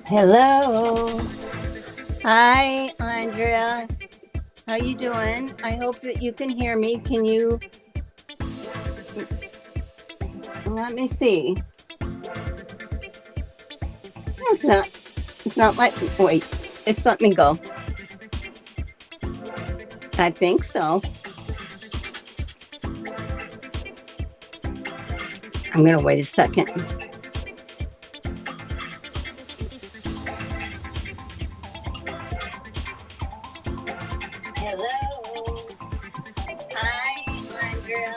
Hello. Hi, Andrea. How you doing? I hope that you can hear me. Can you let me see? It's not let me wait. It's let me go. I think so. I'm gonna wait a second. Hello. Hi, Andrea.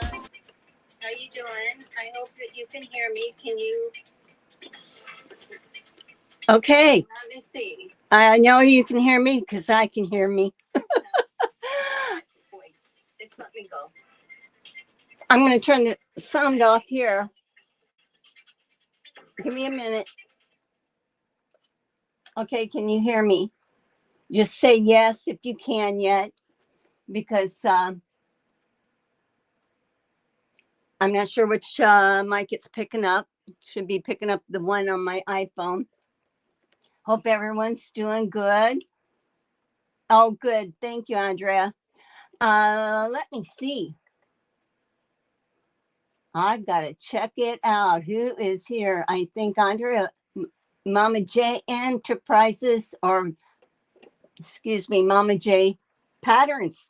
How you doing? I hope that you can hear me. Can you Okay. Let me see. I know you can hear me because I can hear me. Wait, it's let me go. I'm going to turn the sound off here. Give me a minute. Okay, can you hear me? Just say yes if you can yet, because I'm not sure which mic it's picking up. Should be picking up the one on my iPhone. Hope everyone's doing good. Oh, good. Thank you, Andrea. Let me see. I've got to check it out. Who is here? I think Andrea, Mama J Enterprises, or excuse me, Mama J Patterns.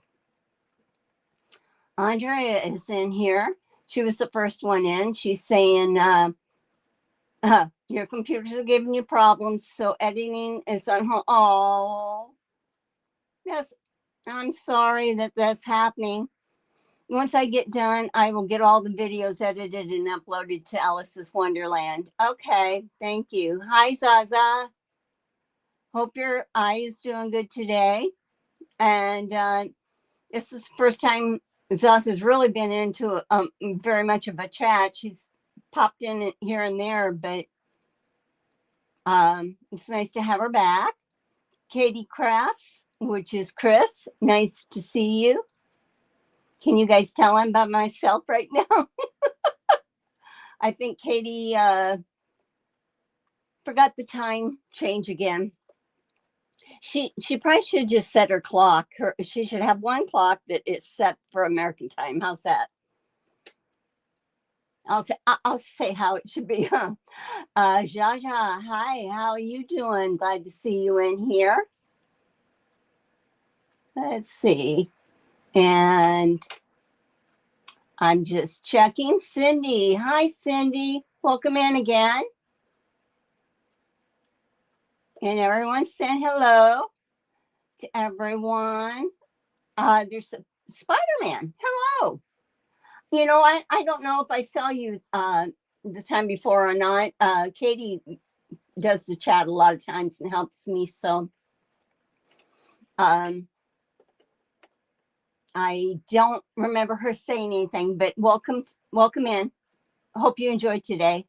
Andrea is in here. She was the first one in. She's saying, your computers are giving you problems, so editing is on hold. Oh, yes. I'm sorry that that's happening. Once I get done, I will get all the videos edited and uploaded to Alice's Wonderland. Okay, thank you. Hi, Zaza. Hope your eye is doing good today. And this is the first time Zaza's really been into very much of a chat. She's popped in here and there, but it's nice to have her back. Katie Crafts, which is Chris. Nice to see you. Can you guys tell I'm by myself right now? I think Katie forgot the time change again. She probably should just set her clock. She should have one clock that is set for American time. How's that? I'll say how it should be. Jaja, hi, how are you doing? Glad to see you in here. Let's see. And I'm just checking. Cindy, hi, Cindy. Welcome in again. And everyone saying hello to everyone. There's a Spider-Man. Hello. You know, I don't know if I saw you the time before or not. Katie does the chat a lot of times and helps me. So I don't remember her saying anything, but welcome in. Hope you enjoyed today.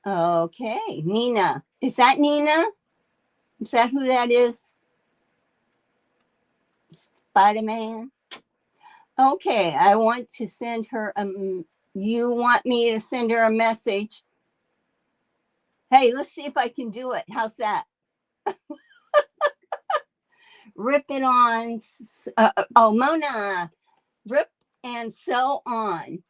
Okay, Nina. Is that Nina? Is that who that is? Spider-Man? Okay, I want to send her you want me to send her a message? Hey, let's see if I can do it. How's that? Rip it on. Mona, rip and sew on.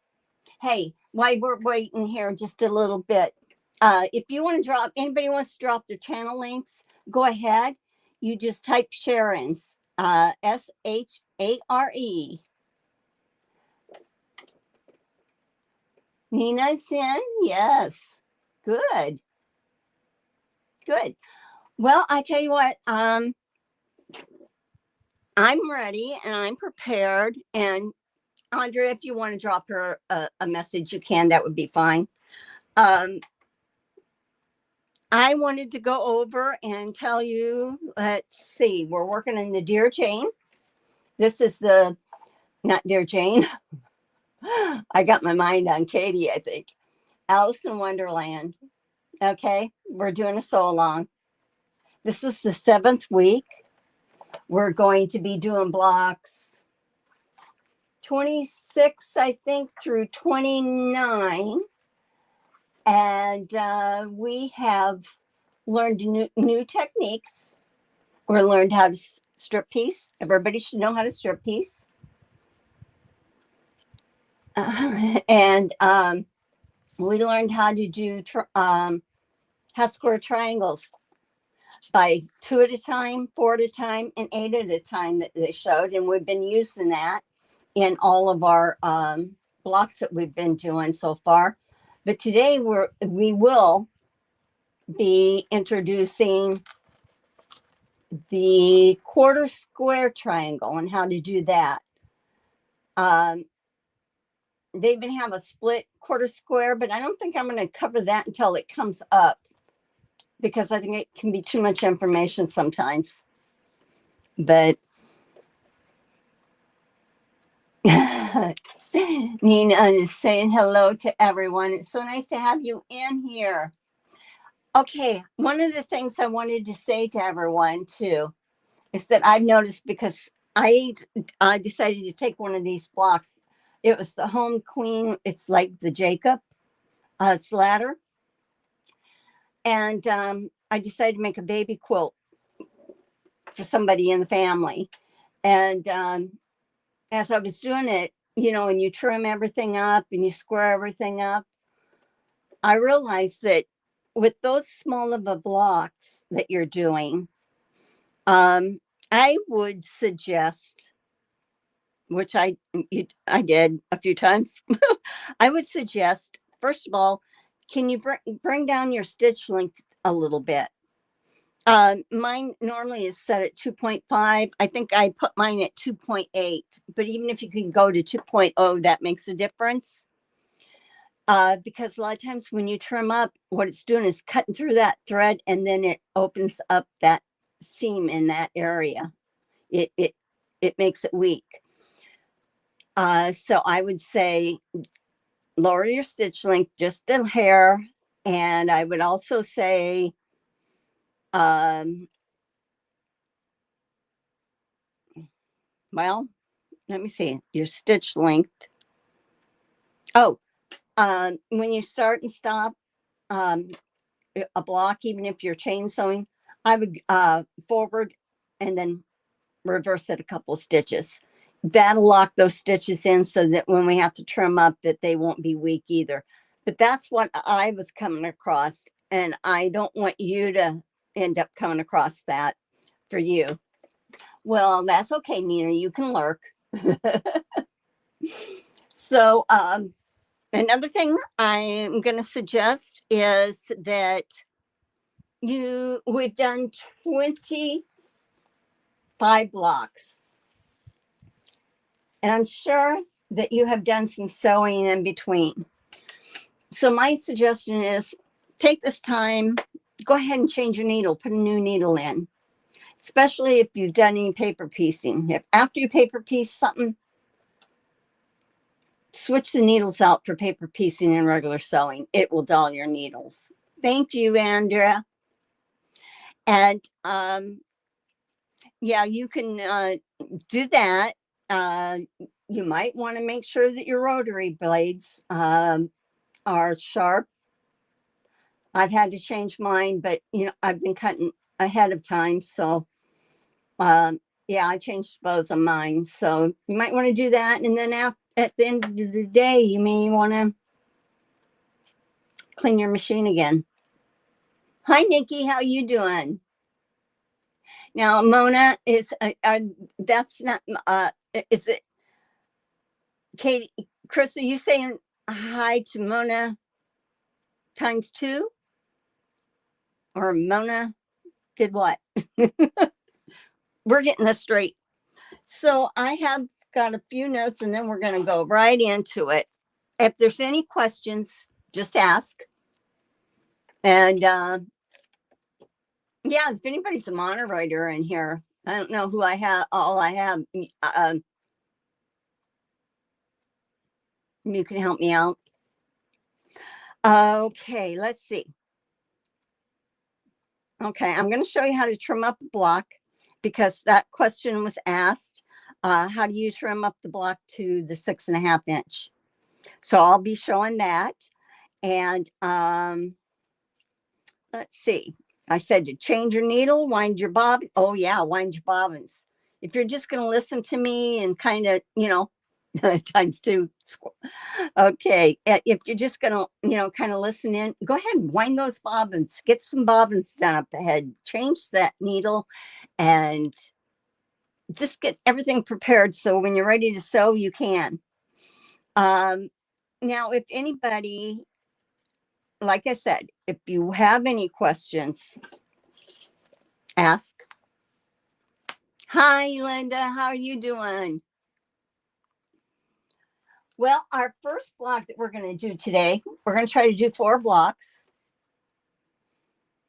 Hey, while we're waiting here just a little bit, if you want to drop, anybody wants to drop their channel links, go ahead. You just type Sharon's, Share. Nina's in? Yes. Good. Good. Well, I tell you what, I'm ready and I'm prepared. And Andrea, if you want to drop her a message, you can. That would be fine. I wanted to go over and tell you, let's see, we're working in the Dear Jane. This is not Dear Jane. I got my mind on Katie, I think. Alice in Wonderland. Okay, we're doing a sew along. This is the 7th week. We're going to be doing blocks 26, I think, through 29. And we have learned new techniques. We learned how to strip piece. Everybody should know how to strip piece. And we learned how to do half square triangles by 2 at a time, 4 at a time, and 8 at a time that they showed. And we've been using that in all of our blocks that we've been doing so far. But today we will be introducing the quarter square triangle and how to do that. They even have a split quarter square, but I don't think I'm going to cover that until it comes up, because I think it can be too much information sometimes. But Nina is saying hello to everyone. It's so nice to have you in here. Okay, one of the things I wanted to say to everyone too is that I've noticed, because I decided to take one of these blocks. It was the Home Queen. It's like the Jacob slather. And I decided to make a baby quilt for somebody in the family. And as I was doing it, you know, and you trim everything up and you square everything up, I realized that with those small of a blocks that you're doing, I would suggest, which I did a few times, I would suggest, first of all, can you bring down your stitch length a little bit? Mine normally is set at 2.5. I think I put mine at 2.8, but even if you can go to 2.0, that makes a difference. Because a lot of times when you trim up, what it's doing is cutting through that thread, and then it opens up that seam in that area. It makes it weak. So I would say lower your stitch length just a hair. And I would also say, well, let me see, your stitch length. Oh, when you start and stop a block, even if you're chain sewing, I would forward and then reverse it a couple of stitches. That'll lock those stitches in so that when we have to trim up, that they won't be weak either. But that's what I was coming across, and I don't want you to end up coming across that for you. Well, that's okay, Nina, you can lurk. So another thing I'm going to suggest is that we've done 25 blocks. And I'm sure that you have done some sewing in between. So my suggestion is take this time, go ahead and change your needle, put a new needle in, especially if you've done any paper piecing. If after you paper piece something, switch the needles out for paper piecing and regular sewing. It will dull your needles. Thank you, Andrea. And yeah, you can do that. You might want to make sure that your rotary blades are sharp. I've had to change mine, but you know, I've been cutting ahead of time. So yeah, I changed both of mine. So you might want to do that. And then at the end of the day, you may want to clean your machine again. Hi, Nikki. How you doing? Now, Mona is, that's not, is it, Katie, Chris, are you saying hi to Mona times 2? Or Mona did what? We're getting this straight. So I have got a few notes, and then we're going to go right into it. If there's any questions, just ask. And yeah, if anybody's a moderator in here, I don't know who I have. All I have, you can help me out. Okay, let's see. Okay, I'm going to show you how to trim up a block, because that question was asked. How do you trim up the block to the 6.5 inch? So I'll be showing that. And let's see. I said to change your needle, wind your bob. Oh yeah, wind your bobbins. If you're just going to listen to me and kind of, times two. Okay. If you're just going to, kind of listen in, go ahead and wind those bobbins. Get some bobbins done up ahead. Change that needle and just get everything prepared so when you're ready to sew, you can. Now, if anybody, like I said, if you have any questions, ask. Hi, Linda. How are you doing? Well, our first block that we're going to do today, we're going to try to do 4 blocks.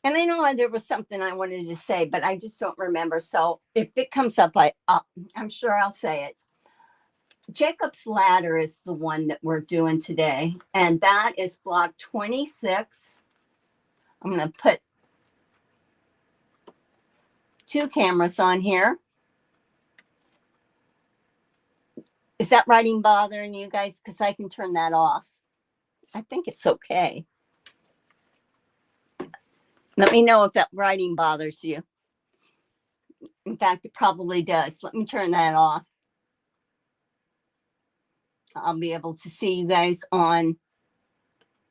And I know there was something I wanted to say, but I just don't remember. So if it comes up, I'm sure I'll say it. Jacob's ladder is the one that we're doing today. And that is block 26. I'm going to put 2 cameras on here. Is that writing bothering you guys? Because I can turn that off. I think it's okay. Let me know if that writing bothers you. In fact, it probably does. Let me turn that off. I'll be able to see you guys on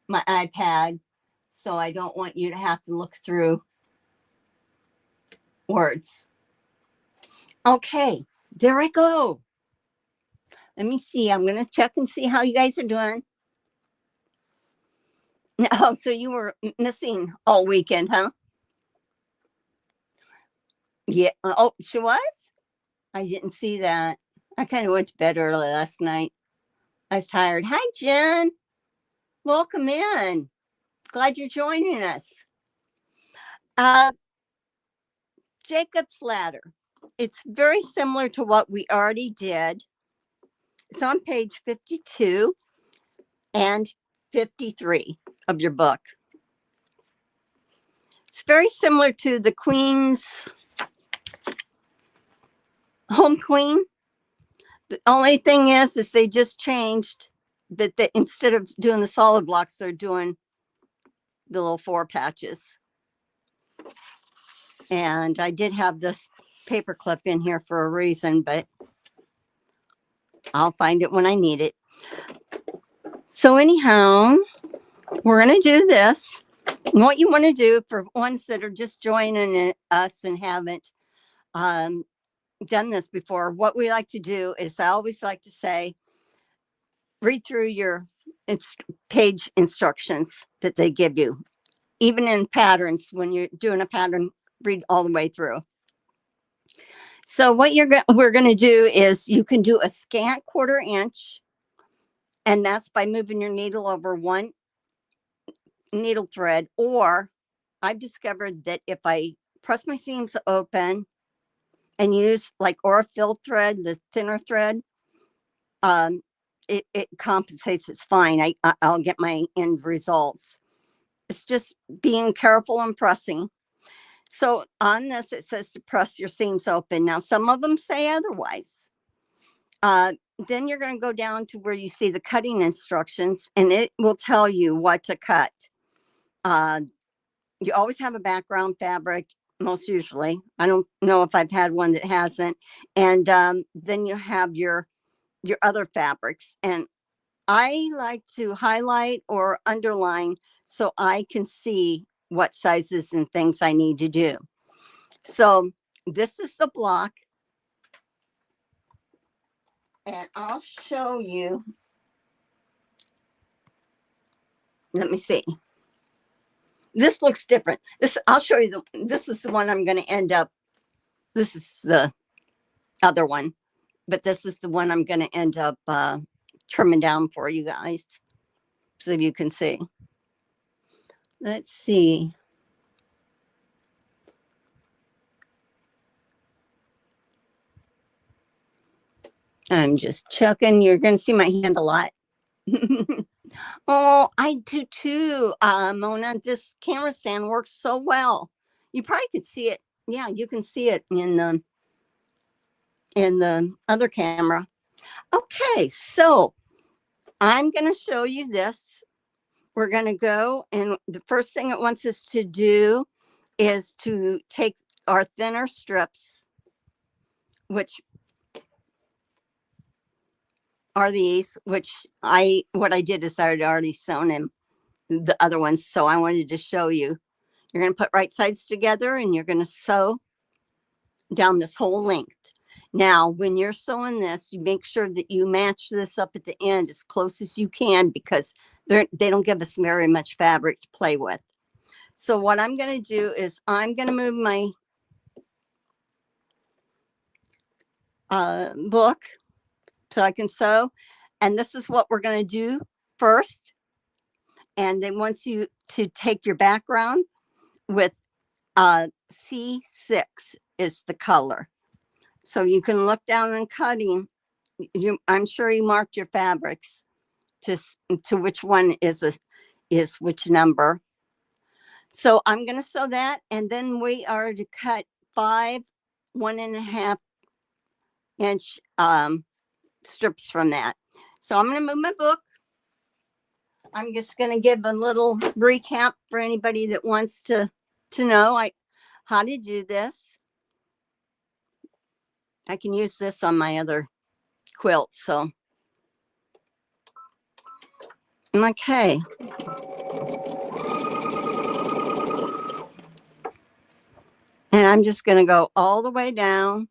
my iPad, so I don't want you to have to look through words. Okay, there I go. Let me see. I'm going to check and see how you guys are doing. Oh, so you were missing all weekend, huh? Yeah. Oh, she was? I didn't see that. I kind of went to bed early last night. I was tired. Hi, Jen. Welcome in. Glad you're joining us. Jacob's ladder. It's very similar to what we already did. It's on page 52 and 53 of your book. It's very similar to the Queen's Home Queen. The only thing is they just changed that instead of doing the solid blocks, they're doing the little 4 patches. And I did have this paper clip in here for a reason, but I'll find it when I need it. So anyhow, we're going to do this. And what you want to do for ones that are just joining us and haven't done this before, what we like to do is I always like to say, read through your page instructions that they give you. Even in patterns, when you're doing a pattern, read all the way through. So what we're going to do is you can do a scant 1/4 inch, and that's by moving your needle over 1 needle thread. Or I've discovered that if I press my seams open and use like or filled thread, the thinner thread, it compensates. It's fine. I'll get my end results. It's just being careful and pressing. So on this, it says to press your seams open. Now, some of them say otherwise. Then you're going to go down to where you see the cutting instructions, and it will tell you what to cut. You always have a background fabric, most usually. I don't know if I've had one that hasn't. And then you have your other fabrics. And I like to highlight or underline so I can see what sizes and things I need to do. So this is the block. And I'll show you. Let me see. This looks different. I'll show you. This is the one I'm going to end up. This is the other one. But this is the one I'm going to end up trimming down for you guys so you can see. Let's see. I'm just checking. You're going to see my hand a lot. Oh, I do too, Mona. This camera stand works so well. You probably could see it. Yeah, you can see it in the other camera. Okay, so I'm going to show you this. we're going to go, and the first thing it wants us to do is to take our thinner strips, which are these, which what I did is I had already sewn in the other ones, so I wanted to show you. You're going to put right sides together, and you're going to sew down this whole length. Now, when you're sewing this, you make sure that you match this up at the end as close as you can, because they don't give us very much fabric to play with. So what I'm going to do is I'm going to move my book so I can sew. And this is what we're going to do first. And then once you to take your background with C6 is the color. So you can look down on cutting. I'm sure you marked your fabrics to which one is which number. So I'm going to sew that, and then we are to cut 5 1.5 inch strips from that. So I'm going to move my book. I'm just going to give a little recap for anybody that wants to know how to do this. I can use this on my other quilt. So, okay. And I'm just going to go all the way down.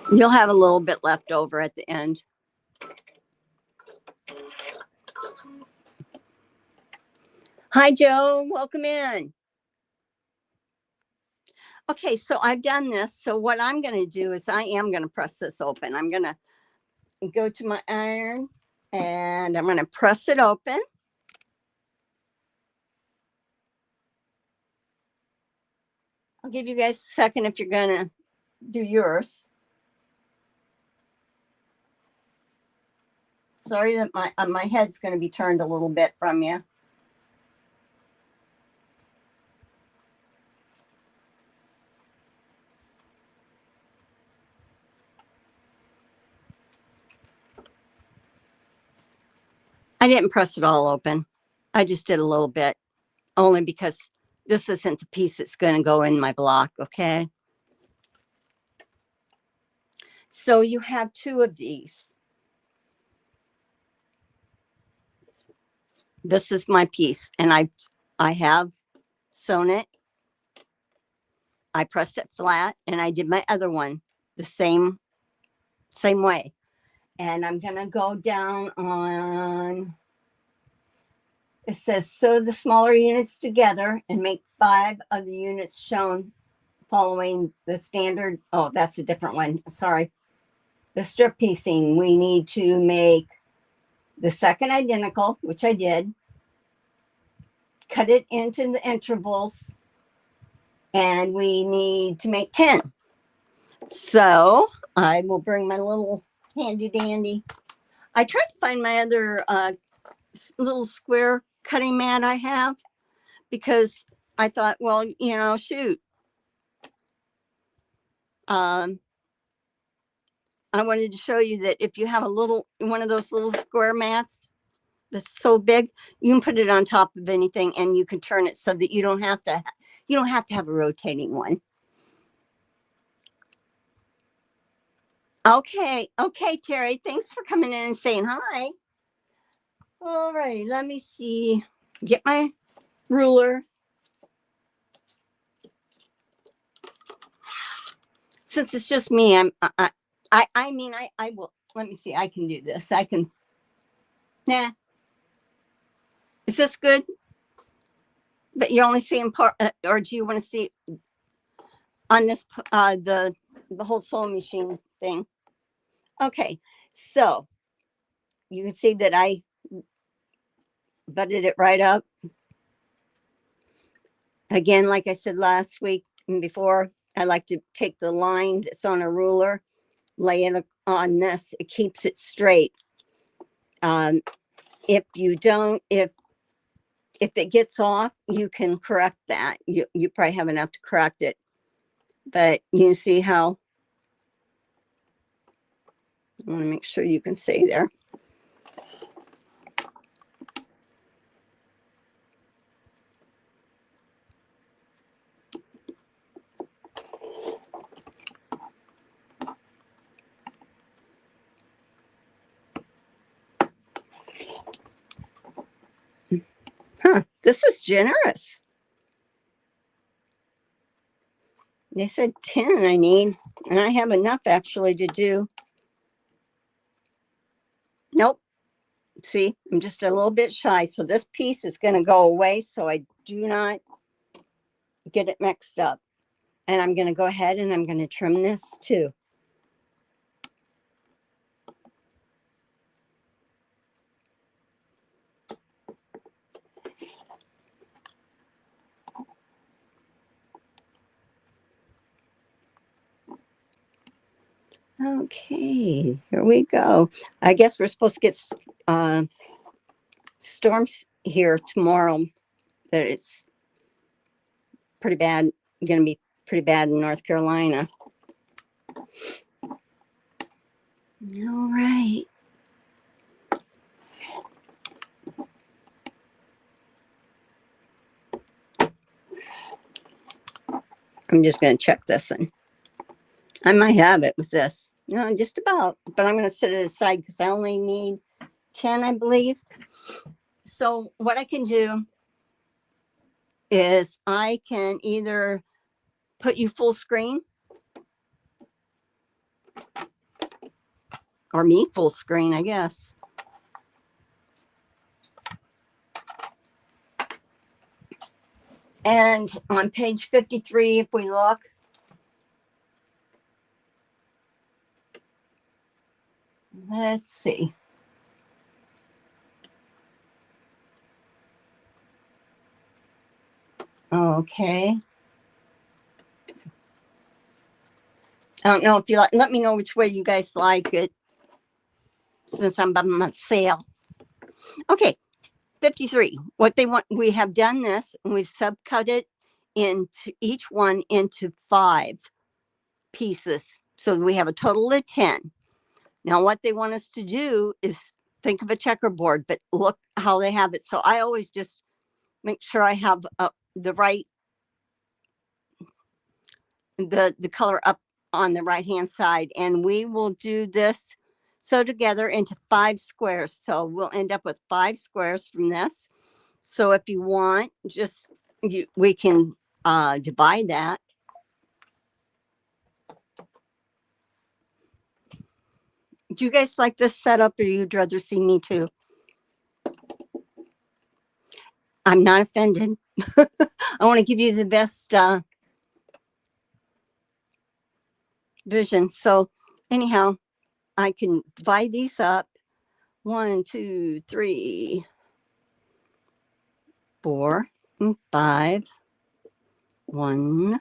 You'll have a little bit left over at the end. Hi, Joe. Welcome in. Okay, so I've done this. So what I'm going to do is I am going to press this open. I'm going to go to my iron, and I'm going to press it open. I'll give you guys a second if you're going to do yours. Sorry that my head's going to be turned a little bit from you. I didn't press it all open. I just did a little bit, only because this isn't the piece that's going to go in my block, okay? So you have 2 of these. This is my piece, and I have sewn it. I pressed it flat, and I did my other one the same way. And I'm going to go down on, it says sew the smaller units together and make 5 of the units shown following the standard. Oh, that's a different one. Sorry. The strip piecing, we need to make the second identical, which I did. Cut it into the intervals, and we need to make 10. So I will bring my little handy dandy. I tried to find my other little square cutting mat I have, because I thought, well, shoot. I wanted to show you that if you have one of those little square mats that's so big, you can put it on top of anything, and you can turn it so that you don't have to have a rotating one. Okay, Terry, thanks for coming in and saying hi. All right, let me see. Get my ruler. Since it's just me, I will. Let me see. I can do this. I can. Nah. Is this good? But you're only seeing part, or do you want to see on this the whole sewing machine thing? Okay, so you can see that I butted it right up. Again, like I said last week and before, I like to take the line that's on a ruler, lay it on this, it keeps it straight. If you don't, if it gets off, you can correct that. You probably have enough to correct it, but you see how, I want to make sure you can see there. Huh, this was generous. They said 10 I need, and I have enough actually to do. Nope. See, I'm just a little bit shy. So this piece is going to go away so I do not get it mixed up. And I'm going to go ahead and I'm going to trim this too. Okay, here we go. I guess we're supposed to get storms here tomorrow. That it's pretty bad, going to be pretty bad in North Carolina. All right. I'm just going to check this one. I might have it with this. No, just about, but I'm going to set it aside because I only need 10, I believe. So what I can do is I can either put you full screen or me full screen, I guess. And on page 53, if we look, let's see. Okay. I don't know if you like, let me know which way you guys like it since I'm on sale. Okay. 53. What they want, we have done this and we've subcut it into each one into 5 pieces. So we have a total of 10. Now, what they want us to do is think of a checkerboard, but look how they have it. So I always just make sure I have the right, the color up on the right hand side. And we will do this sew together into 5 squares. So we'll end up with 5 squares from this. So if you want, just we can divide that. Do you guys like this setup or you'd rather see me too? I'm not offended. I want to give you the best vision. So anyhow, I can divide these up. 1, 2, 3, 4, and 5. 1.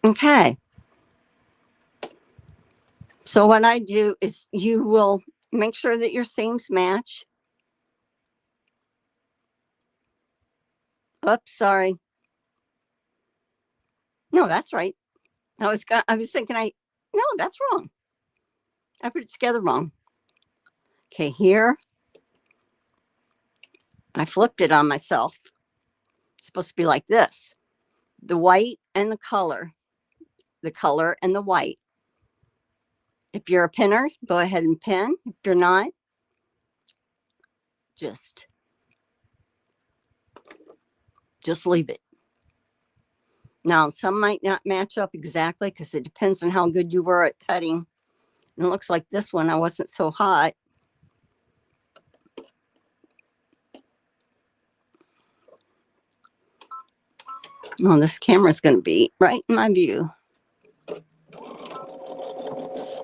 Okay. So what I do is you will make sure that your seams match. Oops, sorry. No, that's right. I was thinking no, that's wrong. I put it together wrong. Okay, here. I flipped it on myself. It's supposed to be like this. The white and the color and the white. If you're a pinner, go ahead and pin. If you're not, just leave it. Now, some might not match up exactly because it depends on how good you were at cutting. And it looks like this one, I wasn't so hot. Well, this camera is going to be right in my view. Oops.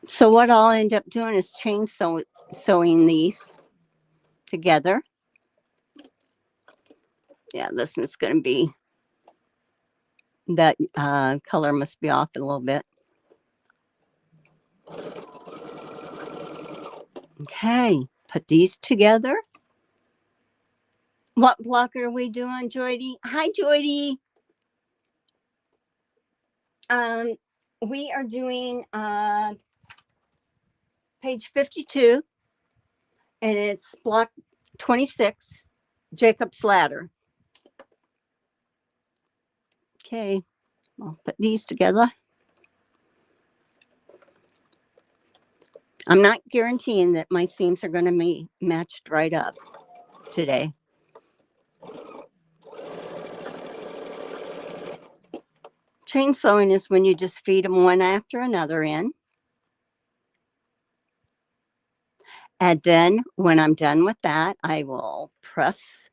So what I'll end up doing is chain sew sewing these together. Yeah, this one's going to be, that color must be off a little bit. Okay, put these together. What block are we doing, Joydy? Hi, Joydy. We are doing page 52, and it's block 26, Jacob's Ladder. Okay, I'll put these together. I'm not guaranteeing that my seams are going to be matched right up today. Chain sewing is when you just feed them one after another in. And then when I'm done with that, I will press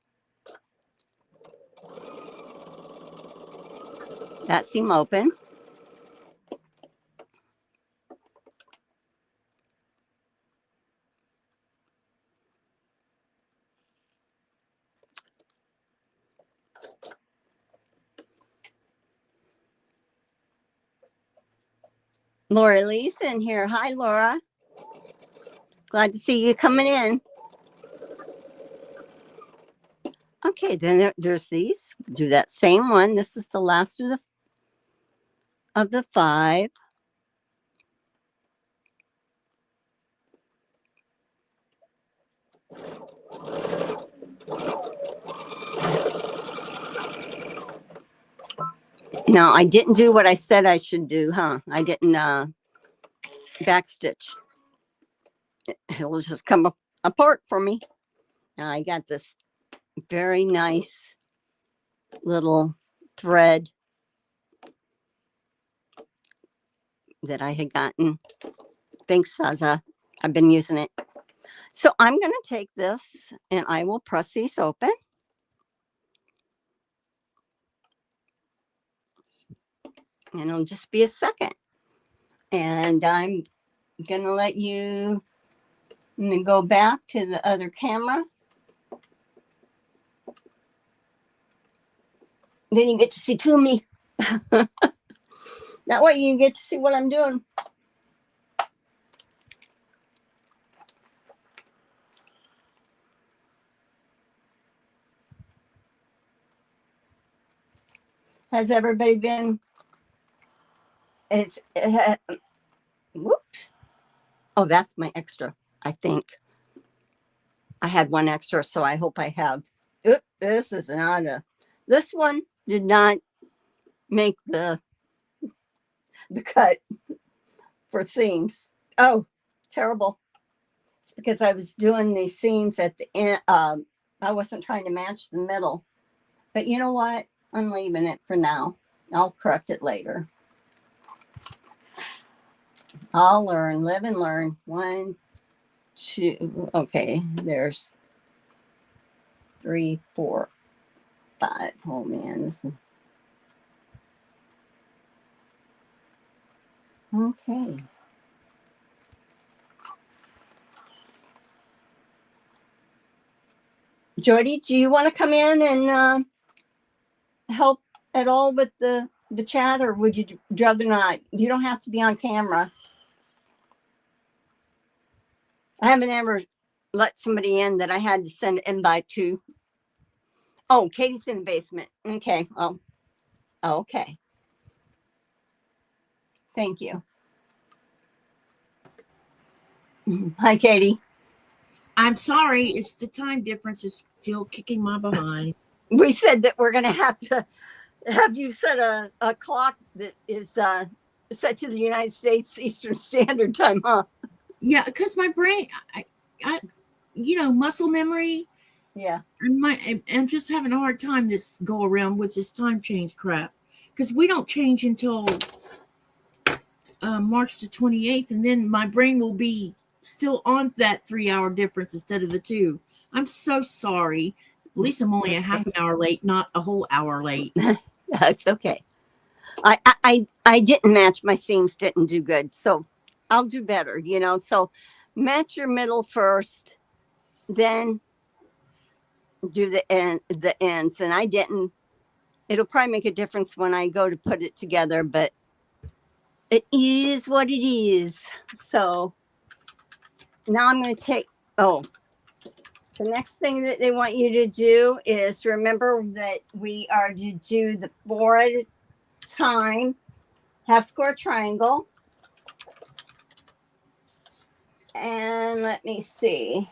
that seam open. Laura Lee's in here. Hi, Laura. Glad to see you coming in. Okay, then there's these. Do that same one. This is the last of the 5. Now, I didn't do what I said I should do, huh? I didn't backstitch. It'll just come apart for me. Now I got this very nice little thread that I had gotten. Thanks, Saza. I've been using it. So I'm going to take this and I will press these open. And it'll just be a second. And I'm going to let you go back to the other camera. Then you get to see two of me. That way you get to see what I'm doing. Has everybody been? Whoops. Oh, that's my extra, I think. I had one extra, so I hope I have. Oop, this is not this one did not make the cut for seams. Oh, terrible. It's because I was doing these seams at the end. I wasn't trying to match the middle. But you know what? I'm leaving it for now. I'll correct it later. I'll learn, live and learn. 1, 2. Okay, there's 3, 4, 5. Oh man, this is okay. Jody, do you want to come in and help at all with the chat, or would you rather not? You don't have to be on camera. I haven't ever let somebody in that I had to send an invite to. Oh, Katie's in the basement. Okay. Well, okay. Thank you. Hi, Katie. I'm sorry. It's the time difference is still kicking my behind. We said that we're going to have you set a clock that is set to the United States Eastern Standard Time, huh? Yeah, because my brain, I muscle memory. Yeah. I'm just having a hard time this go around with this time change crap. Because we don't change until March the 28th, and then my brain will be still on that 3-hour difference instead of the 2. I'm so sorry. At least I'm only a half an hour late, not a whole hour late. That's okay. I didn't match my seams, didn't do good, so I'll do better, So match your middle first, then do the ends. And I didn't. It'll probably make a difference when I go to put it together, but it is what it is. So now I'm going to take, the next thing that they want you to do is remember that we are to do the 4 at a time, half square triangle. And let me see.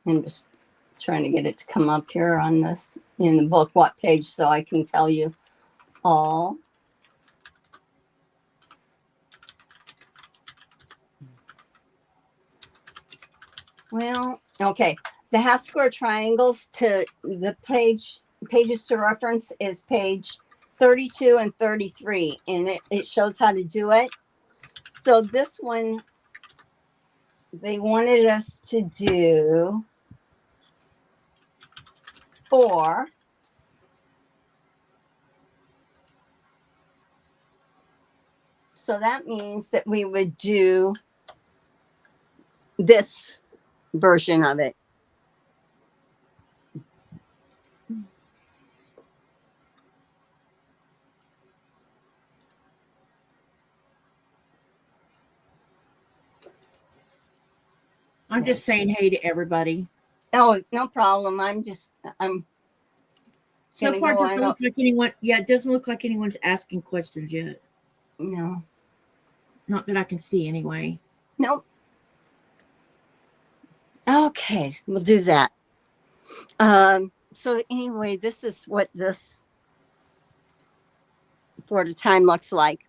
I'm just trying to get it to come up here on this in the book, what page, so I can tell you all. Well, okay. The half square triangles to the pages to reference is page 32 and 33, and it shows how to do it. So this one, they wanted us to do 4. So that means that we would do this version of it. I'm just saying hey to everybody. Oh, no problem. I'm So far, it doesn't look like anyone. Yeah, it doesn't look like anyone's asking questions yet. No. Not that I can see anyway. Nope. Okay, we'll do that. So anyway, this is what this 4 at a time looks like.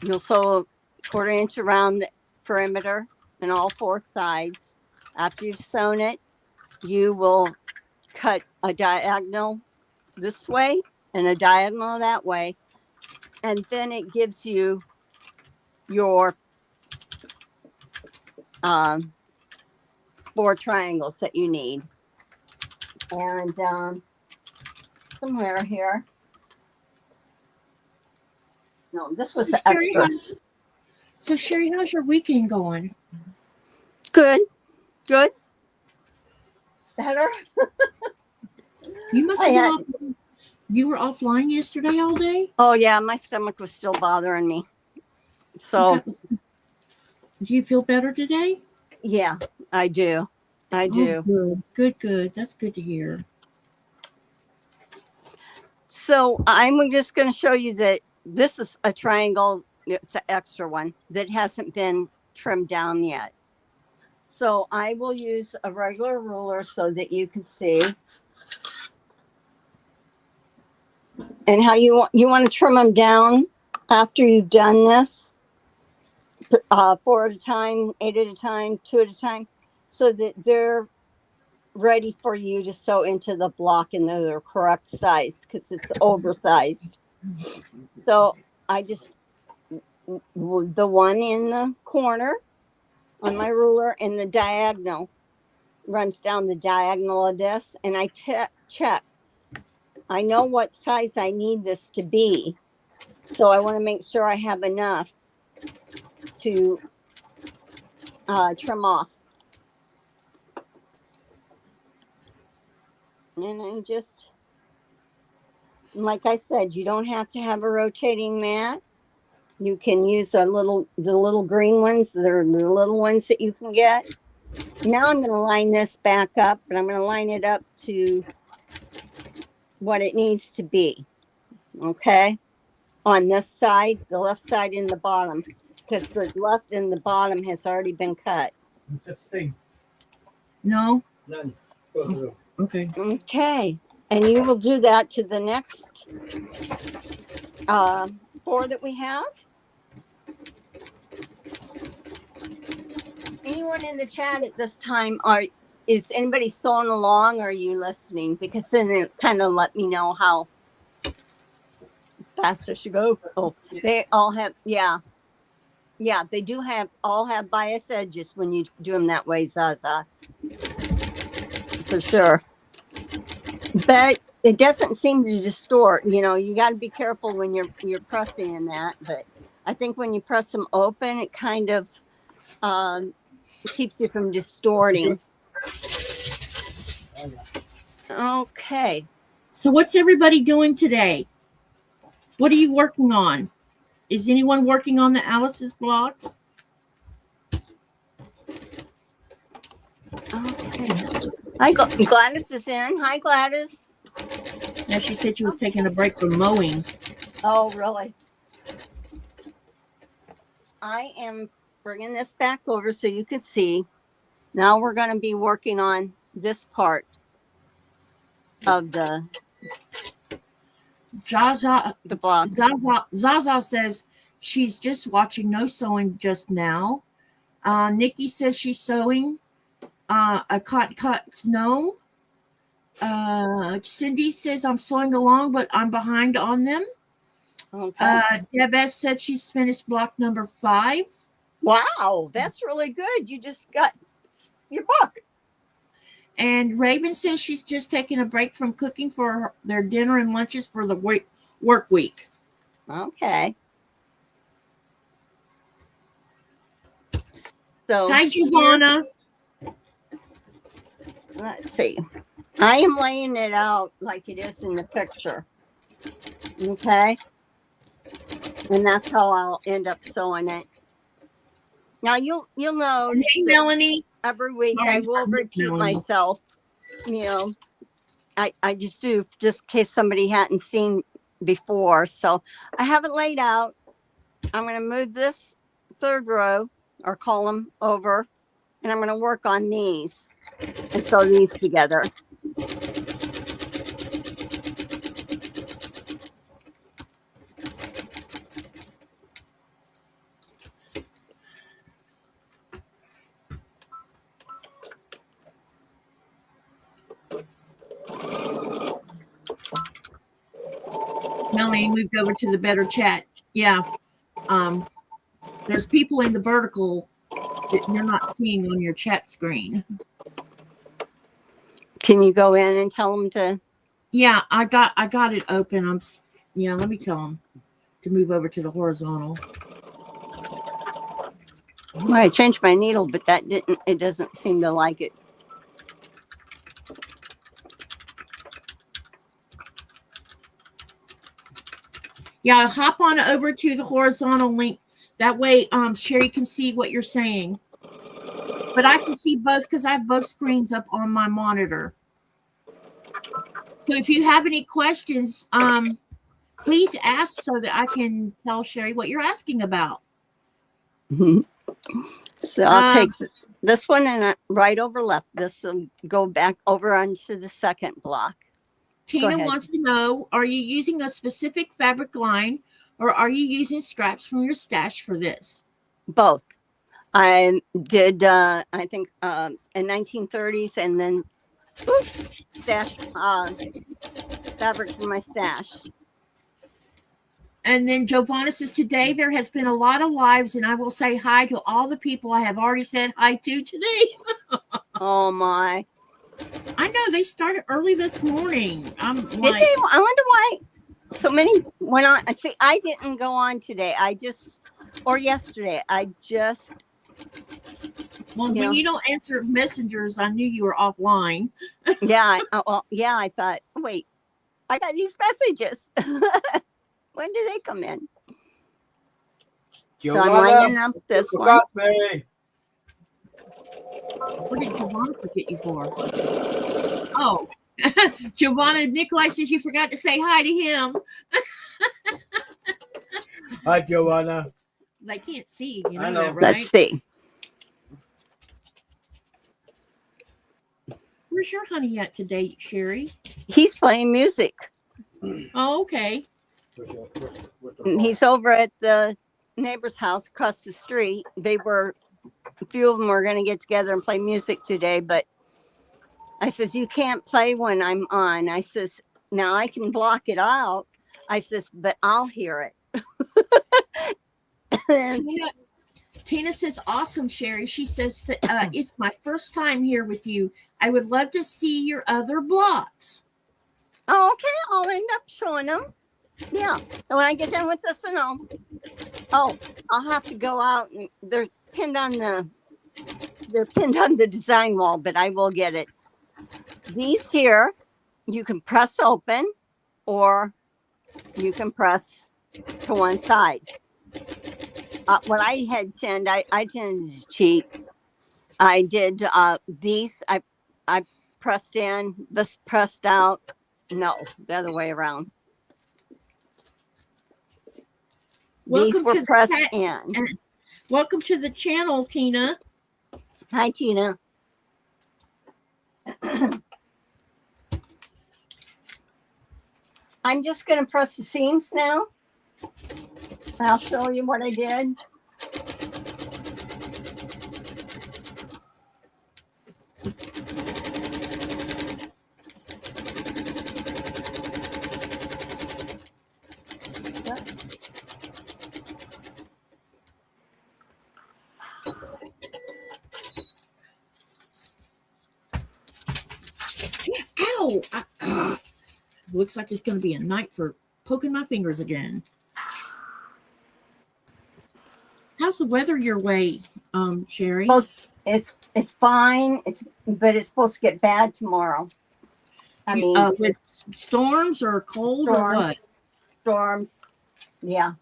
You'll sew 1/4 inch around the perimeter and all 4 sides. After you've sewn it, you will cut a diagonal this way and a diagonal that way. And then it gives you your 4 triangles that you need. And somewhere here. No, this was the extras. So Sherry, how's your weekend going? Good. Better. You must have been off. You were offline yesterday all day? Oh yeah, my stomach was still bothering me. So do you feel better today? Yeah, I do. Oh, good. That's good to hear. So I'm just going to show you that this is a triangle. It's an extra one that hasn't been trimmed down yet. So I will use a regular ruler so that you can see. And how you want to trim them down after you've done this, 4 at a time, 8 at a time, 2 at a time, so that they're ready for you to sew into the block and they're the correct size because it's oversized. So I just, the one in the corner on my ruler and the diagonal runs down the diagonal of this, and I check. I know what size I need this to be, so I want to make sure I have enough to trim off. And I just, like I said, you don't have to have a rotating mat. You can use the little green ones. They're the little ones that you can get. Now I'm going to line this back up, but I'm going to line it up to what it needs to be. Okay? On this side, the left side and the bottom, because the left and the bottom has already been cut. What's that thing? No? None. Okay. Okay. And you will do that to the next 4 that we have. Anyone in the chat at this time, is anybody sewing along, or are you listening? Because then it kind of let me know how fast I should go. Oh, they all have, yeah, they do all have bias edges when you do them that way, Zaza. For sure. But it doesn't seem to distort. You know, you got to be careful when you're pressing that, but I think when you press them open, it kind of keeps you from distorting. Okay. So what's everybody doing today? What are you working on? Is anyone working on the Alice's blocks? Okay. Hi, Gladys is in. Hi, Gladys. Now she said she was taking a break from mowing. Oh, really? I am bringing this back over so you can see. Now we're going to be working on this part of the block. Zaza says she's just watching, no sewing just now. Nikki says she's sewing a cut snow. Cindy says I'm sewing along, but I'm behind on them. Okay. Deb S said she's finished block number 5. Wow, that's really good. You just got your book. And Raven says she's just taking a break from cooking for their dinner and lunches for the work week. Okay. So hi, Giovanna. Let's see. I am laying it out like it is in the picture. Okay. And that's how I'll end up sewing it. Now you'll know. Hey, Melanie. Every week I will repeat myself. You know, I just do just in case somebody hadn't seen before. So I have it laid out. I'm going to move this third row or column over, and I'm going to work on these and sew these together. Melanie moved over to the better chat. Yeah. There's people in the vertical that you're not seeing on your chat screen. Can you go in and tell them to? Yeah, I got it open. Let me tell them to move over to the horizontal. Well, I changed my needle, but it doesn't seem to like it. Yeah, hop on over to the horizontal link. That way, Sherry can see what you're saying. But I can see both because I have both screens up on my monitor. So if you have any questions, please ask so that I can tell Sherry what you're asking about. So I'll take this one and right over left. This will go back over onto the second block. Tina wants to know, are you using a specific fabric line or are you using scraps from your stash for this? Both. I did, I think, in 1930s and then stash fabric from my stash. And then Giovanna says, today there has been a lot of lives, and I will say hi to all the people I have already said hi to today. Oh, my. I know, they started early this morning. I wonder why so many went on. See, I didn't go on today. Or yesterday. Well, when you don't answer messengers, I knew you were offline. Yeah. I thought, wait, I got these messages. When did they come in? So I'm lining up this one. Me. What did Giovanna forget you for? Oh, Giovanna, Nikolai says you forgot to say hi to him. Hi, Giovanna. They can't see, you know that, right? Let's see. Where's your honey at today, Sherry? He's playing music. Oh, okay. He's over at the neighbor's house across the street. A few of them were going to get together and play music today, but I says, you can't play when I'm on. I says, now I can block it out. I says, but I'll hear it. Tina says, awesome, Sherry. She says, it's my first time here with you. I would love to see your other blocks. Oh, okay, I'll end up showing them. Yeah, and when I get done with this, and I'll have to go out and they're pinned on the design wall, but I will get it. These here, you can press open, or you can press to one side. What I had tended, I tended to cheat. I did these. I pressed in, this pressed out. No, the other way around. These Welcome were to the pressed chat. in. Welcome to the channel, Tina. Hi, Tina. I'm just going to press the seams now. I'll show you what I did. Ow! Looks like it's going to be a night for poking my fingers again. How's the weather your way, Sherry? It's fine. But it's supposed to get bad tomorrow. I mean, with storms or cold or what? Storms. Yeah.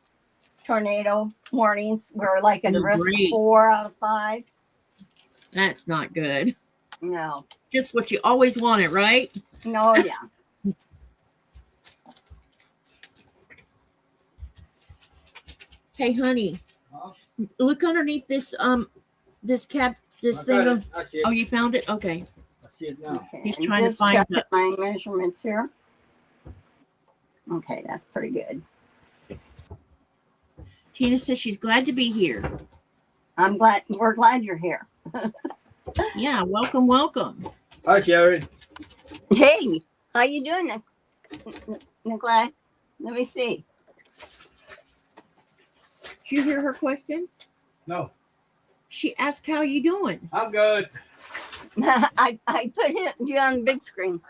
Tornado warnings. We're like at a risk Great. 4 out of 5. That's not good. No. Just what you always wanted, right? No, yeah. Hey, honey, look underneath this this thing. Oh, you found it? Okay. I see it now. Okay, He's I'm trying to just find checking my measurements here. Okay, that's pretty good. Tina says she's glad to be here. We're glad you're here. Yeah, welcome. Hi, Sharon. Hey, how you doing, Nicolai? Let me see. Did you hear her question? No, She asked how you doing. I'm good. I put you on the big screen.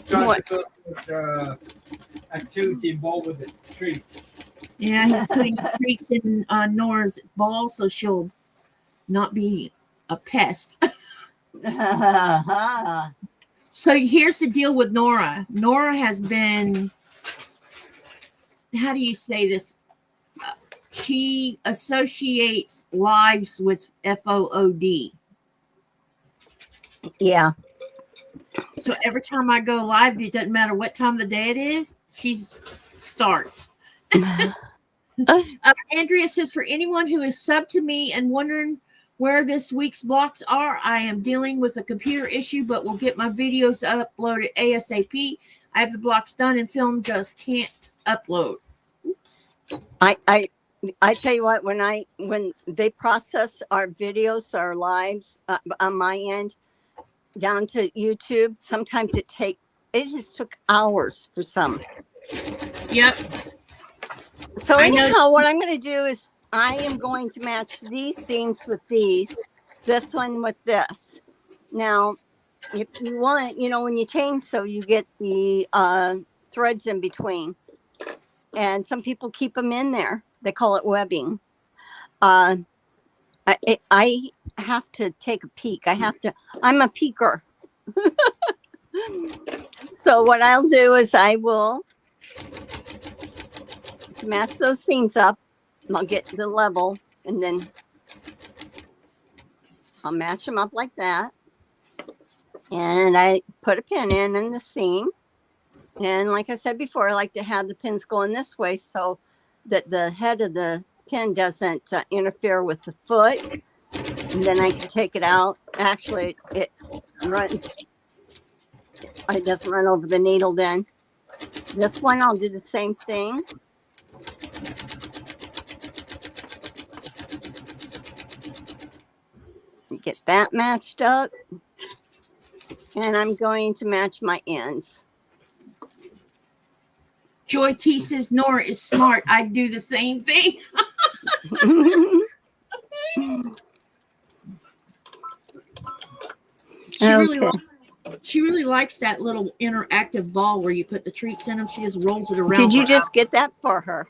Trying to put activity involved with the tree. Yeah, he's putting treats in Nora's ball so she'll not be a pest. So here's the deal with Nora. Nora has been, how do you say this? She associates lives with FOOD. Yeah. So every time I go live, it doesn't matter what time of the day it is, she starts. Andrea says, for anyone who is sub to me and wondering where this week's blocks are, I am dealing with a computer issue, but will get my videos uploaded ASAP. I have the blocks done and filmed, just can't upload. Oops. I tell you what, when they process our videos, our lives on my end down to YouTube, sometimes it just took hours for some. Yep. So anyhow, what I'm going to do is I am going to match these seams with these, this one with this. Now, if you want, when you chain sew, you get the threads in between. And some people keep them in there. They call it webbing. I have to take a peek. I'm a peeker. So what I'll do is I will match those seams up. I'll get the level and then I'll match them up like that. And I put a pin in the seam. And like I said before, I like to have the pins going this way so that the head of the pin doesn't interfere with the foot. And then I can take it out. Actually, it doesn't run over the needle then. This one, I'll do the same thing. Get that matched up. And I'm going to match my ends. Joy T says Nora is smart. I'd do the same thing. She really She really likes that little interactive ball where you put the treats in them. She just rolls it around. Did you for just get that for her?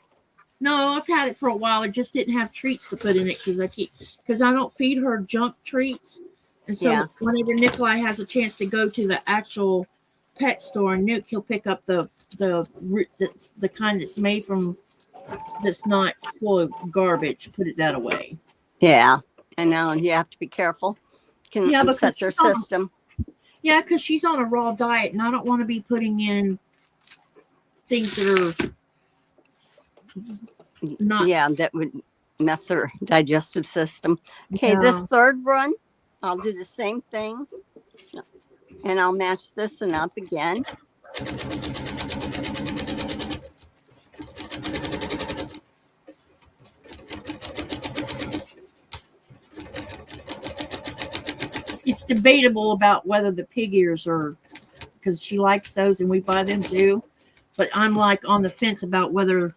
No, I've had it for a while. I just didn't have treats to put in it because I don't feed her junk treats. And so Yeah. whenever Nikolai has a chance to go to the actual pet store and Nuke, he'll pick up the kind that's made from that's not full of garbage. Put it that away. Yeah, I know. And you have to be careful. Can Yeah, because upset their system. Yeah, because she's on a raw diet, and I don't want to be putting in things that are not. Yeah, that would mess their digestive system. Okay, Yeah. this third run, I'll do the same thing. And I'll match this one up again. It's debatable about whether the pig ears are, because she likes those and we buy them too. But I'm like on the fence about whether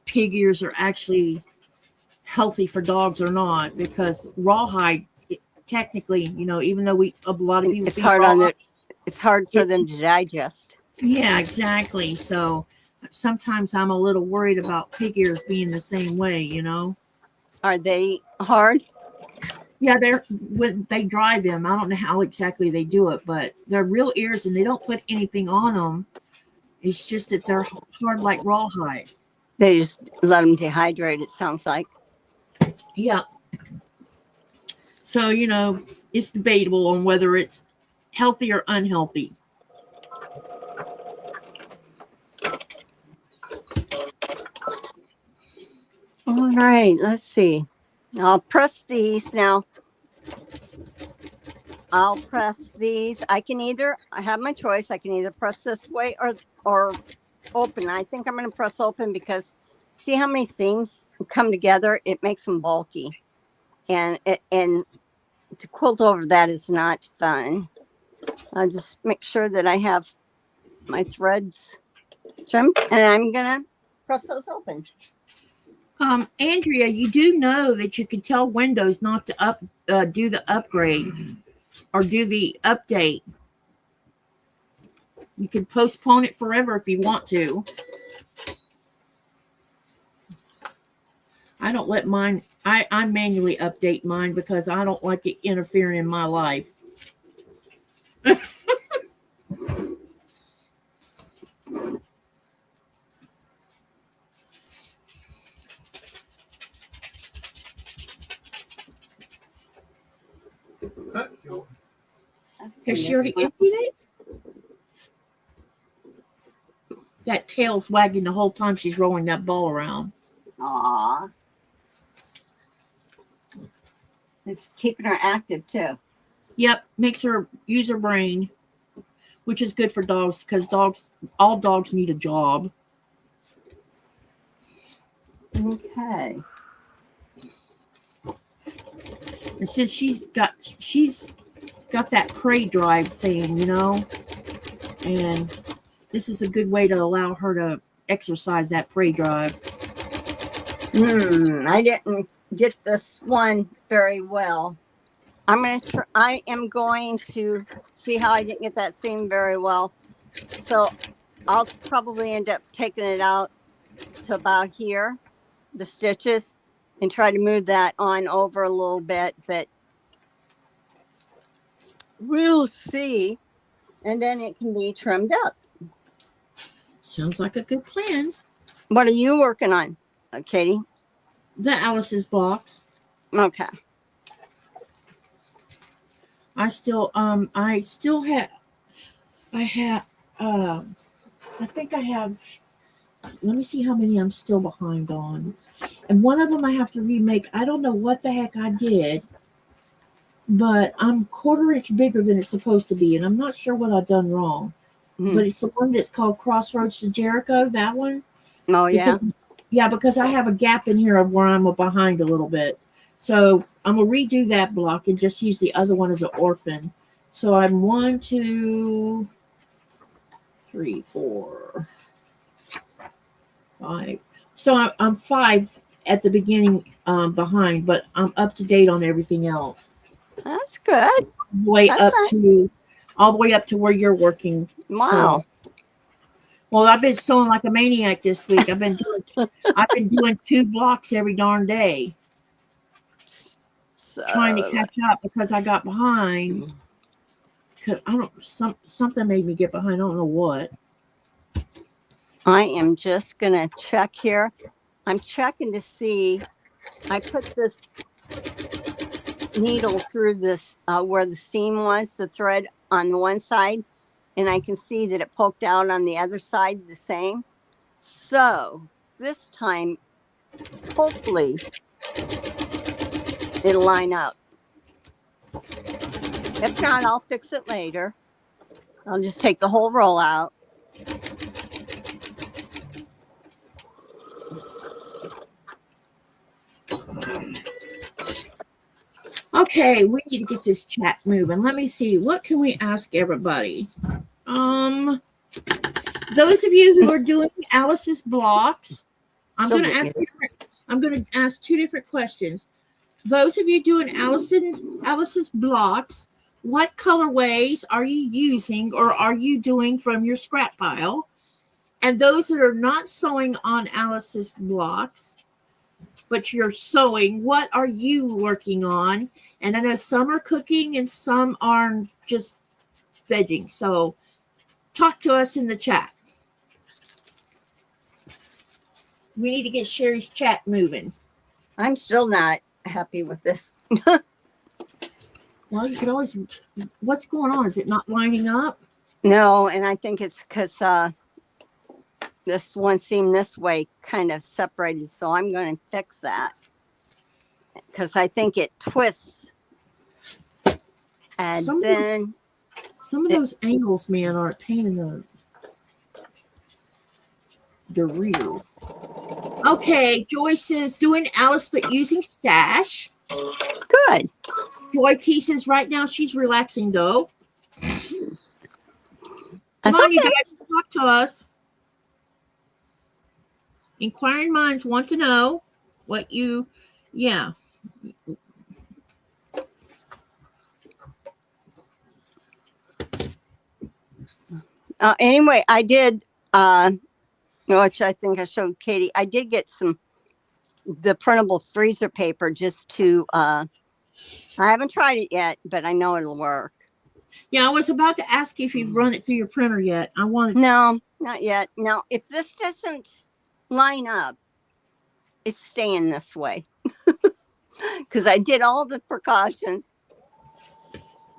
pig ears are actually healthy for dogs or not, because rawhide, technically, even though a lot of people It's hard on rawhide, it. It's hard for them to digest. Yeah, exactly. So sometimes I'm a little worried about pig ears being the same way, Are they hard? Yeah, when they dry them, I don't know how exactly they do it, but they're real ears and they don't put anything on them. It's just that they're hard like rawhide. They just let them dehydrate, it sounds like. Yeah. So, it's debatable on whether it's healthy or unhealthy. All right, let's see. I'll press these now. I'll press these. I have my choice. I can either press this way or open. I think I'm going to press open because see how many seams come together? It makes them bulky. And to quilt over that is not fun. I'll just make sure that I have my threads trimmed and I'm going to press those open. Andrea, you do know that you can tell Windows not to do the upgrade or do the update. You can postpone it forever if you want to. I don't let mine. I manually update mine because I don't like it interfering in my life. Has she already emptied it? That tail's wagging the whole time she's rolling that ball around. Aww. It's keeping her active too. Yep, makes her use her brain, which is good for dogs because all dogs need a job. Okay. And since she's got that prey drive thing, and this is a good way to allow her to exercise that prey drive. I didn't get this one very well. I am going to see how I didn't get that seam very well. So I'll probably end up taking it out to about here, the stitches, and try to move that on over a little bit, but we'll see. And then it can be trimmed up. Sounds like a good plan. What are you working on, Katie? The Alice's box. Okay. I think I have, let me see how many I'm still behind on. And one of them I have to remake. I don't know what the heck I did, but I'm 1/4 inch bigger than it's supposed to be. And I'm not sure what I've done wrong, but it's the one that's called Crossroads to Jericho, that one. Oh, yeah. Because I have a gap in here of where I'm behind a little bit. So I'm going to redo that block and just use the other one as an orphan. So I'm 1, 2, 3, 4, 5. So I'm 5 at the beginning behind, but I'm up to date on everything else. That's good. Way That's up nice. to, all the way up to where you're working. Wow. Well, I've been sewing like a maniac this week. I've been doing 2 blocks every darn day, So, trying to catch up because I got behind. Cause something made me get behind. I don't know what. I am just gonna check here. I'm checking to see. I put this needle through this where the seam was, the thread on the one side, and I can see that it poked out on the other side the same. So this time, hopefully, it'll line up. If not, I'll fix it later. I'll just take the whole roll out. Okay, we need to get this chat moving. Let me see. What can we ask everybody? Those of you who are doing Alice's blocks, I'm going to ask 2 different questions. Those of you doing Alice's blocks, what colorways are you using or are you doing from your scrap pile? And those that are not sewing on Alice's blocks, but you're sewing, what are you working on? And I know some are cooking and some are just vegging. So talk to us in the chat. We need to get Sherry's chat moving. I'm still not happy with this. Well, you could always, what's going on? Is it not lining up? No, and I think it's because this one seam this way kind of separated. So I'm going to fix that because I think it twists. And some of those angles, man, are a pain in the rear. Okay, Joy says doing Alice but using stash. Good. Joy T says right now she's relaxing though. Come on, you guys, talk to us. Inquiring minds want to know what you, yeah. Anyway, I did, which I think I showed Katie, I did get the printable freezer paper just to, I haven't tried it yet, but I know it'll work. Yeah, I was about to ask you if you've run it through your printer yet. No, not yet. Now, if this doesn't line up, it's staying this way. Because I did all the precautions.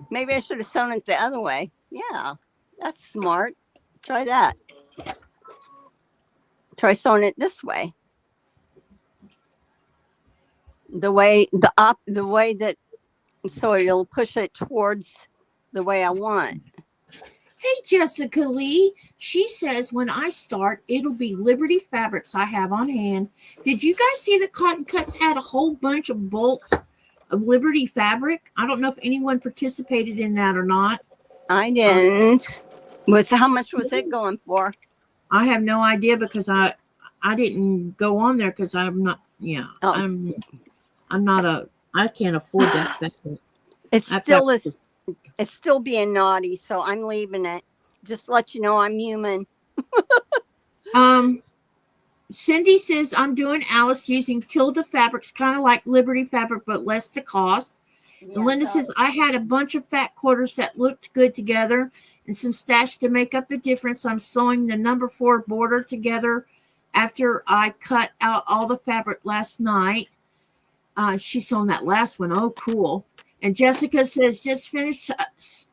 Maybe I should have sewn it the other way. Yeah, that's smart. Try that. Try sewing it this way. The way that, so it'll push it towards the way I want. Hey, Jessica Lee. She says when I start, it'll be Liberty Fabrics I have on hand. Did you guys see that Cotton Cuts had a whole bunch of bolts of Liberty Fabric? I don't know if anyone participated in that or not. I didn't. How much was it going for? I have no idea because I didn't go on there because I'm not. Yeah, oh. I'm not I can't afford that. It's still being naughty, so I'm leaving it. Just to let you know I'm human. Cindy says I'm doing Alice using Tilda fabrics, kind of like Liberty Fabric, but less the cost. Yeah, and Linda says I had a bunch of fat quarters that looked good together and some stash to make up the difference. I'm sewing the number 4 border together after I cut out all the fabric last night. She's sewn that last one. Oh, cool. And Jessica says, just finished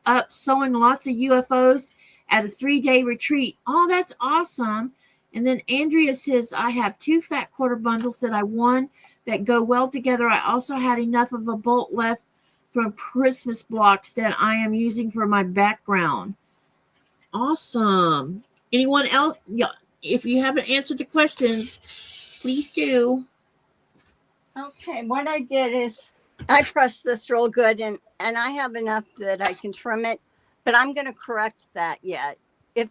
up sewing lots of UFOs at a 3-day retreat. Oh, that's awesome. And then Andrea says, I have 2 fat quarter bundles that I won that go well together. I also had enough of a bolt left from Christmas blocks that I am using for my background. Awesome. Anyone else? Yeah. If you haven't answered the questions, please do. Okay. What I did is I pressed this real good and I have enough that I can trim it, but I'm going to correct that yet.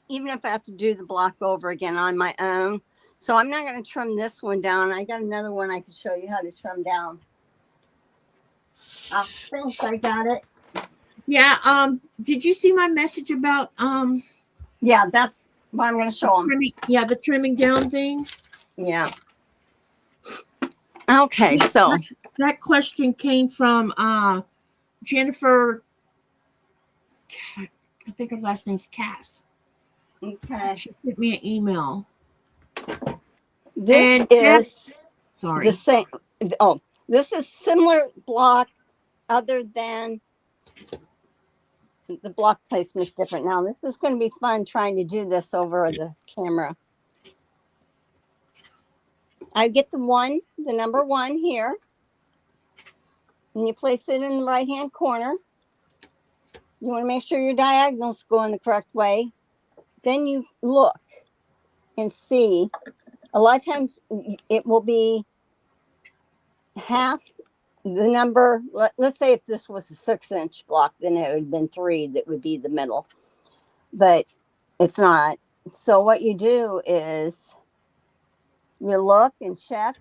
Even if I have to do the block over again on my own. So I'm not going to trim this one down. I got another one I can show you how to trim down. I think I got it. Yeah. Did you see my message about Yeah, that's what I'm going to show them. trimming? Yeah, the trimming down thing. Yeah. Okay, so That question came from Jennifer. I think her last name's Cass. okay, She sent me an email. this And is the sorry. same. Oh, this is similar block, other than the block placement's different. Now, this is going to be fun trying to do this over the camera. I get the number 1 here, and you place it in the right-hand corner. You want to make sure your diagonals go in the correct way. Then you look and see. A lot of times it will be half the number. Let's say if this was a 6-inch block, then it would have been 3 that would be the middle, but it's not. So what you do is you look and check.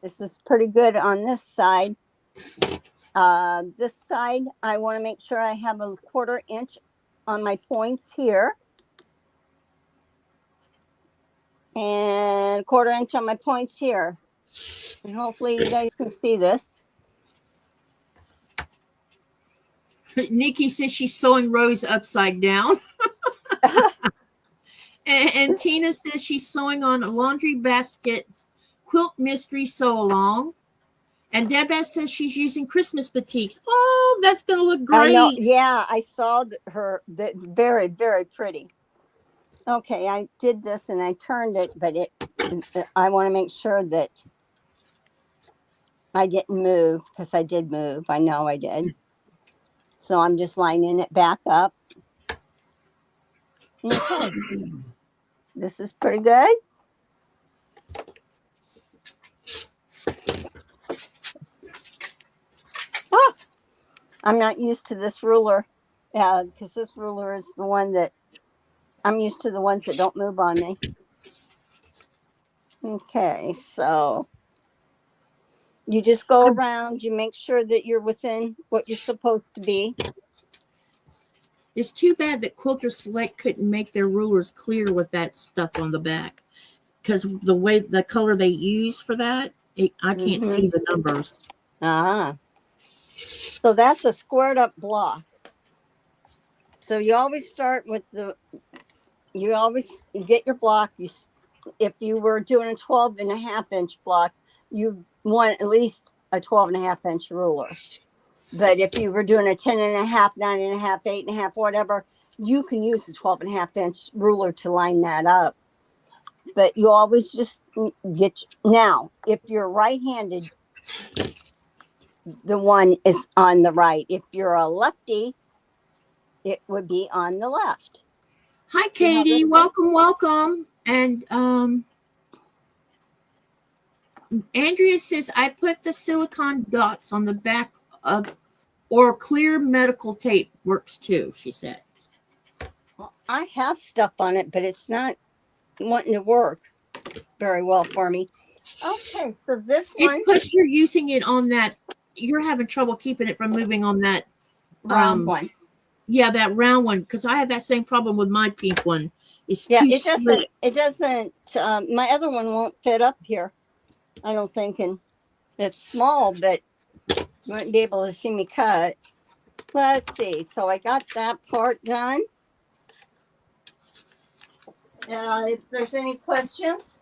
This is pretty good on this side. This side, I want to make sure I have a 1/4 inch on my points here, and 1/4 inch on my points here. And hopefully you guys can see this. Nikki says she's sewing Rose upside down. and Tina says she's sewing on a laundry basket quilt mystery sew along. And Debette says she's using Christmas batiks. Oh, that's going to look great. I know. Yeah, I saw her. Very, very pretty. Okay, I did this and I turned it, but I want to make sure that I didn't move, because I did move. I know I did. So I'm just lining it back up. Okay. This is pretty good. Oh, I'm not used to this ruler, because this ruler is the one that I'm used to, the ones that don't move on me. Okay, so you just go around, you make sure that you're within what you're supposed to be. It's too bad that Quilter Select couldn't make their rulers clear with that stuff on the back, because the color they use for that, I can't see the numbers. So that's a squared up block. So you always start with you get your block. If you were doing a 12.5-inch block, you want at least a 12.5-inch ruler. But if you were doing a 10.5, 9.5, 8.5, whatever, you can use the 12.5-inch ruler to line that up. But you always just now, if you're right-handed, the one is on the right. If you're a lefty, it would be on the left. Hi, Katie. Welcome. And Andrea says, I put the silicone dots on the back of, or clear medical tape works too, she said. Well, I have stuff on it, but it's not wanting to work very well for me. Okay, so this one. It's because you're using it on that, you're having trouble keeping it from moving on that round one. Yeah, that round one, because I have that same problem with my pink one. It's too slick. It doesn't, my other one won't fit up here, I don't think, and it's small, but you wouldn't be able to see me cut. Let's see. So I got that part done. If there's any questions.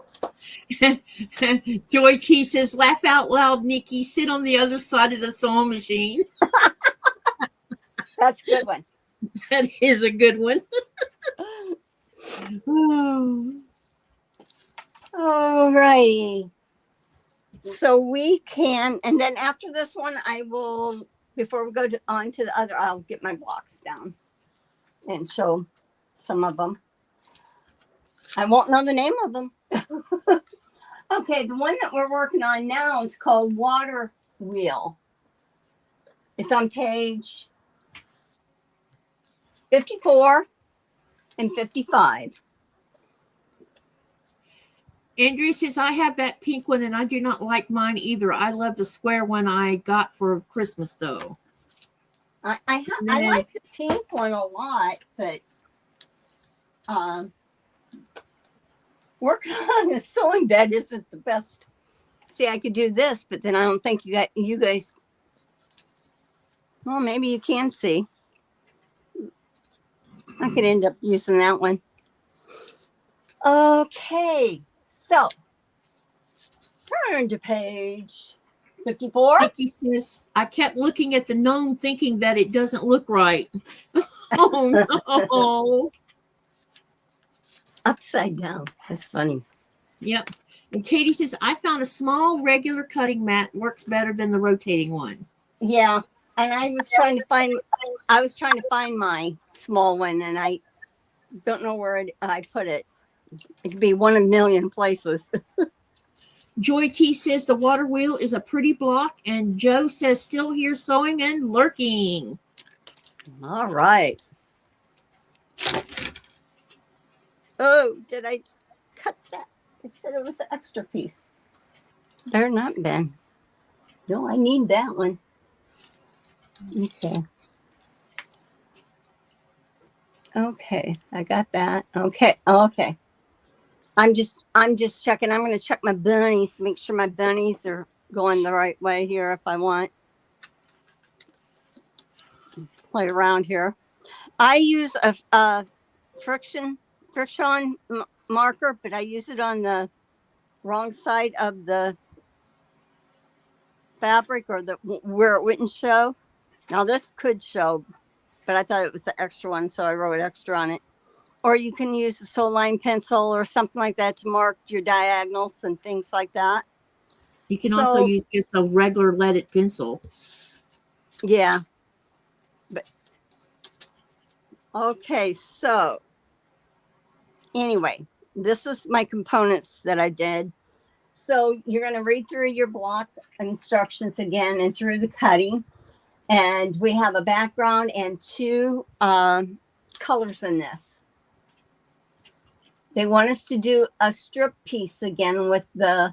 Joy T says, laugh out loud, Nikki. Sit on the other side of the sewing machine. That's a good one. That is a good one. All righty. So we can, and then after this one, I will, before we go on to the other, I'll get my blocks down and show some of them. I won't know the name of them. Okay, the one that we're working on now is called Water Wheel. It's on page 54 and 55. Andrea says, I have that pink one and I do not like mine either. I love the square one I got for Christmas though. I then- like the pink one a lot, but working on a sewing bed isn't the best. See, I could do this, but then I don't think you guys. Well, maybe you can see. I could end up using that one. Okay, so turn to page 54. Nikki says, I kept looking at the gnome thinking that it doesn't look right. Oh, no. Upside down. That's funny. Yep. And Katie says, I found a small regular cutting mat works better than the rotating one. Yeah, and I was trying to find my small one, and I don't know where I put it. It could be one in a million places. Joy T says the water wheel is a pretty block, and Joe says still here sewing and lurking. All right. Oh, did I cut that? I said it was an extra piece. Better not been. No, I need that one. Okay. Okay, I got that. Okay. I'm just checking. I'm going to check my bunnies, make sure my bunnies are going the right way here if I want. Play around here. I use a friction marker, but I use it on the wrong side of the fabric or where it wouldn't show. Now this could show, but I thought it was the extra one, so I wrote extra on it. Or you can use a sew line pencil or something like that to mark your diagonals and things like that. You can also use just a regular leaded pencil. Yeah. But okay, so anyway, this is my components that I did. So you're going to read through your block instructions again and through the cutting. And we have a background and two colors in this. They want us to do a strip piece again with the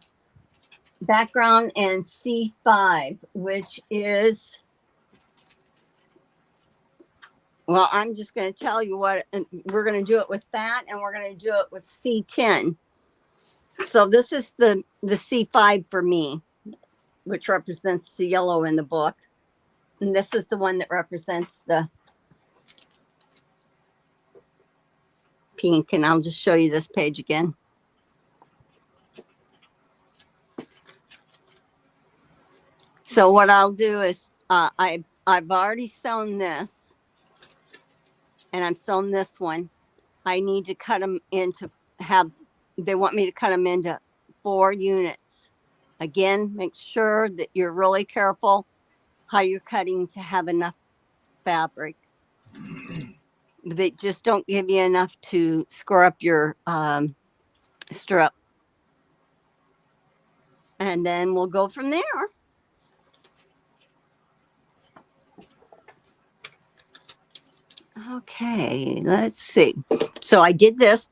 background and C5, which is, well, I'm just going to tell you what, we're going to do it with that, and we're going to do it with C10. So this is the C5 for me, which represents the yellow in the book. And this is the one that represents the pink. And I'll just show you this page again. So what I'll do is I've already sewn this, and I'm sewn this one. I need to cut them into they want me to cut them into 4 units. Again, make sure that you're really careful how you're cutting to have enough fabric. They just don't give you enough to score up your strip. And then we'll go from there. Okay, let's see. So I did this.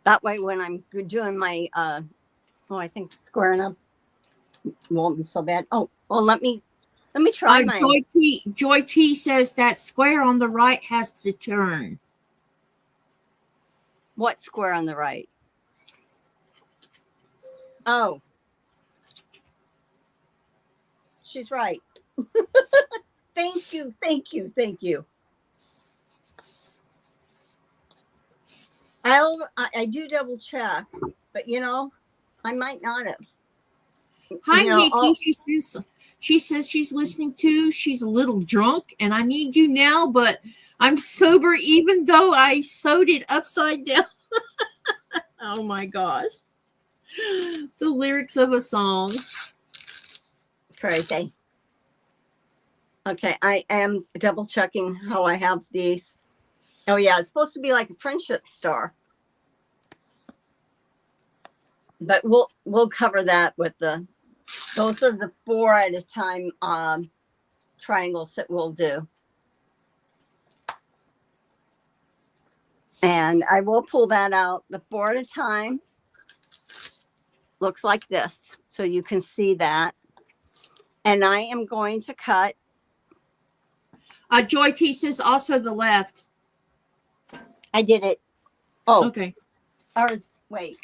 That way when I'm doing my, I think squaring up won't be so bad. Oh, well, let me try mine. Joy T says that square on the right has to turn. What square on the right? Oh, she's right. Thank you. I do double check, but I might not have. Hi, Nikki. She says she's listening too. She's a little drunk, and I need you now, but I'm sober even though I sewed it upside down. Oh my gosh. The lyrics of a song. Crazy. Okay, I am double checking how I have these. Oh yeah, it's supposed to be like a friendship star. But we'll cover that with those are the 4 at a time triangles that we'll do. And I will pull that out. The 4 at a time looks like this. So you can see that. And I am going to cut. Joy T says also the left. I did it. Oh, Okay. or wait.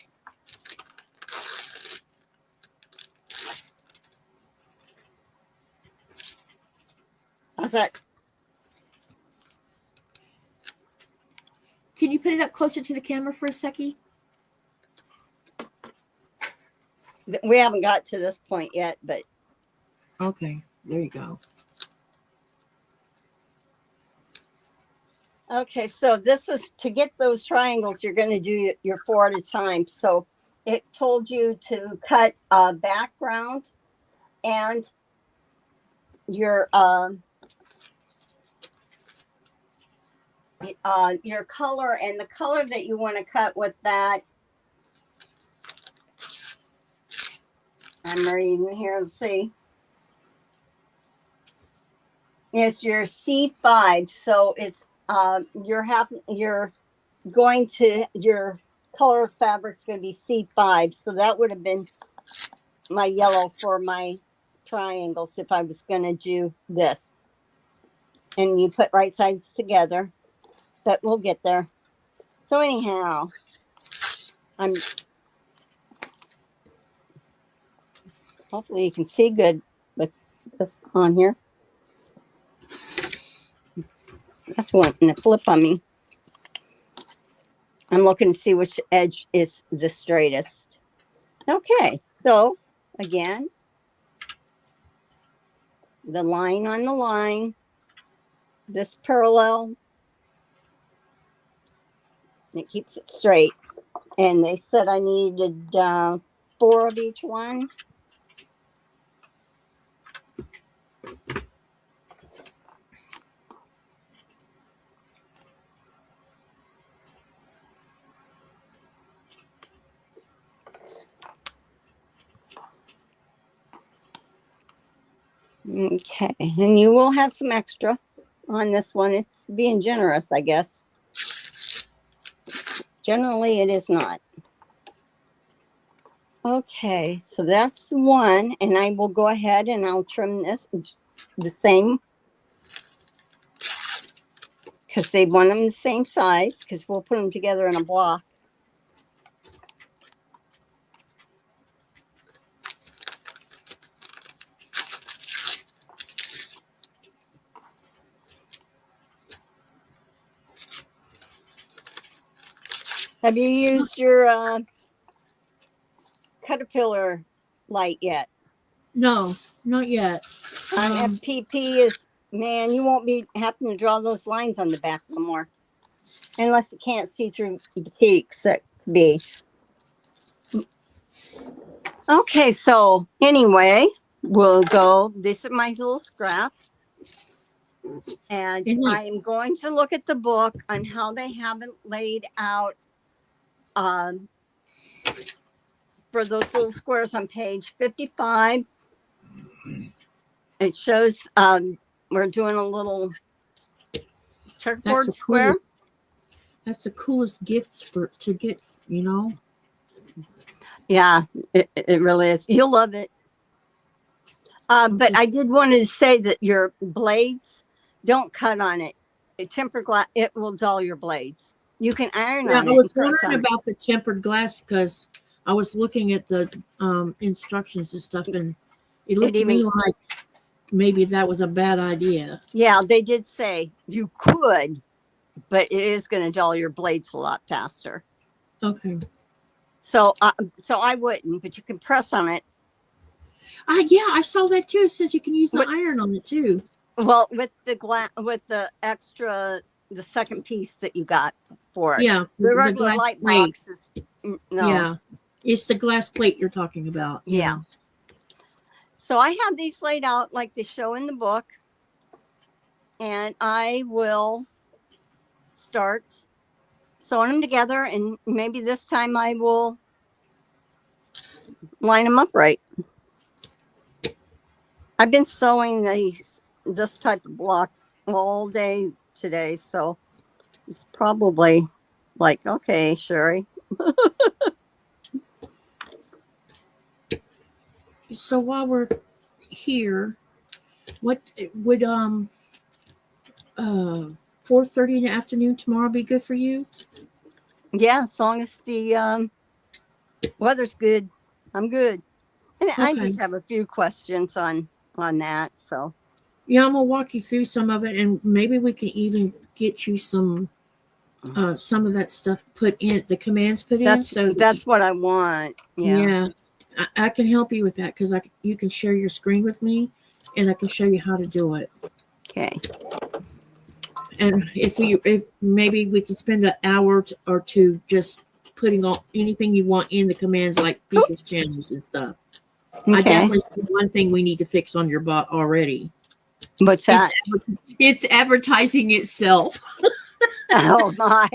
How's that? Can you put it up closer to the camera for a seckie? We haven't got to this point yet, but Okay, there you go. okay. So this is to get those triangles. You're going to do your 4 at a time. So it told you to cut a background and your color, and the color that you want to cut with that. I'm reading here. Let's see. It's your C5. So it's your color fabric's going to be C5. So that would have been my yellow for my triangles if I was going to do this. And you put right sides together, but we'll get there. So anyhow, hopefully you can see good with this on here. That's wanting to flip on me. I'm looking to see which edge is the straightest. Okay, so again, the line on the line, this parallel, it keeps it straight. And they said I needed 4 of each one. Okay, and you will have some extra on this one. It's being generous, I guess. Generally, it is not. Okay, so that's one, and I will go ahead and I'll trim this the same because they want them the same size because we'll put them together in a block. Have you used your Caterpillar light yet? No, not yet. On FPP is, man, you won't be having to draw those lines on the back no more. Unless you can't see through boutiques, that could be. Okay, so anyway, we'll go. This is my little scraps. And I am going to look at the book on how they have it laid out for those little squares on page 55. It shows we're doing a little checkerboard square. That's the coolest gifts to get, you know. Yeah, it really is. You'll love it. But I did want to say that your blades, don't cut on it. Tempered glass, it will dull your blades. You can iron on it. I was wondering about the tempered glass because I was looking at the instructions and stuff, and it looked to me like maybe that was a bad idea. Yeah, they did say you could, but it is going to dull your blades a lot faster. Okay. So I wouldn't, but you can press on it. Yeah, I saw that too. It says you can use the iron on it too. Well, with the extra, the second piece that you got for it. Yeah, the regular glass light plate. boxes. No. Yeah, it's the glass plate you're talking about. Yeah. So I have these laid out like they show in the book, and I will start sewing them together, and maybe this time I will line them up right. I've been sewing this type of block all day today, so it's probably like, okay, Sherry. So while we're here. What would 4:30 in the afternoon tomorrow be good for you? Yeah, as long as the weather's good, I'm good. And I Okay. just have a few questions on that. So Yeah, I'm gonna walk you through some of it, and maybe we can even get you some of that stuff put in, the commands put in. So that's what I want. Yeah. yeah, I can help you with that because you can share your screen with me, and I can show you how to do it. Okay. And if maybe we could spend an hour or two just putting all anything you want in the commands, like people's channels and stuff. I Okay. definitely see one thing we need to fix on your bot already. What's that? It's advertising itself. Oh my.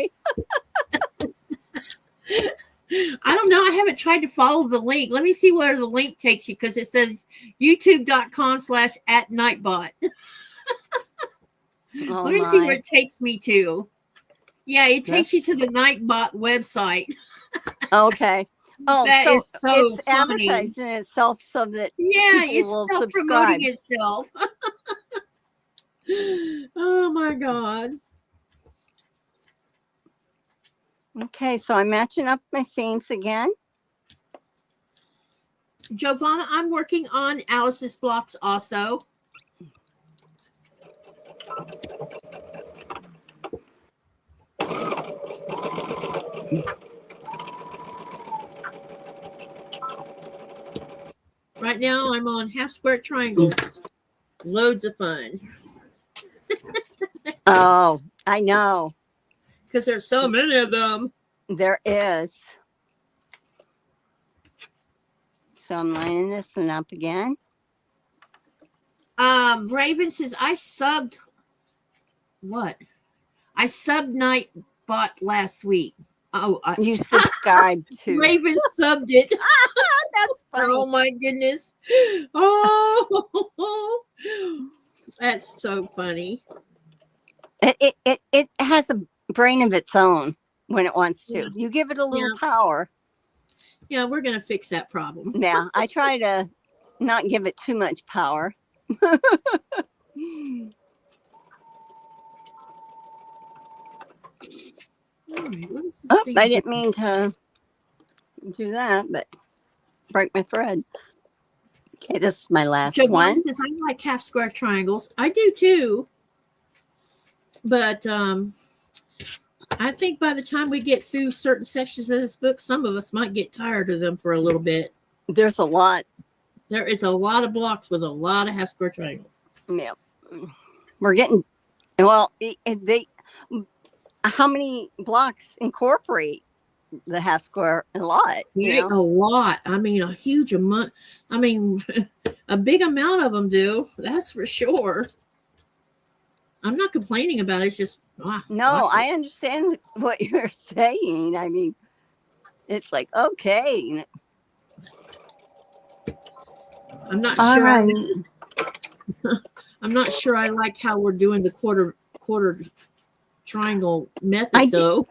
I don't know. I haven't tried to follow the link. Let me see where the link takes you, because it says youtube.com/@nightbot. Oh, Let me see where it takes me to. Yeah, it takes you to the Nightbot website. Okay. Oh, That so is so it's funny. advertising itself so that Yeah, people it's will self-promoting subscribe. itself. Oh my God. Okay, so I'm matching up my seams again. Giovanna, I'm working on Alice's blocks also. Right now I'm on half square triangles. Loads of fun. Oh, I know. Because there's so many of them. There is. So I'm lining this one up again. Raven says, I subbed Nightbot last week. Oh, You subscribed to. Raven subbed it. That's funny. Oh my goodness. Oh, that's so funny. It has a brain of its own when it wants to. Yeah. You give it a little power. Yeah, we're gonna fix that problem. Yeah, I try to not give it too much power. All right, what is this thing I didn't mean to do that, but break my thread. Okay, this is my last one. Says, I like half square triangles. I do too. But I think by the time we get through certain sections of this book, some of us might get tired of them for a little bit. There's a lot. There is a lot of blocks with a lot of half square triangles. Yeah. We're getting, well, how many blocks incorporate the half square? A lot. A lot. I mean, a huge amount. I mean, a big amount of them do. That's for sure. I'm not complaining about it. It's just no. I understand what you're saying. I mean, it's like okay. I'm not All sure. right. I'm not sure I like how we're doing the quarter triangle method though.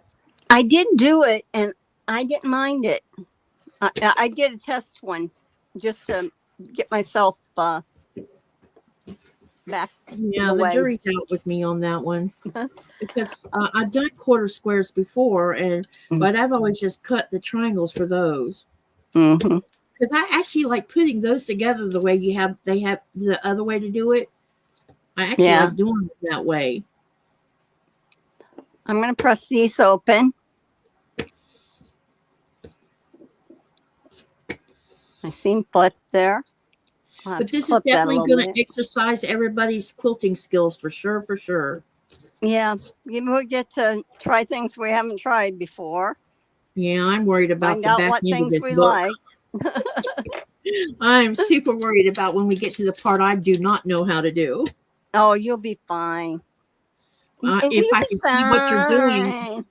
I did do it, and I didn't mind it. I did a test one just to get myself back. Yeah, the jury's out with me on that one because I've done quarter squares before, but I've always just cut the triangles for those. Mm-hmm. Because I actually like putting those together the way they have the other way to do it. I actually like doing it that way. I'm going to press these open. I seam flip there. But this is definitely going to exercise everybody's quilting skills for sure. Yeah, we'll get to try things we haven't tried before. Yeah, I'm worried about the back end of this book. Like. I'm super worried about when we get to the part I do not know how to do. Oh, you'll be fine. If I can see what you're doing.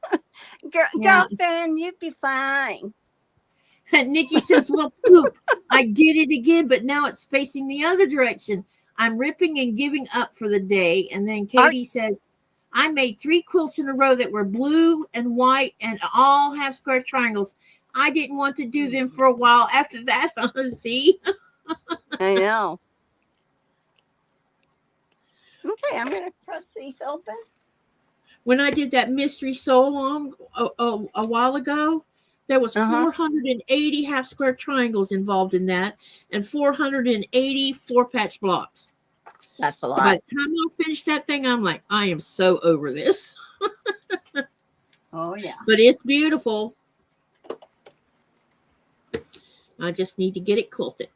Girlfriend, you'll be fine. Nikki says, well, poop, I did it again, but now it's facing the other direction. I'm ripping and giving up for the day. And then Katie says, I made 3 quilts in a row that were blue and white and all half square triangles. I didn't want to do them for a while after that. See? I know. Okay, I'm going to press these open. When I did that mystery sew along a while ago, there was 480 half square triangles involved in that, and 480 4-patch blocks. That's a By lot. the time I finished that thing, I'm like, I am so over this. Oh, yeah. But it's beautiful. I just need to get it quilted.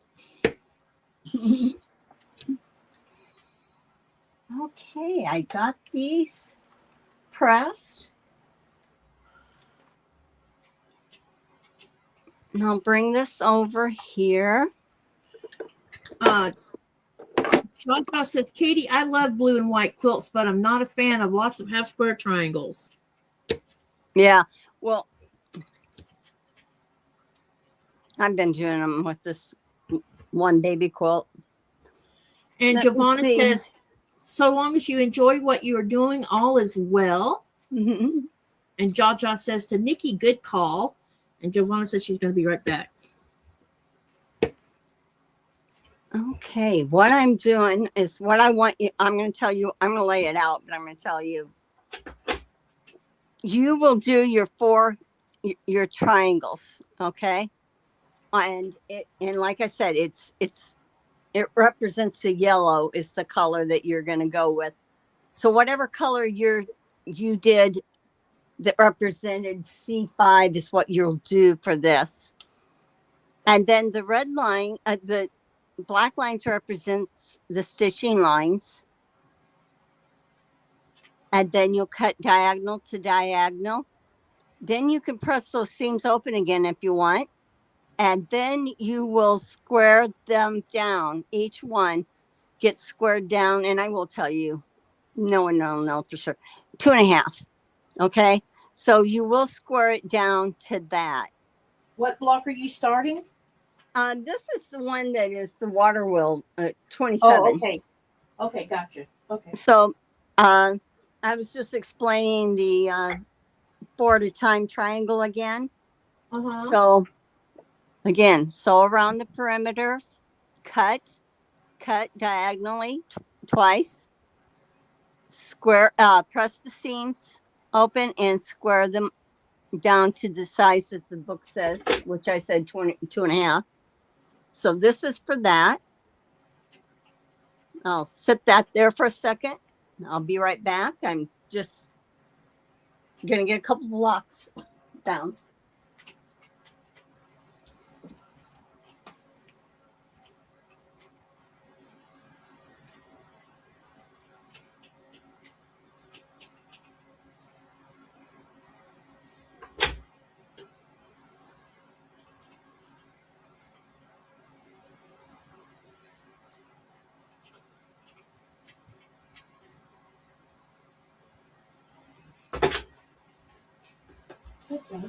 Okay, I got these pressed. And I'll bring this over here. John Goss says, Katie, I love blue and white quilts, but I'm not a fan of lots of half square triangles. Yeah, well, I've been doing them with this one baby quilt. And Let me Giovanna see. says, so long as you enjoy what you are doing, all is well. Mhm. And Jaja says to Nikki, good call. And Giovanna says she's going to be right back. Okay, what I'm doing is what I want you. I'm going to tell you. I'm going to lay it out, but I'm going to tell you. You will do your triangles, okay? And like I said, it represents the yellow is the color that you're going to go with. So whatever color you did that represented C5 is what you'll do for this. And then the red line, the black lines represents the stitching lines. And then you'll cut diagonal to diagonal. Then you can press those seams open again if you want. And then you will square them down. Each one gets squared down. And I will tell you, no, for sure. 2.5. Okay. So you will square it down to that. What block are you starting? This is the one that is the water wheel 27. Oh, okay. Okay, gotcha. Okay. So I was just explaining the 4 at a time triangle again. So again, sew around the perimeters, cut diagonally twice, square, press the seams open and square them down to the size that the book says, which I said 22.5. So this is for that. I'll sit that there for a second. I'll be right back. I'm just going to get a couple blocks down. Listen,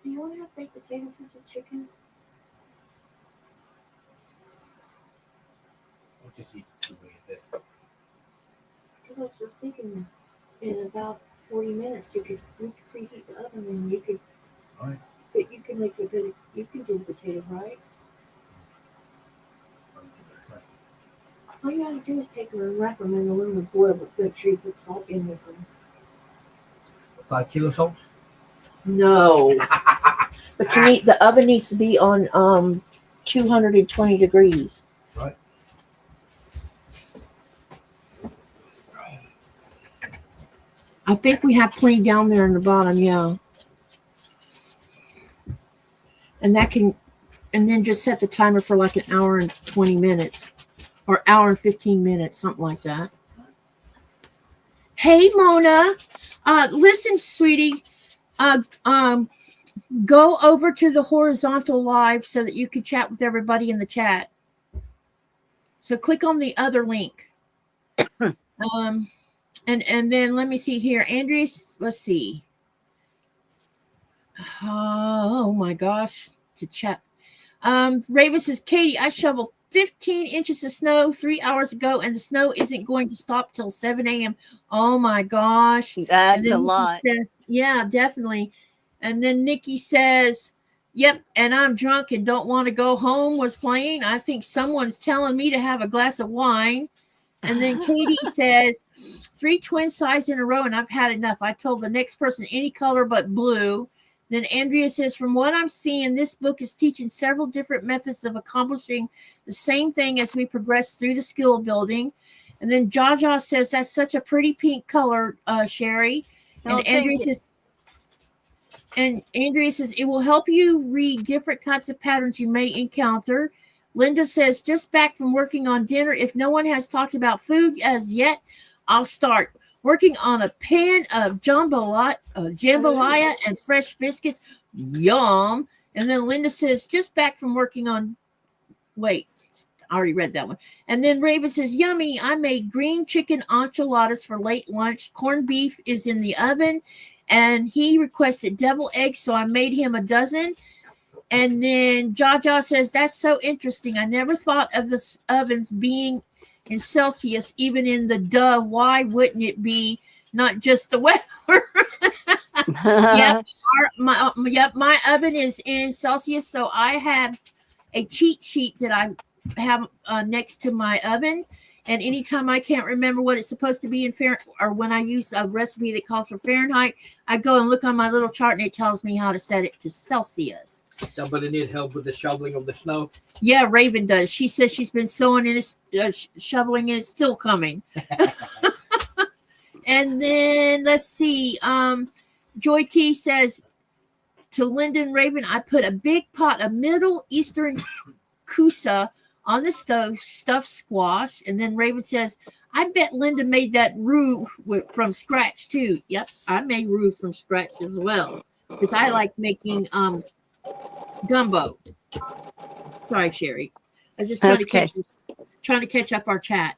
do you want to have baked potatoes with the chicken? I'll just eat the way it is. Because I was just thinking, in about 40 minutes, we could preheat the oven, and you could. All right. But you can make a good. You can do the potato, right? All you gotta do is take them and wrap them in aluminum foil with good tree, put salt in with them. 5 kilo salt? No. But you need the oven needs to be on 220 degrees. Right. I think we have plenty down there in the bottom, yeah. And then just set the timer for like an hour and 20 minutes. Or hour and 15 minutes, something like that. Hey, Mona. Listen, sweetie. Go over to the horizontal live so that you can chat with everybody in the chat. So click on the other link. And then let me see here. Andreas, let's see. Oh my gosh. To chat. Raven says, Katie, I shoveled 15 inches of snow 3 hours ago, and the snow isn't going to stop till 7 a.m. Oh my gosh. That's a lot. Says, yeah, definitely. And then Nikki says, yep, and I'm drunk and don't want to go home was playing. I think someone's telling me to have a glass of wine. And then Katie says, 3 twin size in a row, and I've had enough. I told the next person any color but blue. Then Andrea says, from what I'm seeing, this book is teaching several different methods of accomplishing the same thing as we progress through the skill building. And then Jaja says, that's such a pretty pink color, Sherry. Oh, And Andrea says, it will help you read different types of patterns you may encounter. Linda says, just back from working on dinner. If no one has talked about food as yet, I'll start working on a pan of jambalaya and fresh biscuits. Yum. And then Linda says, just back from working on, wait, I already read that one. And then Raven says, yummy. I made green chicken enchiladas for late lunch. Corned beef is in the oven. And he requested deviled eggs, so I made him a dozen. And then Jaja says, that's so interesting. I never thought of the ovens being in Celsius, even in the duh. Why wouldn't it be not just the weather? My oven is in Celsius. So I have a cheat sheet that I have next to my oven. And anytime I can't remember what it's supposed to be in Fahrenheit, or when I use a recipe that calls for Fahrenheit, I go and look on my little chart and it tells me how to set it to Celsius. Somebody need help with the shoveling of the snow? Yeah, Raven does. She says she's been sewing and shoveling and it's still coming. And then let's see. Joy T says to Lyndon Raven, I put a big pot of Middle Eastern kusa on the stove, stuffed squash. And then Raven says, I bet Linda made that roux from scratch too. Yep, I made roux from scratch as well because I like making gumbo. Sorry, Sherry. I was just trying to catch up our chat.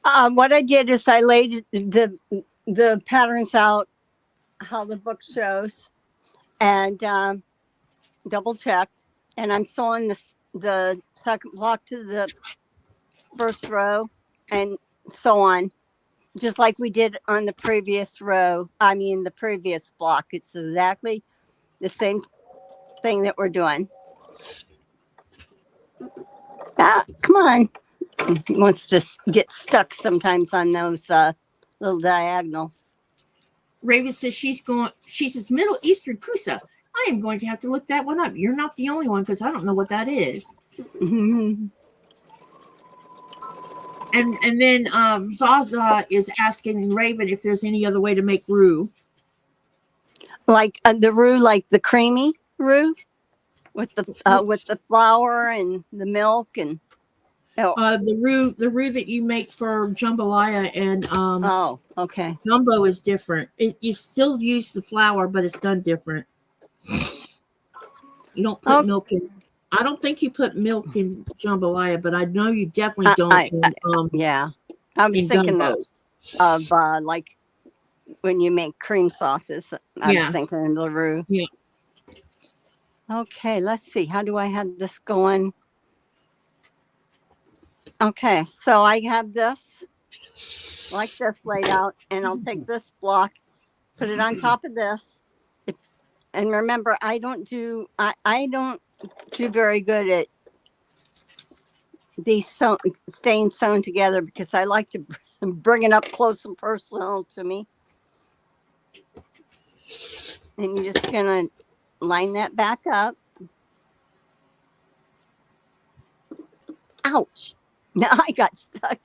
What I did is I laid the patterns out how the book shows and double checked, and I'm sewing the second block to the first row and so on, just like we did on the previous row. I mean, the previous block. It's exactly the same thing that we're doing. Come on. He wants to get stuck sometimes on those little diagonals. Raven says she says Middle Eastern kusa. I am going to have to look that one up. You're not the only one because I don't know what that is. Mm-hmm. And then Zaza is asking Raven if there's any other way to make roux. Like the roux, like the creamy roux with the flour and the milk and the roux that you make for jambalaya and okay. Gumbo is different. You still use the flour, but it's done different. You don't put milk in. I don't think you put milk in jambalaya, but I know you definitely don't. Yeah, I was thinking of like when you make cream sauces. I was thinking of the roux. Yeah. Okay, let's see. How do I have this going? Okay, so I have this like this laid out, and I'll take this block, put it on top of this. And remember, I don't do very good at these staying sewn together because I like to bring it up close and personal to me. And you're just gonna line that back up. Ouch. Now I got stuck.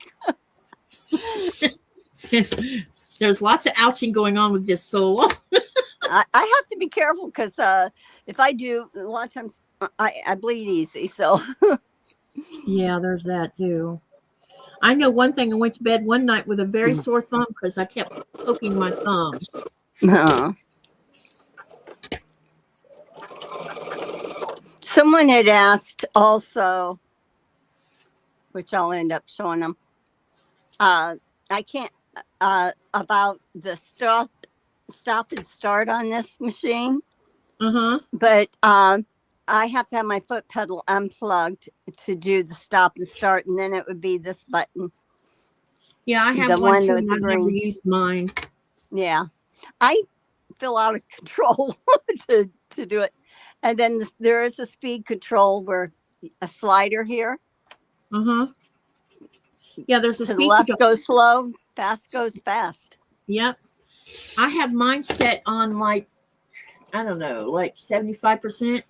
There's lots of ouching going on with this solo. I have to be careful because if I do, a lot of times I bleed easy. So yeah, there's that too. I know one thing. I went to bed one night with a very sore thumb because I kept poking my thumb. Someone had asked also, which I'll end up showing them. I can't about the stop and start on this machine. But I have to have my foot pedal unplugged to do the stop and start, and then it would be this button. Yeah, I have one too, and I've never used mine. Yeah, I feel out of control to do it. And then there is a speed control where a slider here. Yeah, there's a To the speed left control. goes slow, fast goes fast. Yep. I have mine set on like, I don't know, like 75%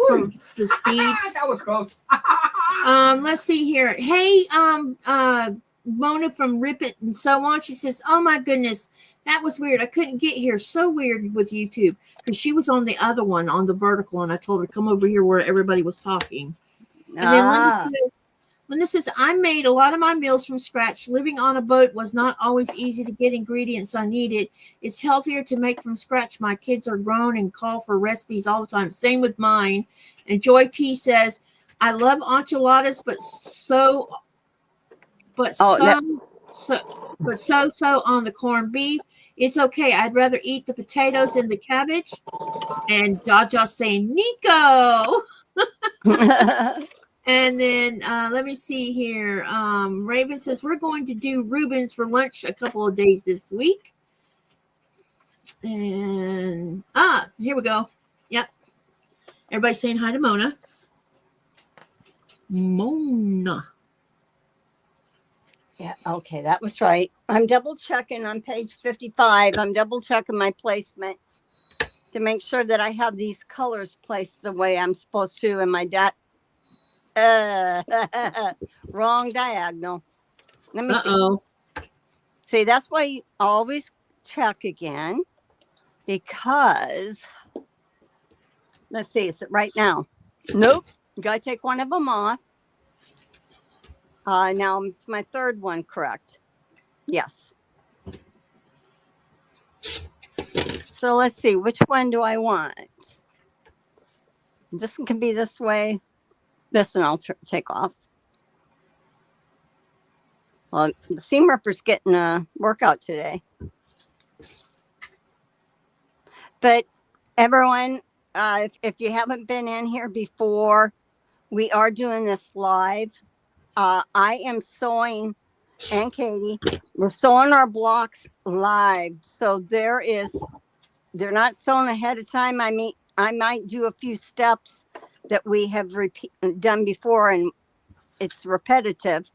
from the speed. That was close. Let's see here. Hey, Mona from Rip It and So On. She says, "Oh my goodness, that was weird. I couldn't get here. So weird with YouTube because she was on the other one on the vertical, and I told her come over here where everybody was talking." And then Linda says, "I made a lot of my meals from scratch. Living on a boat was not always easy to get ingredients I needed. It's healthier to make from scratch. My kids are grown and call for recipes all the time. Same with mine." And Joy T says, "I love enchiladas, but so on the corned beef. It's okay. I'd rather eat the potatoes and the cabbage." And Jaja saying, "Nico." And then let me see here. Raven says, "We're going to do Reuben's for lunch a couple of days this week." And here we go. Yep. Everybody's saying hi to Mona. Mona. Yeah, okay, that was right. I'm double checking on page 55. I'm double checking my placement to make sure that I have these colors placed the way I'm supposed to in my wrong diagonal. Let me see. See, that's why you always check again, because let's see, is it right now? Nope. You gotta take one of them off. Now it's my third one, correct? Yes. So let's see, which one do I want? This one can be this way. This one I'll take off. Well, the seam ripper's getting a workout today. But everyone, if you haven't been in here before, we are doing this live. I am sewing, and Katie, we're sewing our blocks live. So they're not sewn ahead of time. I mean, I might do a few steps that we have done before, and it's repetitive.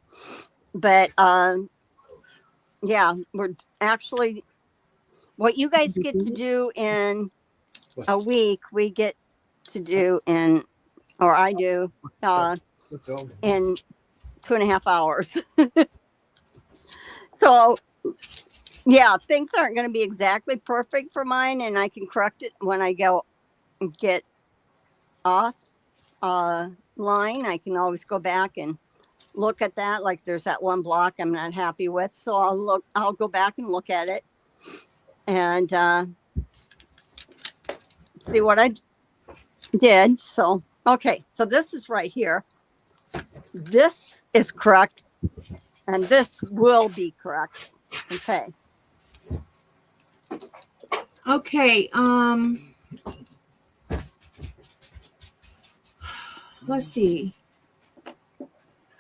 But yeah, we're actually, what you guys get to do in a week, we get to do in, or I do, in 2.5 hours. So yeah, things aren't going to be exactly perfect for mine, and I can correct it when I go get off line. I can always go back and look at that. Like there's that one block I'm not happy with, so I'll go back and look at it and see what I did. So okay, so this is right here. This is correct, and this will be correct. Okay. Okay. Let's see.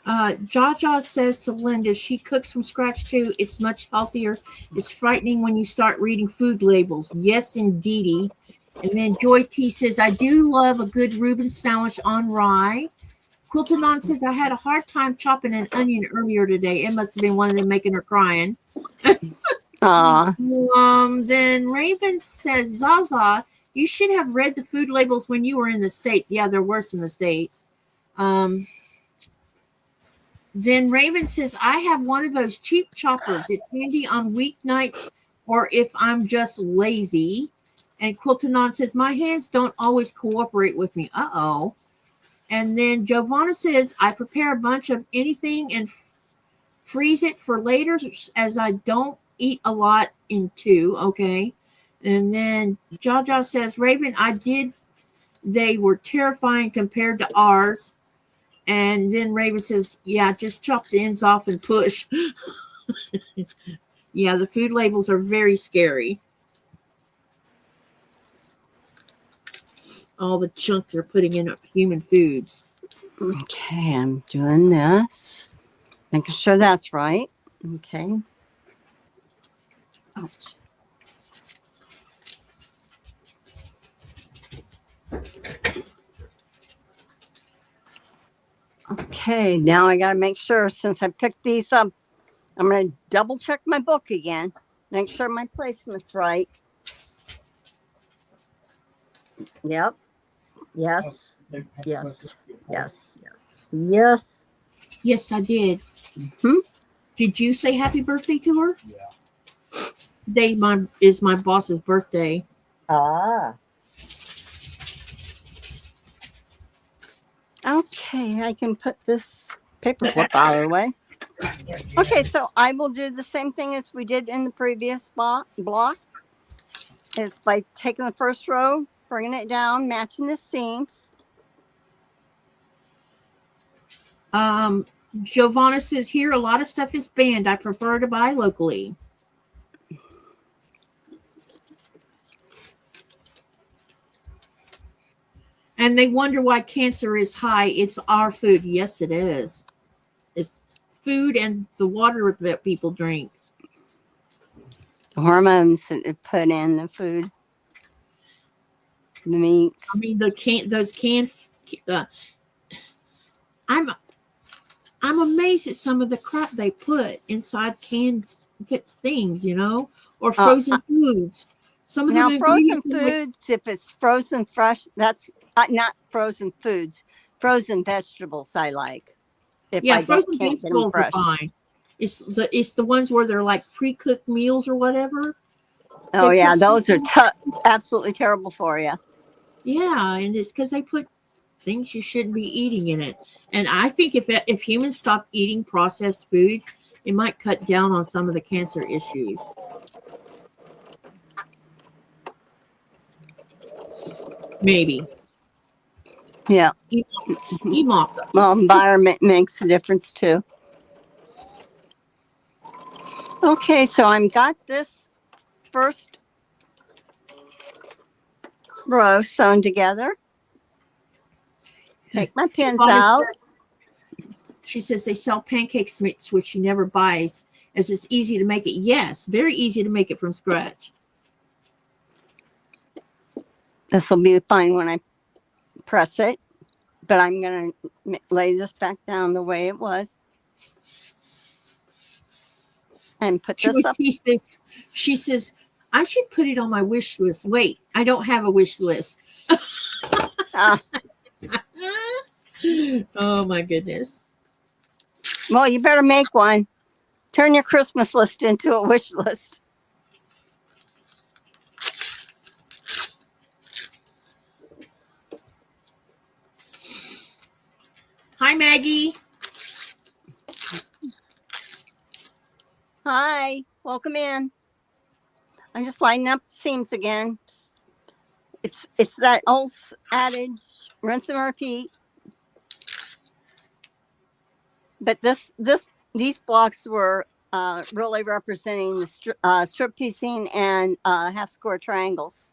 Jaja says to Linda, she cooks from scratch too. It's much healthier. It's frightening when you start reading food labels. Yes, indeedy. And then Joy T says, "I do love a good Reuben sandwich on rye." Quiltanon says, "I had a hard time chopping an onion earlier today. It must have been one of them making her crying." Then Raven says, "Zaza, you should have read the food labels when you were in the States." Yeah, they're worse in the States. Then Raven says, "I have one of those cheap choppers. It's handy on weeknights or if I'm just lazy." And Quiltanon says, "My hands don't always cooperate with me." Uh-oh. And then Giovanna says, "I prepare a bunch of anything and freeze it for later as I don't eat a lot in two." Okay. And then Jaja says, "Raven, I did. They were terrifying compared to ours." And then Raven says, "Yeah, just chop the ends off and push." Yeah, the food labels are very scary. All the junk they're putting in human foods. Okay, I'm doing this. Making sure that's right. Okay. Ouch. Okay, now I got to make sure since I picked these up, I'm going to double check my book again, make sure my placement's right. Yep. Yes. Yes. Yes. Yes. Yes. Yes, I did. Hmm? Did you say happy birthday to her? Yeah. Today is my boss's birthday. Ah. Okay, I can put this paper clip out of the way. Okay, so I will do the same thing as we did in the previous block. Is by taking the first row, bringing it down, matching the seams. Giovanna says here a lot of stuff is banned. I prefer to buy locally. And they wonder why cancer is high. It's our food. Yes, it is. It's food and the water that people drink. The hormones that they put in the food, the meats. I mean, those canned. I'm amazed at some of the crap they put inside canned things, or frozen foods. Some of Now, them frozen ingredients. foods, if it's frozen fresh, that's not frozen foods. Frozen vegetables I like. If Yeah, I frozen can't get them vegetables are fresh. fine. It's the ones where they're like pre-cooked meals or whatever. Oh yeah, those are absolutely terrible for you. Yeah, and it's because they put things you shouldn't be eating in it. And I think if humans stop eating processed food, it might cut down on some of the cancer issues. Maybe. Yeah. Emo. Well, environment makes a difference too. Okay, so I've got this first row sewn together. Take my pins out. She says they sell pancakes mix, which she never buys, as it's easy to make it. Yes, very easy to make it from scratch. This will be fine when I press it, but I'm going to lay this back down the way it was and put this up. She says, I should put it on my wish list. Wait, I don't have a wish list. Oh my goodness. Well, you better make one. Turn your Christmas list into a wish list. Hi, Maggie. Hi, welcome in. I'm just lining up seams again. It's that old adage, rinse and repeat. But these blocks were really representing the strip piecing and half square triangles.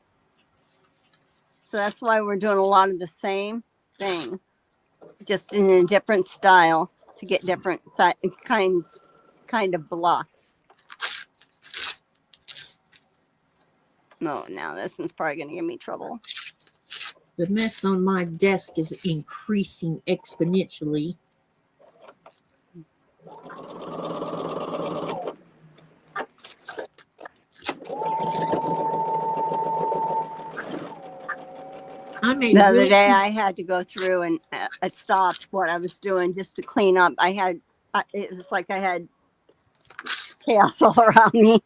So that's why we're doing a lot of the same thing, just in a different style to get different kind of blocks. No, now this one's probably going to give me trouble. The mess on my desk is increasing exponentially. The other day I had to go through and stop what I was doing just to clean up. It was like I had chaos all around me.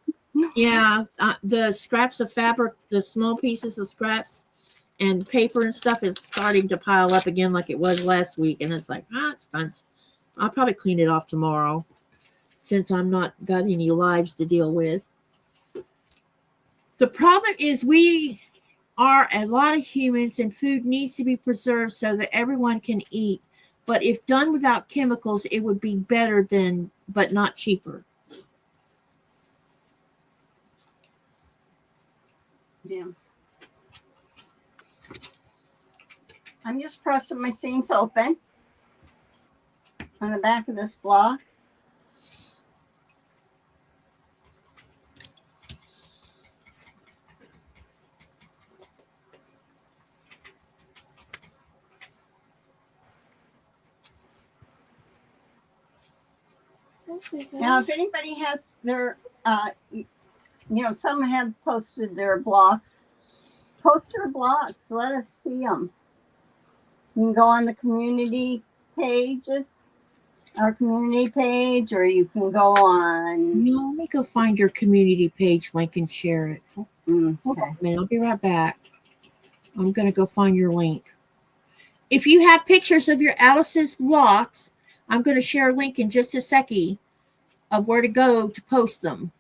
Yeah, the scraps of fabric, the small pieces of scraps and paper and stuff is starting to pile up again like it was last week. And it's like, it's fun. I'll probably clean it off tomorrow since I'm not got any lives to deal with. The problem is we are a lot of humans and food needs to be preserved so that everyone can eat. But if done without chemicals, it would be better but not cheaper. Yeah. I'm just pressing my seams open on the back of this block. Now, if anybody has their, some have posted their blocks. Post your blocks. Let us see them. You can go on the community pages, our community page, or you can go on. No, let me go find your community page link and share it. Hold on Okay. a minute. I'll be right back. I'm going to go find your link. If you have pictures of your Alice's blocks, I'm going to share a link in just a second of where to go to post them.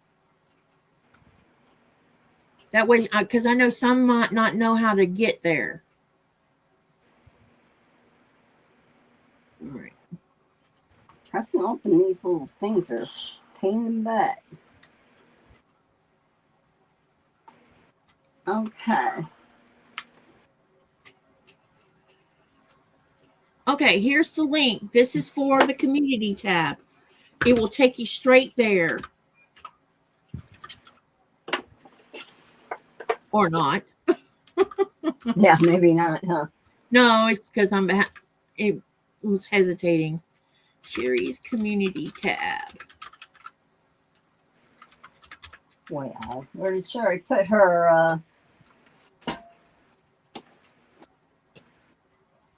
That way, because I know some might not know how to get there. All right. Pressing open these little things are a pain in the butt. Okay. Okay, here's the link. This is for the community tab. It will take you straight there. Or not. Yeah, maybe not, huh? No, it's because it was hesitating. Sherry's community tab. Well, where did Sherry put her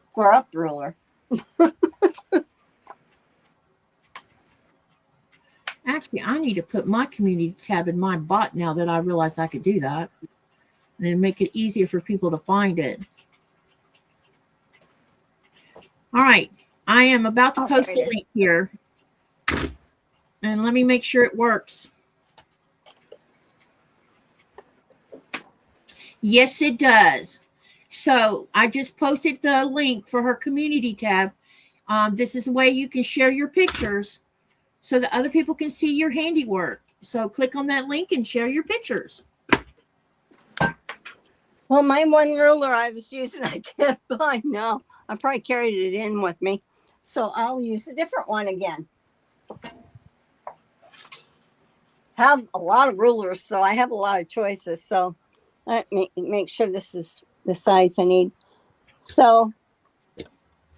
square up ruler? Actually, I need to put my community tab in my bot now that I realized I could do that. And then make it easier for people to find it. All right. I am about to post a link here. And let me make sure it works. Yes, it does. So I just posted the link for her community tab. This is a way you can share your pictures so that other people can see your handiwork. So click on that link and share your pictures. Well, my one ruler I was using, I can't find now. I probably carried it in with me. So I'll use a different one again. Have a lot of rulers, so I have a lot of choices. So let me make sure this is the size I need. So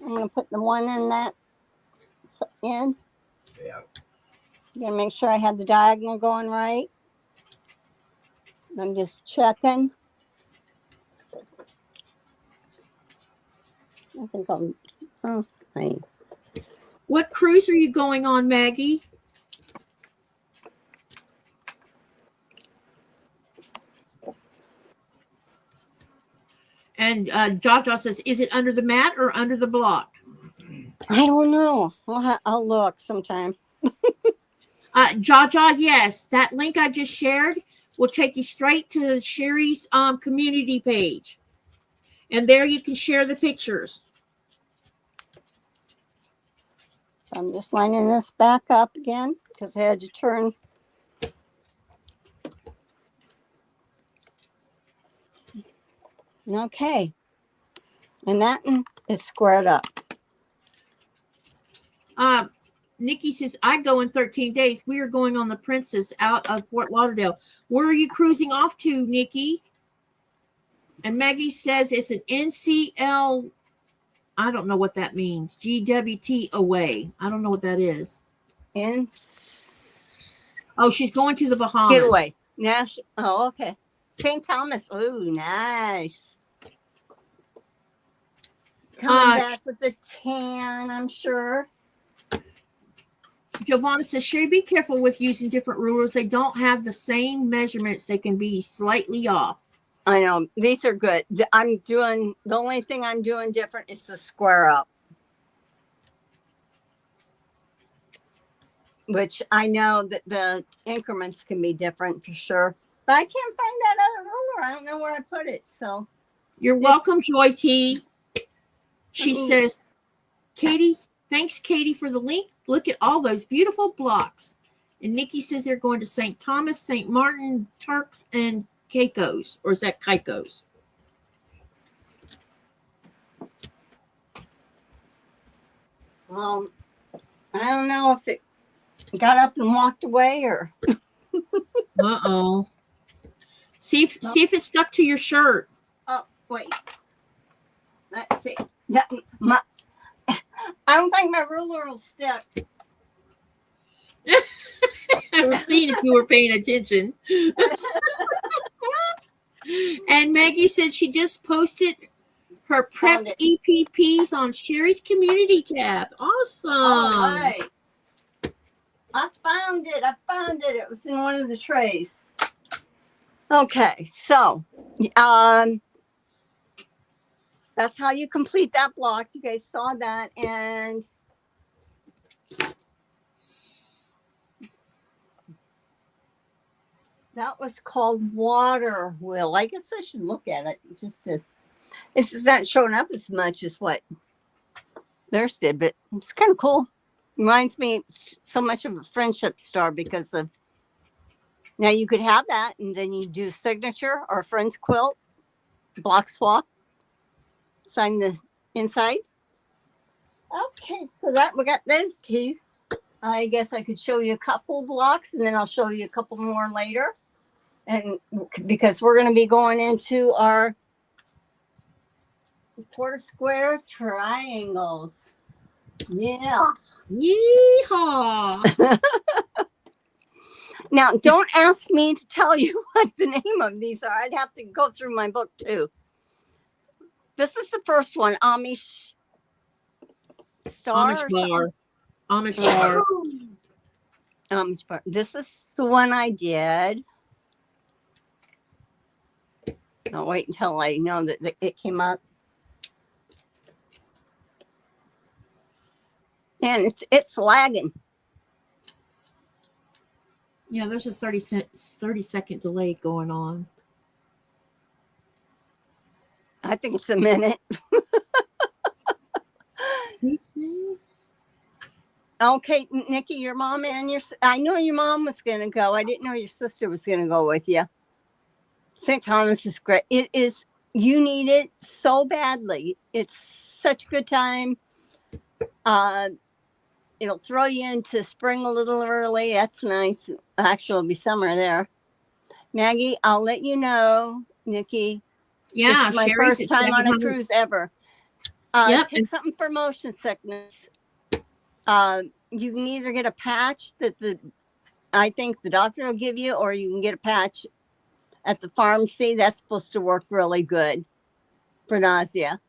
I'm going to put the one in that in. Yeah. I'm going to make sure I have the diagonal going right. I'm just checking. I think I'm okay. What cruise are you going on, Maggie? And Jaja says, is it under the mat or under the block? I don't know. I'll look sometime. Jaja, yes. That link I just shared will take you straight to Sherry's community page. And there you can share the pictures. I'm just lining this back up again because I had to turn. Okay. And that is squared up. Nikki says, I go in 13 days. We are going on the Princess out of Fort Lauderdale. Where are you cruising off to, Nikki? And Maggie says it's an NCL. I don't know what that means. GWT away. I don't know what that is. Oh, she's going to the Bahamas. Get away. Oh, okay. St. Thomas. Ooh, nice. Coming back with the tan, I'm sure. Giovanna says, Sherry, be careful with using different rulers. They don't have the same measurements. They can be slightly off. I know. These are good. The only thing I'm doing different is the square up. Which I know that the increments can be different for sure. But I can't find that other ruler. I don't know where I put it. So you're welcome, Joy T. She says, Katie, thanks, Katie, for the link. Look at all those beautiful blocks. And Nikki says they're going to St. Thomas, St. Martin, Turks, and Caicos. Or is that Caicos? Well, I don't know if it got up and walked away or. Uh-oh. See if it's stuck to your shirt. Oh, wait. Let's see. I don't think my ruler will stick. I was seeing if you were paying attention. And Maggie said she just posted her Found prepped it. EPPs on Sherry's community tab. Awesome. All right. I found it. It was in one of the trays. Okay, so that's how you complete that block. You guys saw that, and that was called Water Wheel. I guess I should look at it it's just not showing up as much as what theirs did, but it's kind of cool. Reminds me so much of a Friendship Star because of now you could have that, and then you do signature or friend's quilt, block swap, sign the inside. Okay, so that we got those two. I guess I could show you a couple blocks, and then I'll show you a couple more later. And because we're going to be going into our quarter square triangles. Yeah. Yeehaw. Now, don't ask me to tell you what the name of these are. I'd have to go through my book too. This is the first one, Amish Star. Amish bar. Amish bar. Amish bar. This is the one I did. I'll wait until I know that it came up. And it's lagging. Yeah, there's a 30-second delay going on. I think it's a minute. Okay, Nikki, your mom and I know your mom was going to go. I didn't know your sister was going to go with you. St. Thomas is great. It is, you need it so badly. It's such a good time. It'll throw you into spring a little early. That's nice. Actually, it'll be summer there. Maggie, I'll let you know, Nikki. Yeah, it's my Sherry's first time on a cruise ever. Yep. Take something for motion sickness. You can either get a patch that I think the doctor will give you, or you can get a patch at the pharmacy. That's supposed to work really good for nausea.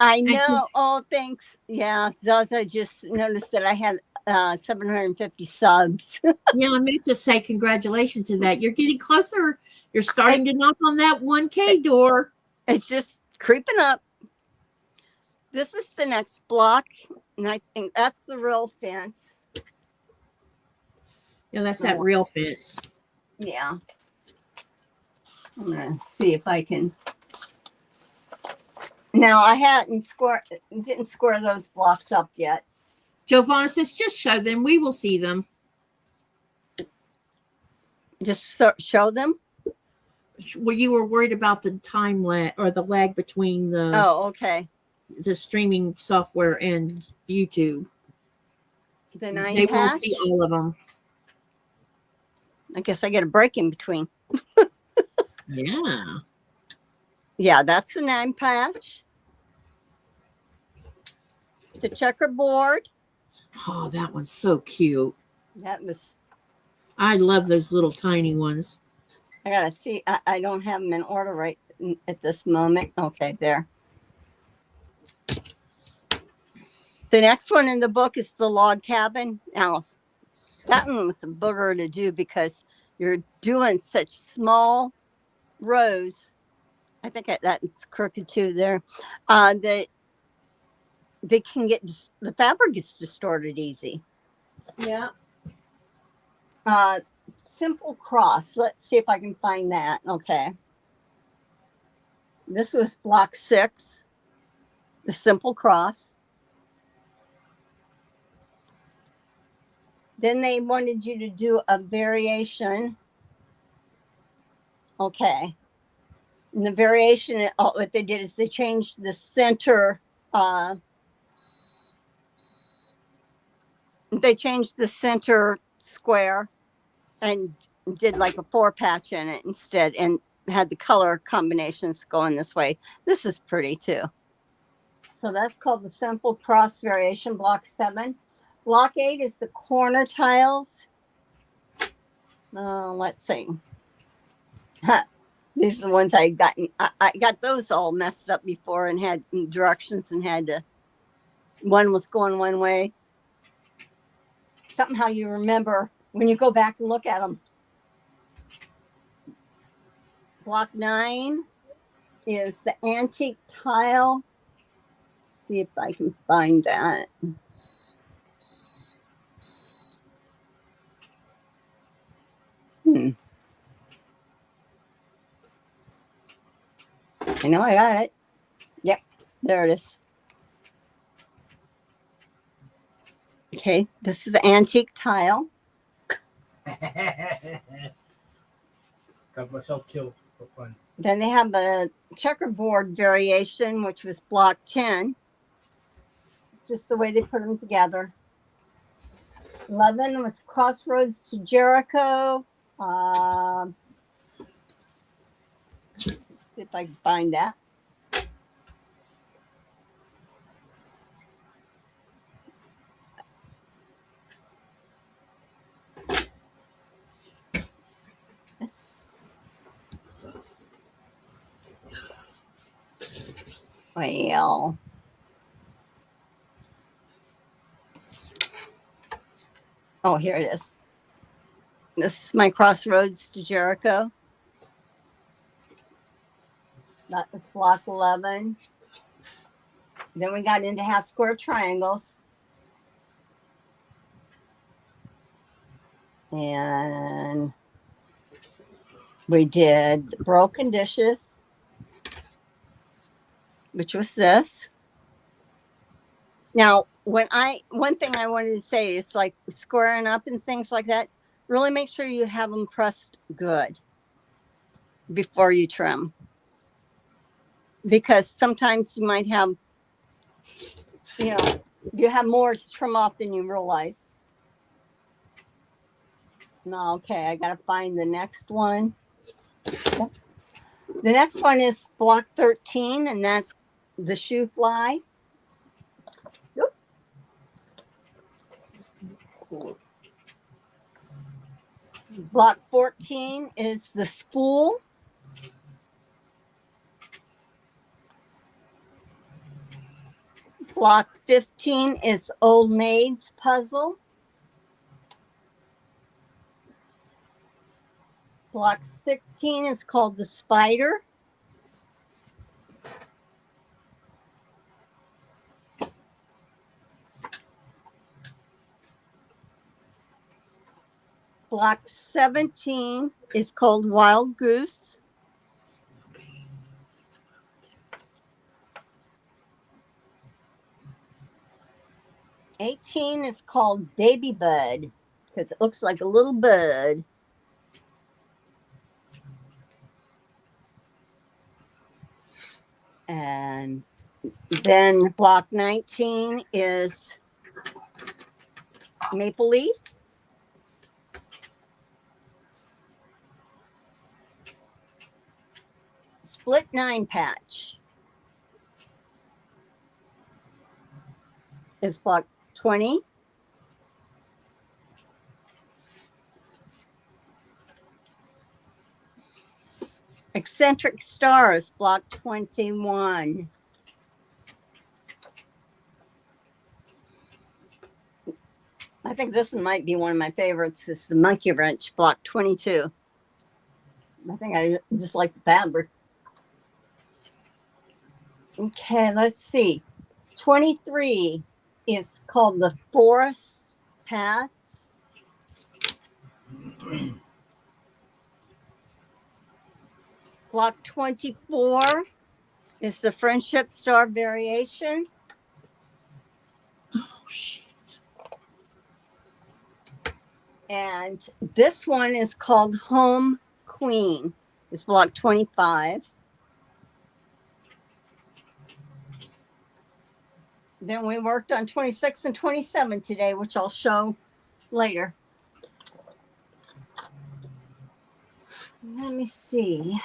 I know. Oh, thanks. Yeah, Zaza just noticed that I had 750 subs. Yeah, I meant to say congratulations to that. You're getting closer. You're starting to knock on that 1K door. It's just creeping up. This is the next block, and I think that's the real fence. Yeah, that's that real fence. Yeah. I'm going to see if I can. Now, I didn't square those blocks up yet. Giovanna says, just show them. We will see them. Just show them? Well, you were worried about the time lag or the lag between the okay. The streaming software and YouTube. Then they won't see all of them. I guess I get a break in between. Yeah. Yeah, that's the 9 patch. The checkerboard. Oh, that one's so cute. That was. I love those little tiny ones. I gotta see. I don't have them in order right at this moment. Okay, there. The next one in the book is the log cabin. Now, that one was a booger to do because you're doing such small rows. I think that's crooked too there. That they can get, the fabric gets distorted easy. Yeah. Simple cross. Let's see if I can find that. Okay. This was block 6. The simple cross. Then they wanted you to do a variation. Okay. And the variation, what they did is they changed the center. They changed the center square and did like a 4 patch in it instead, and had the color combinations going this way. This is pretty too. So that's called the simple cross variation, block 7. Block 8 is the corner tiles. Let's see. These are the ones I got. I got those all messed up before and had directions and had to. One was going one way. Somehow you remember when you go back and look at them. Block 9 is the antique tile. Let's see if I can find that. I know I got it. Yep, there it is. Okay, this is the antique tile. Got myself killed for fun. Then they have a checkerboard variation, which was block 10. It's just the way they put them together. 11 was Crossroads to Jericho. See if I can find that. Well, oh, here it is. This is my Crossroads to Jericho. That was block 11. Then we got into half square triangles. And we did broken dishes, which was this. Now, one thing I wanted to say is like squaring up and things like that, really make sure you have them pressed good before you trim. Because sometimes you might have, you have more to trim off than you realize. No, okay, I gotta find the next one. The next one is block 13, and that's the shoe fly. Block 14 is the spool. Block 15 is Old Maid's puzzle. Block 16 is called the spider. Block 17 is called Wild Goose. Okay. 18 is called Baby Bud because it looks like a little bud. And then block 19 is Maple Leaf. Split 9 patch is block 20. Eccentric Stars, block 21. I think this one might be one of my favorites. It's the Monkey Wrench, block 22. I think I just like the fabric. Okay, let's see. 23 is called the Forest Paths. Block 24 is the Friendship Star variation. Oh, shit. And this one is called Home Queen. It's block 25. Then we worked on 26 and 27 today, which I'll show later. Let me see.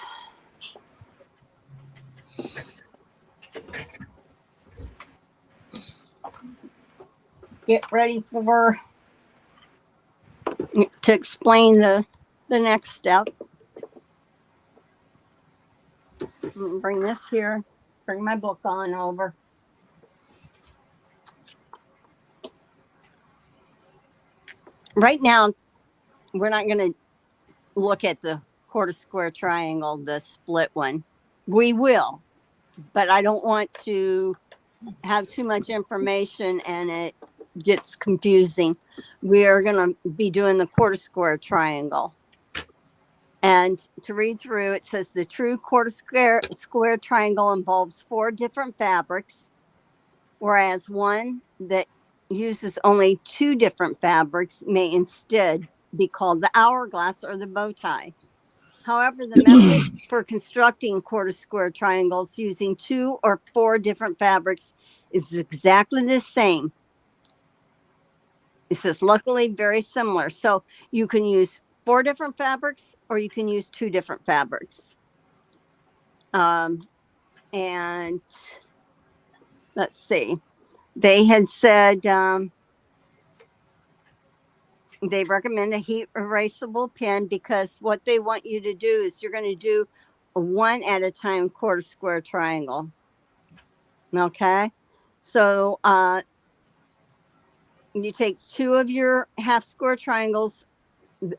get ready to explain the next step. Bring this here. Bring my book on over. Right now, we're not going to look at the quarter square triangle, the split one. We will, but I don't want to have too much information and it gets confusing. We are going to be doing the quarter square triangle. And to read through, it says the true quarter square triangle involves 4 different fabrics, whereas one that uses only 2 different fabrics may instead be called the hourglass or the bow tie. However, the method for constructing quarter square triangles using 2 or 4 different fabrics is exactly the same. It says luckily very similar. So you can use 4 different fabrics or you can use 2 different fabrics. And let's see. They had said they recommend a heat erasable pen because what they want you to do is you're going to do a 1 at a time quarter square triangle. Okay. So you take 2 of your half square triangles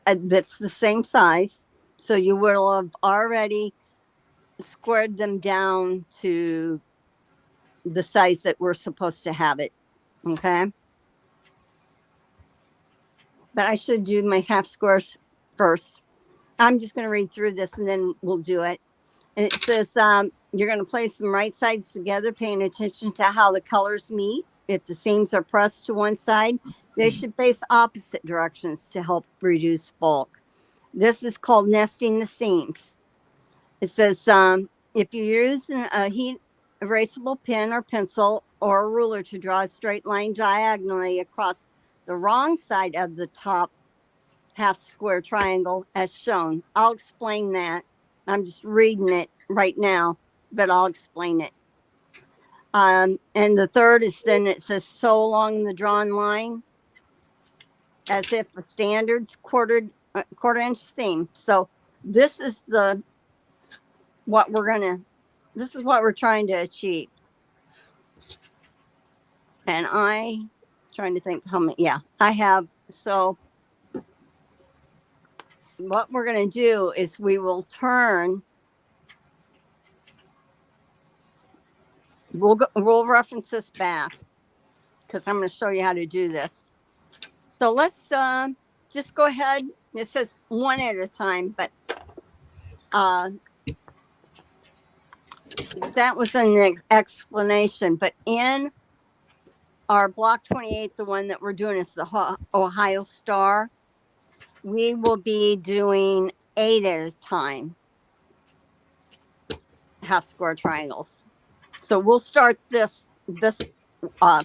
that's the same size. So you will have already squared them down to the size that we're supposed to have it. Okay. But I should do my half squares first. I'm just going to read through this and then we'll do it. And it says you're going to place them right sides together, paying attention to how the colors meet. If the seams are pressed to one side, they should face opposite directions to help reduce bulk. This is called nesting the seams. It says if you use a heat erasable pen or pencil or a ruler to draw a straight line diagonally across the wrong side of the top half square triangle as shown. I'll explain that. I'm just reading it right now, but I'll explain it. And the third is then it says sew along the drawn line as if a standard quarter inch seam. So this is what we're trying to achieve. And trying to think how many, I have, so what we're going to do is we will turn, we'll reference this back because I'm going to show you how to do this. So let's just go ahead. It says 1 at a time, but that was an explanation. But in our block 28, the one that we're doing is the Ohio Star, we will be doing 8 at a time half square triangles. So we'll start this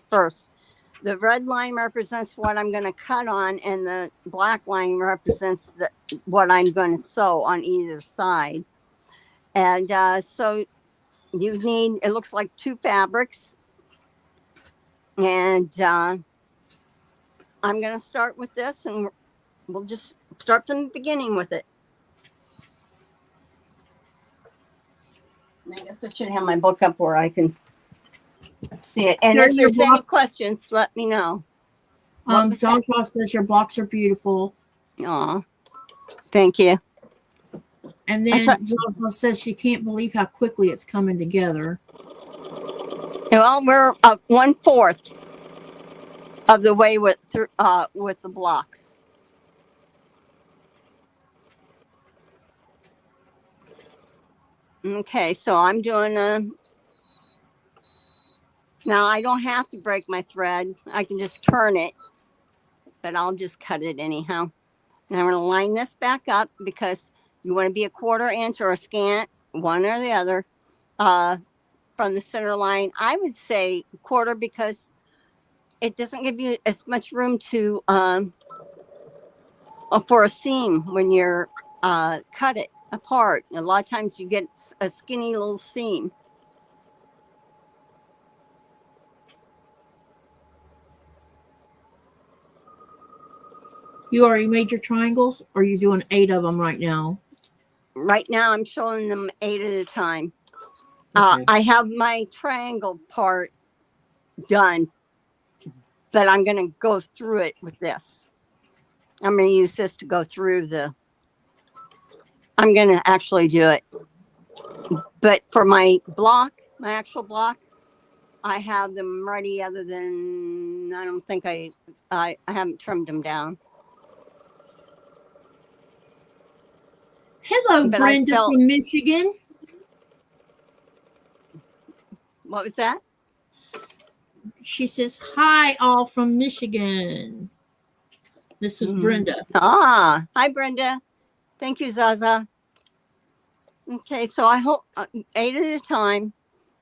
first. The red line represents what I'm going to cut on, and the black line represents what I'm going to sew on either side. And so you need, it looks like 2 fabrics. And I'm going to start with this, and we'll just start from the beginning with it. I guess I should have my book up where I can see it. And if there's any questions, let me know. John Cross says your blocks are beautiful. Aw, thank you. And then Jocelyn says she can't believe how quickly it's coming together. Well, we're 1/4 of the way with the blocks. Okay, so I'm doing now I don't have to break my thread. I can just turn it, but I'll just cut it anyhow. And I'm going to line this back up because you want to be a 1/4 inch or a scant, one or the other, from the center line. I would say 1/4 because it doesn't give you as much room to for a seam when you're cut it apart. A lot of times you get a skinny little seam. You already made your triangles, or are you doing 8 of them right now? Right now, I'm showing them 8 at a time. Okay. I have my triangle part done, but I'm going to go through it with this. I'm going to use this to go through I'm going to actually do it. But for my block, my actual block, I have them ready other than I don't think I haven't trimmed them down. Hello, But I Brenda felt, from Michigan. what was that? She says, hi, all from Michigan. This is Brenda. Ah, hi, Brenda. Thank you, Zaza. Okay, so I hope 8 at a time.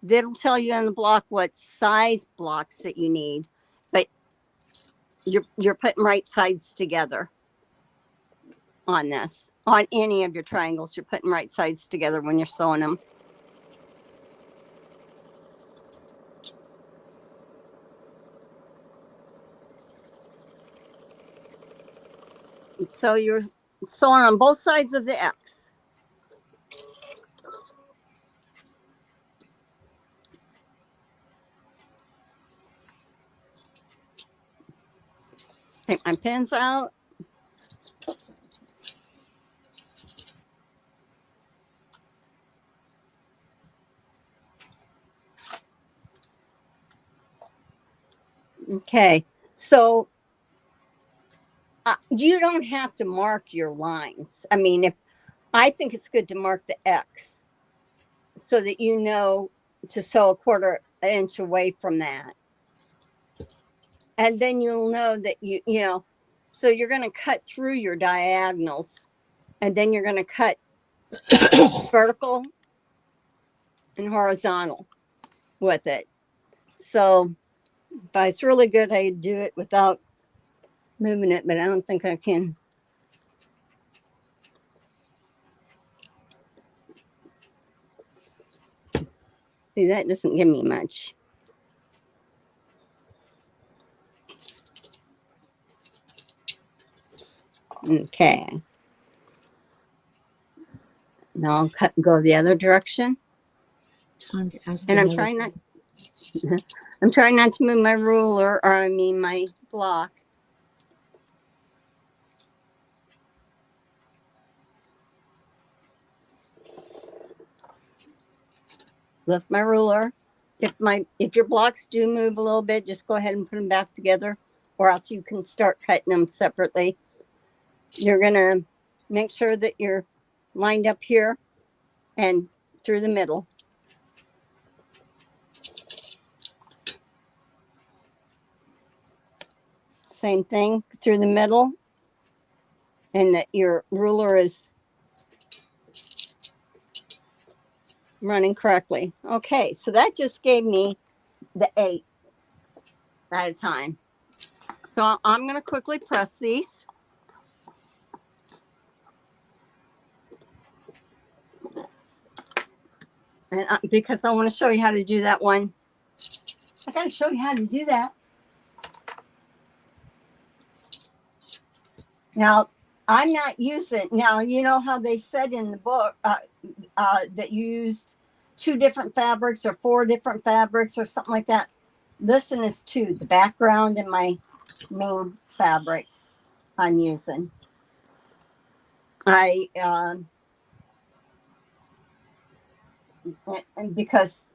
That'll tell you on the block what size blocks that you need, but you're putting right sides together on this. On any of your triangles, you're putting right sides together when you're sewing them. So you're sewing on both sides of the X. Take my pins out. Okay, so you don't have to mark your lines. I mean, if I think it's good to mark the X so that you know to sew a 1/4 inch away from that. And then you'll know that you know, so you're going to cut through your diagonals and then you're going to cut vertical and horizontal with it. So if it's really good, I do it without moving it, but I don't think I can. See, that doesn't give me much. Okay. Now I'll go the other direction. Time to ask And I'm another trying not I'm trying not to move my ruler, or I mean my block. Lift my ruler. If your blocks do move a little bit, just go ahead and put them back together, or else you can start cutting them separately. You're gonna make sure that you're lined up here and through the middle. Same thing through the middle, and that your ruler is running correctly. Okay, so that just gave me the 8 at a time. So I'm going to quickly press these. And because I want to show you how to do that one. I got to show you how to do that. Now, I'm not using, now, you know how they said in the book that you used 2 different fabrics or 4 different fabrics or something like that. This one is 2, the background and my main fabric I'm using. And because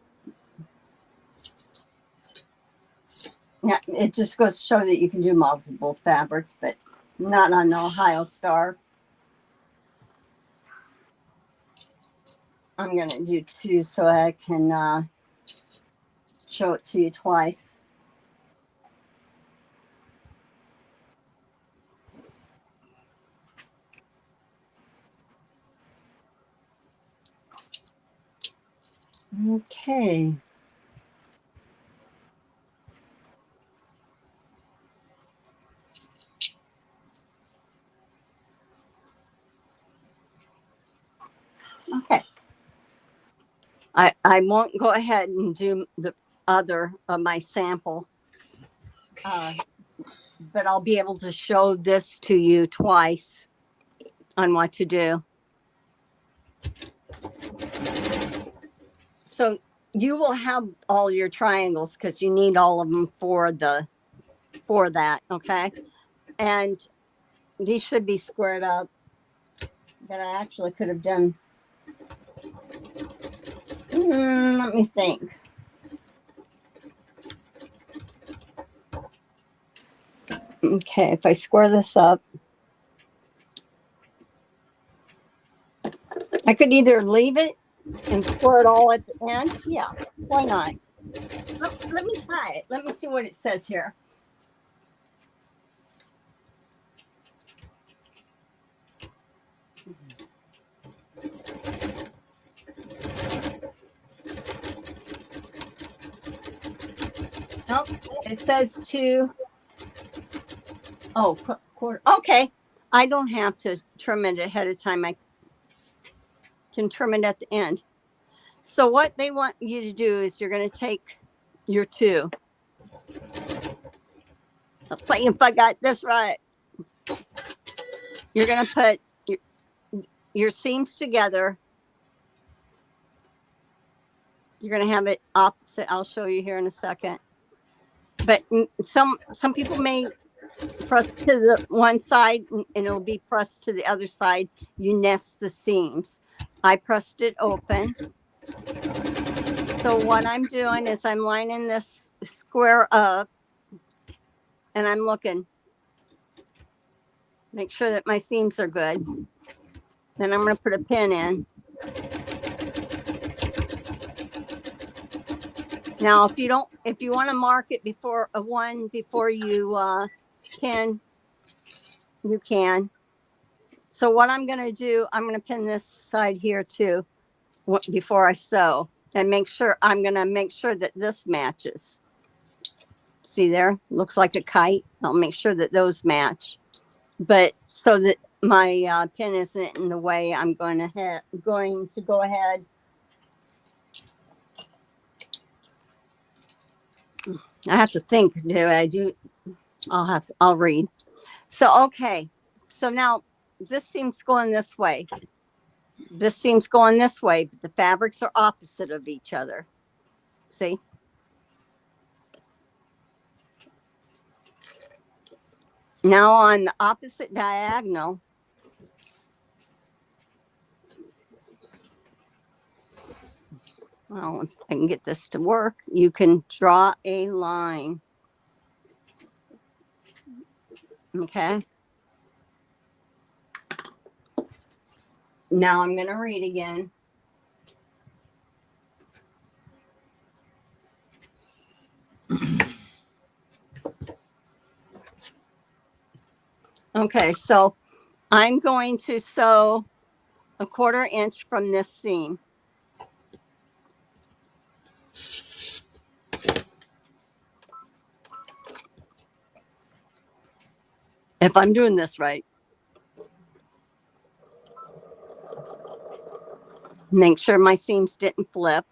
yeah, it just goes to show that you can do multiple fabrics, but not on the Ohio Star. I'm going to do 2 so I can show it to you twice. Okay. Okay. I won't go ahead and do the other of my sample, but I'll be able to show this to you twice on what to do. So you will have all your triangles because you need all of them for that, okay? And these should be squared up, but I actually could have done, let me think. Okay, if I square this up, I could either leave it and square it all at the end. Yeah, why not? Let me try it. Let me see what it says here. Nope, it says quarter. Okay, I don't have to trim it ahead of time. I can trim it at the end. So what they want you to do is you're going to take your 2. Let's see if I got this right. You're going to put your seams together. You're going to have it opposite. I'll show you here in a second. But some people may press to the one side and it'll be pressed to the other side. You nest the seams. I pressed it open. So what I'm doing is I'm lining this square up and I'm looking. Make sure that my seams are good. Then I'm going to put a pin in. Now, if you want to mark it before you pin, you can. So what I'm going to do, I'm going to pin this side here too before I sew, and I'm going to make sure that this matches. See there? Looks like a kite. I'll make sure that those match. But so that my pin isn't in the way, I'm going to go ahead. I have to think. I'll read. So, okay. So now this seam's going this way. This seam's going this way, but the fabrics are opposite of each other. See? Now on the opposite diagonal, well, if I can get this to work, you can draw a line. Okay. Now I'm going to read again. Okay, so I'm going to sew a 1/4 inch from this seam. If I'm doing this right. Make sure my seams didn't flip.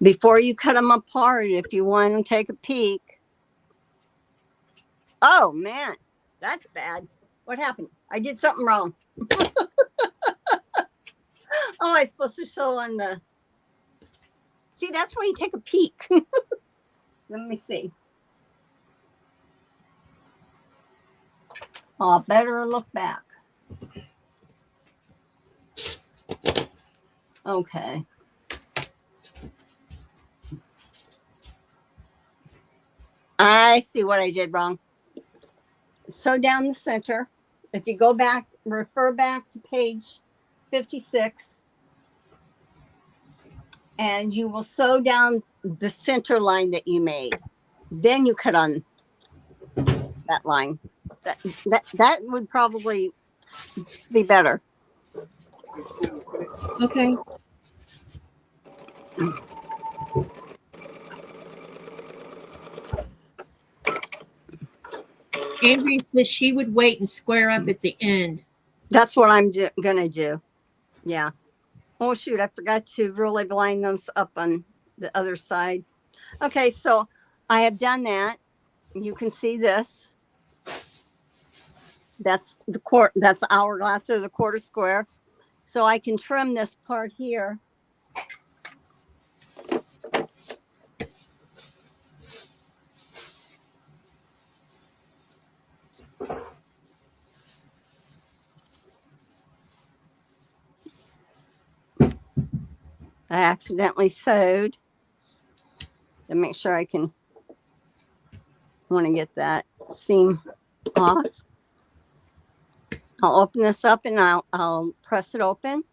Before you cut them apart, if you want to take a peek. Oh, man, that's bad. What happened? I did something wrong. Oh, I was supposed to sew on the... See, that's where you take a peek. Let me see. Oh, better look back. Okay. I see what I did wrong. Sew down the center. If you go back, refer back to page 56, and you will sew down the center line that you made. Then you cut on that line. That would probably be better. Okay. Andrea says she would wait and square up at the end. That's what I'm gonna do. Yeah. Oh shoot, I forgot to really line those up on the other side. Okay, so I have done that. You can see this. That's that's the hourglass or the quarter square. So I can trim this part here. I accidentally sewed to make sure I can want to get that seam off. I'll open this up and I'll press it open.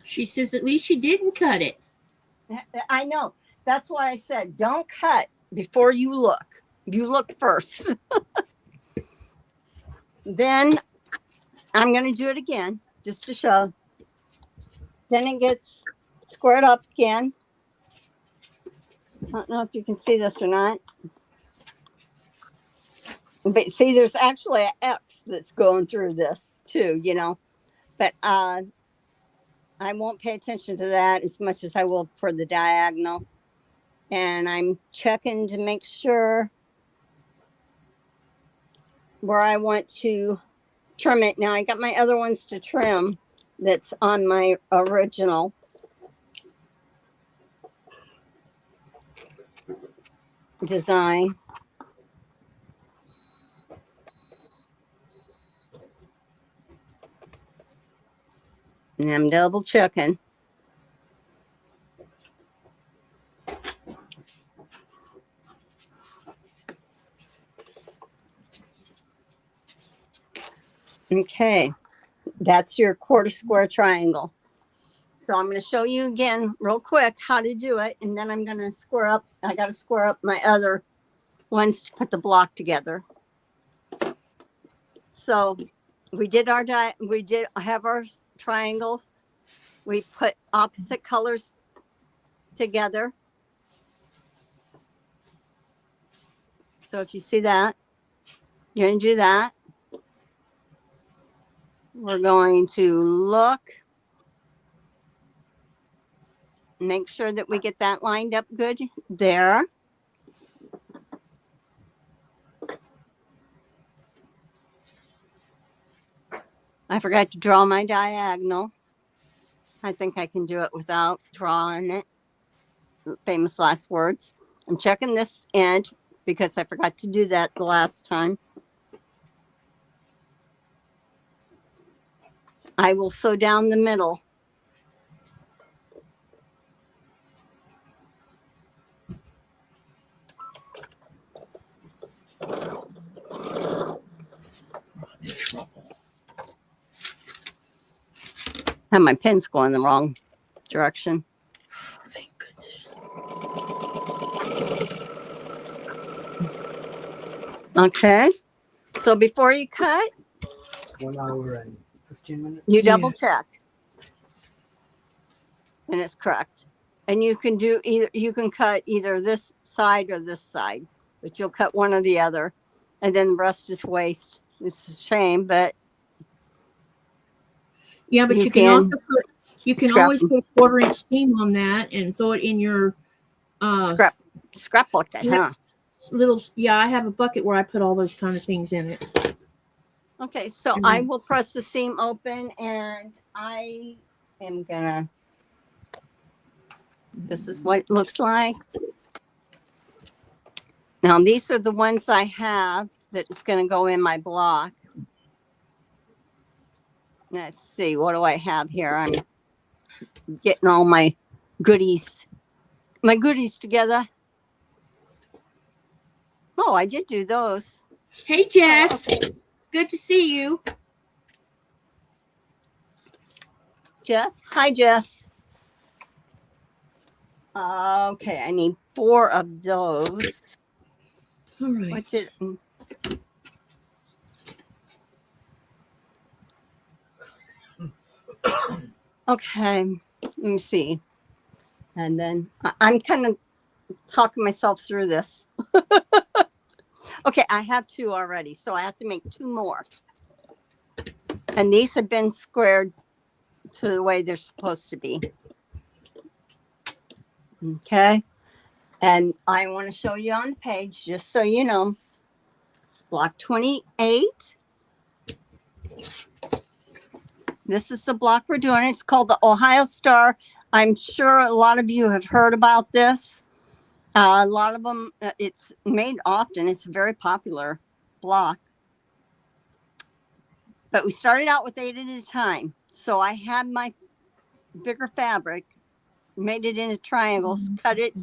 She says at least you didn't cut it. I know. That's why I said don't cut before you look. You look first. Then I'm going to do it again just to show. Then it gets squared up again. I don't know if you can see this or not. But see, there's actually an X that's going through this too, you know. But I won't pay attention to that as much as I will for the diagonal. And I'm checking to make sure where I want to trim it. Now I got my other ones to trim that's on my original. Design. And I'm double checking. Okay, that's your quarter square triangle. So I'm going to show you again real quick how to do it. And then I'm going to square up. I got to square up my other ones to put the block together. So we did have our triangles. We put opposite colors together. So if you see that, you're going to do that. We're going to look. Make sure that we get that lined up good there. I forgot to draw my diagonal. I think I can do it without drawing it. Famous last words. I'm checking this end because I forgot to do that the last time. I will sew down the middle. Have my pins going the wrong direction. Thank goodness. Okay. So before you cut, 1 hour and 15 minutes. you double check. And it's correct. And you can do you can cut either this side or this side, but you'll cut one or the other. And then the rest is waste. It's a shame, but Yeah, but you can also put, you can scrap always put a 1/4 inch seam on that and throw it in your scrap bucket, huh? Little, yeah, I have a bucket where I put all those kind of things in it. Okay, so I will press the seam open and I am gonna, this is what it looks like. Now these are the ones I have that's gonna go in my block. Let's see, what do I have here? I'm getting all my goodies together. Oh, I did do those. Hey, Jess. Okay. Good to see you. Jess. Hi, Jess. Okay, I need 4 of those. All right. What did... Okay, let me see. And then I'm kind of talking myself through this. Okay, I have 2 already, so I have to make 2 more. And these have been squared to the way they're supposed to be. Okay. And I want to show you on the page, just so you know, it's block 28. This is the block we're doing. It's called the Ohio Star. I'm sure a lot of you have heard about this. A lot of them, it's made often. It's a very popular block. But we started out with 8 at a time. So I had my bigger fabric, made it into triangles, cut it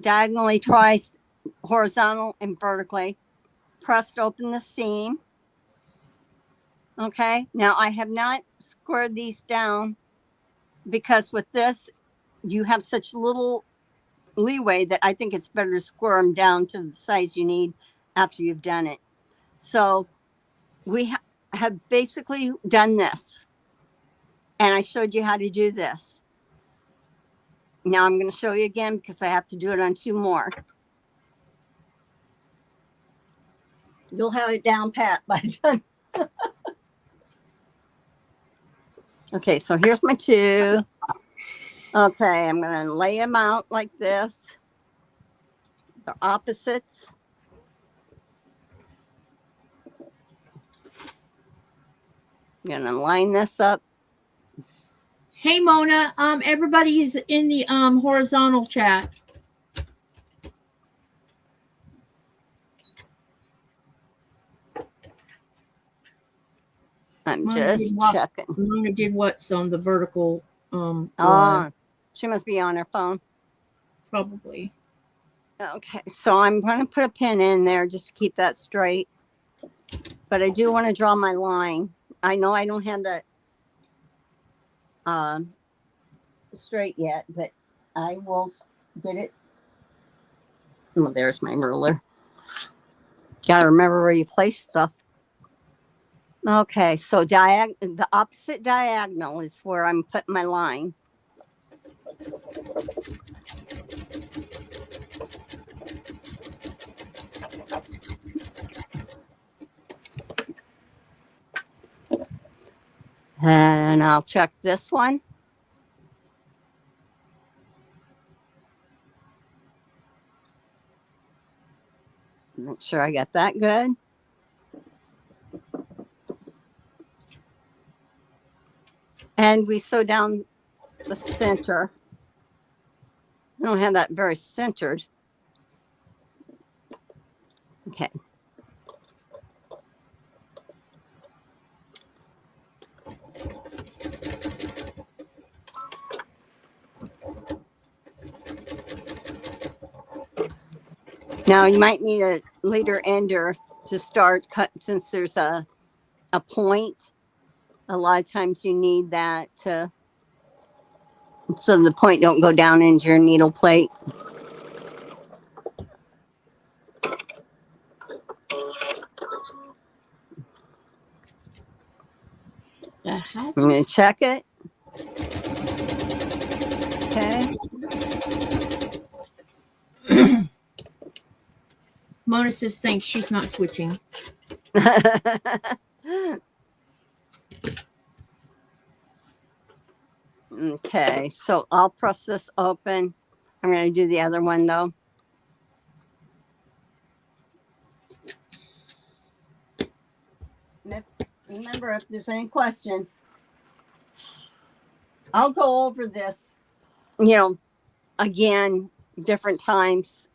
diagonally twice, horizontal and vertically, pressed open the seam. Okay, now I have not squared these down because with this, you have such little leeway that I think it's better to square them down to the size you need after you've done it. So we have basically done this. And I showed you how to do this. Now I'm going to show you again because I have to do it on 2 more. You'll have it down pat by the time. Okay, so here's my 2. Okay, I'm going to lay them out like this. They're opposites. I'm going to line this up. Hey Mona, everybody is in the horizontal chat. I'm Mona just checking. Mona did what's on the vertical line. She must be on her phone. Probably. Okay, so I'm going to put a pin in there just to keep that straight. But I do want to draw my line. I know I don't have that straight yet, but I will get it. Oh, there's my ruler. Got to remember where you place stuff. Okay, so the opposite diagonal is where I'm putting my line. And I'll check this one. Make sure I got that good. And we sew down the center. I don't have that very centered. Okay. Now you might need a later ender to start cut since there's a point. A lot of times you need that to, so the point don't go down into your needle plate. I'm going to check it. Okay. Mona says thanks, she's not switching. Okay, so I'll press this open. I'm going to do the other one though. Remember, if there's any questions, I'll go over this, again, different times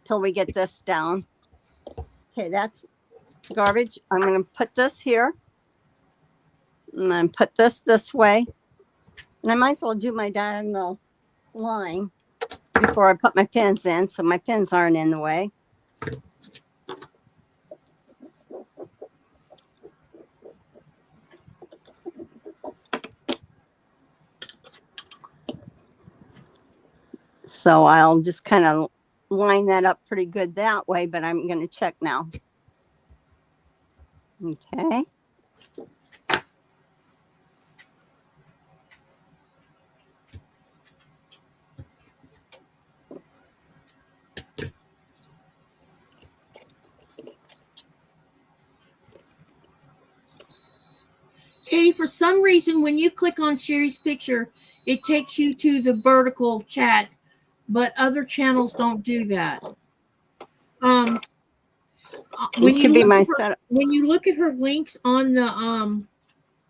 till we get this down. Okay, that's garbage. I'm going to put this here. And then put this way. And I might as well do my diagonal line before I put my pins in, so my pins aren't in the way. So I'll just kind of line that up pretty good that way, but I'm going to check now. Okay. Okay, for some reason, when you click on Sherry's picture, it takes you to the vertical chat, but other channels don't do that. When It you could be look my at her, setup. when you look at her links on the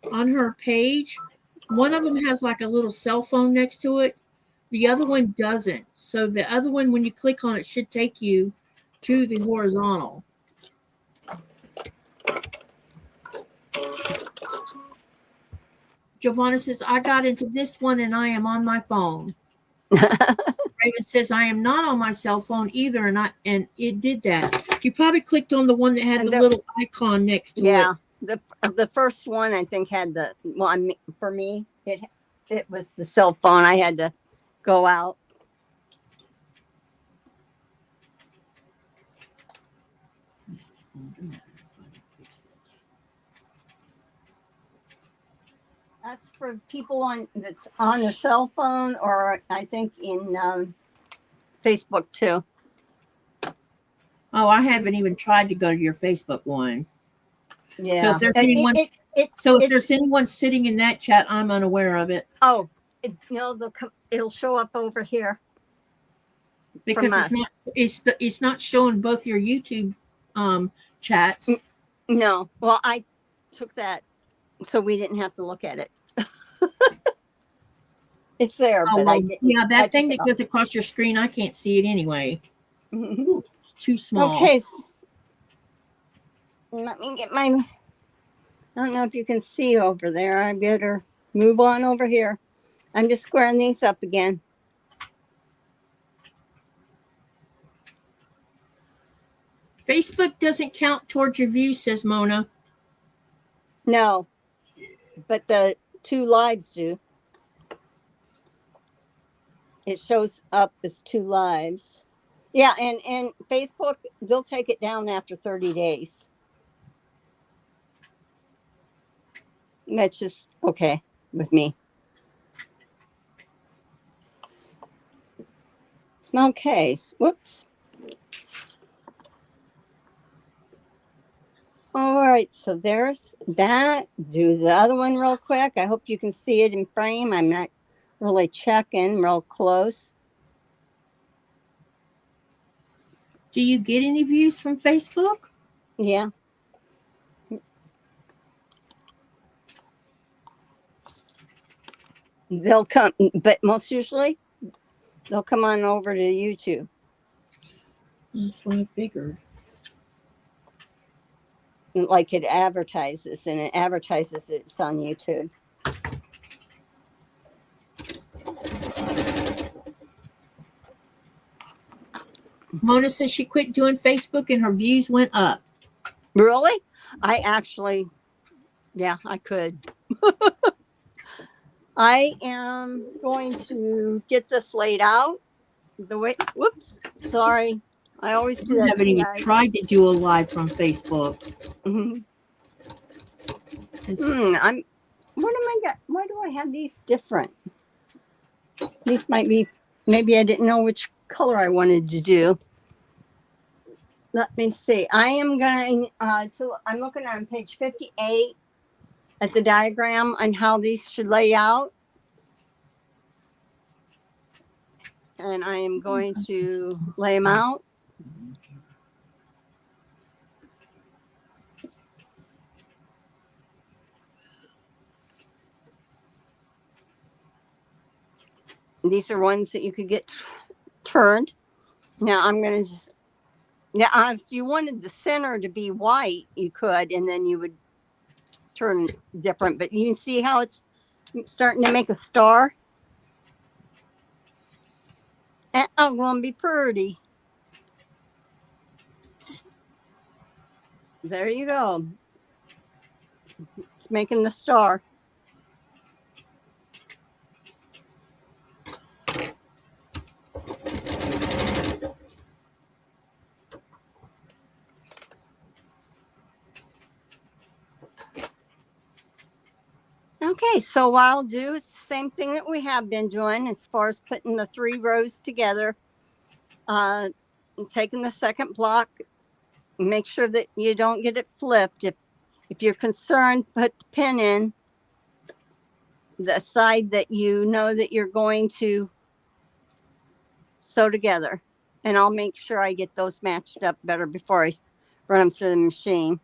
on her page, one of them has like a little cell phone next to it. The other one doesn't. So the other one, when you click on it, should take you to the horizontal. Giovanna says, I got into this one and I am on my phone. Raven says, I am not on my cell phone either, and it did that. You probably clicked on the one that had And the little icon next to it. Yeah, the first one I think had the well. I mean, for me, it was the cell phone. I had to go out. That's for people on that's on their cell phone, or I think in Facebook too. Oh, I haven't even tried to go to your Facebook one. Yeah. So if there's anyone, if there's anyone sitting in that chat, I'm unaware of it. Oh, no, it'll show up over here. Because it's not showing both your YouTube chats. No, well, I took that so we didn't have to look at it. It's there, but I didn't. Yeah, that thing that goes across your screen, I can't see it anyway. It's too small. Okay, let me get my. I don't know if you can see over there. I better move on over here. I'm just squaring these up again. Facebook doesn't count towards your views, says Mona. No, but the 2 lives do. It shows up as 2 lives. Yeah, and Facebook, they'll take it down after 30 days. That's just okay with me. Okay, whoops. All right, so there's that. Do the other one real quick. I hope you can see it in frame. I'm not really checking real close. Do you get any views from Facebook? Yeah. They'll come, but most usually they'll come on over to YouTube. That's what I figured. Like it advertises, and it advertises it's on YouTube. Mona says she quit doing Facebook and her views went up. Really? I actually, yeah, I could. I am going to get this laid out the way. Whoops, sorry. I always do that. I haven't even tried to do a live from Facebook. Mm-hmm. Why do I have these different? These might be, maybe I didn't know which color I wanted to do. Let me see. I am going I'm looking on page 58 at the diagram on how these should lay out. And I am going to lay them out. These are ones that you could get turned. Now I'm going to just, if you wanted the center to be white, you could, and then you would turn different. But you can see how it's starting to make a star. And I'm going to be pretty. There you go. It's making the star. Okay, so what I'll do is the same thing that we have been doing as far as putting the 3 rows together. Taking the second block, make sure that you don't get it flipped. If you're concerned, put the pin in the side that you know that you're going to sew together. And I'll make sure I get those matched up better before I run them through the machine.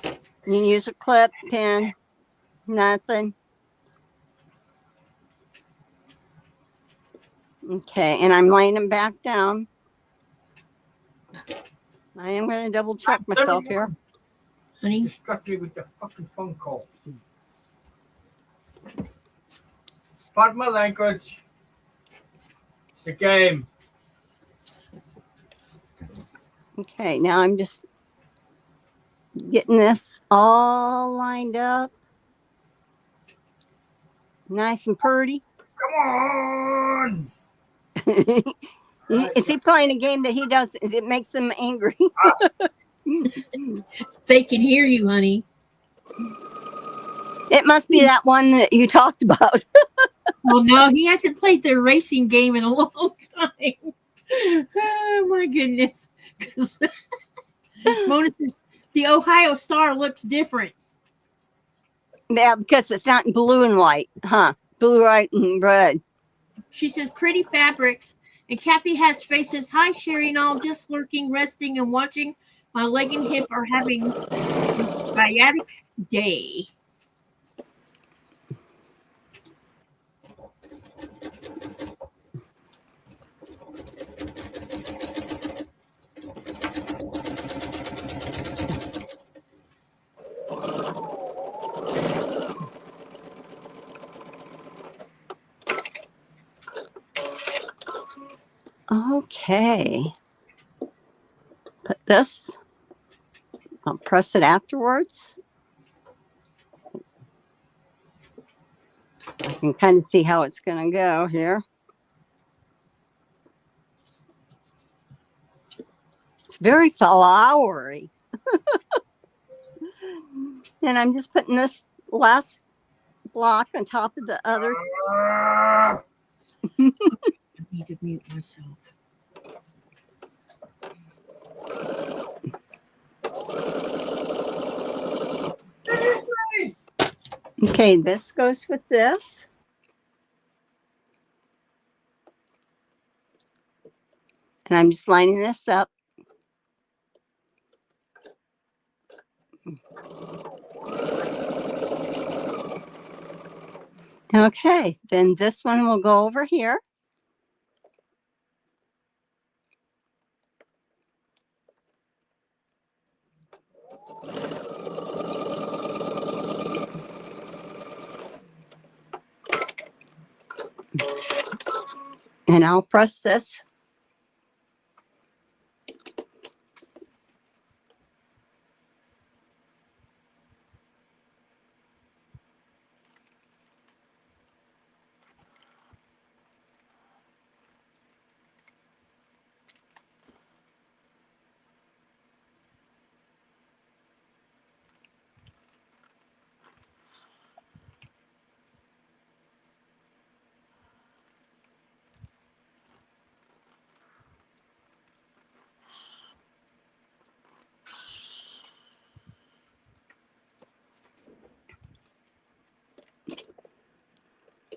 You can use a clip, pin, nothing. Okay, and I'm laying them back down. I am going to double check myself here. Honey, Distract me with the fucking phone call. Pardon my language. It's the game. Okay, now I'm just getting this all lined up. Nice and pretty. Come on. Is he playing a game that he does? It makes him angry. they can hear you, honey. It must be that one that you talked about. Well, no, he hasn't played the racing game in a long time. Oh, my goodness. Mona says, the Ohio Star looks different. Yeah, because it's not in blue and white, huh? Blue, white, and red. She says, pretty fabrics. And Kathy has faces. Hi, Sherry and all, just lurking, resting, and watching. My leg and hip are having a sciatic day. Okay. Put this. I'll press it afterwards. I can kind of see how it's going to go here. It's very flowery. And I'm just putting this last block on top of the other. I need to mute myself. Okay, this goes with this. And I'm just lining this up. Okay, then this one will go over here. And I'll press this.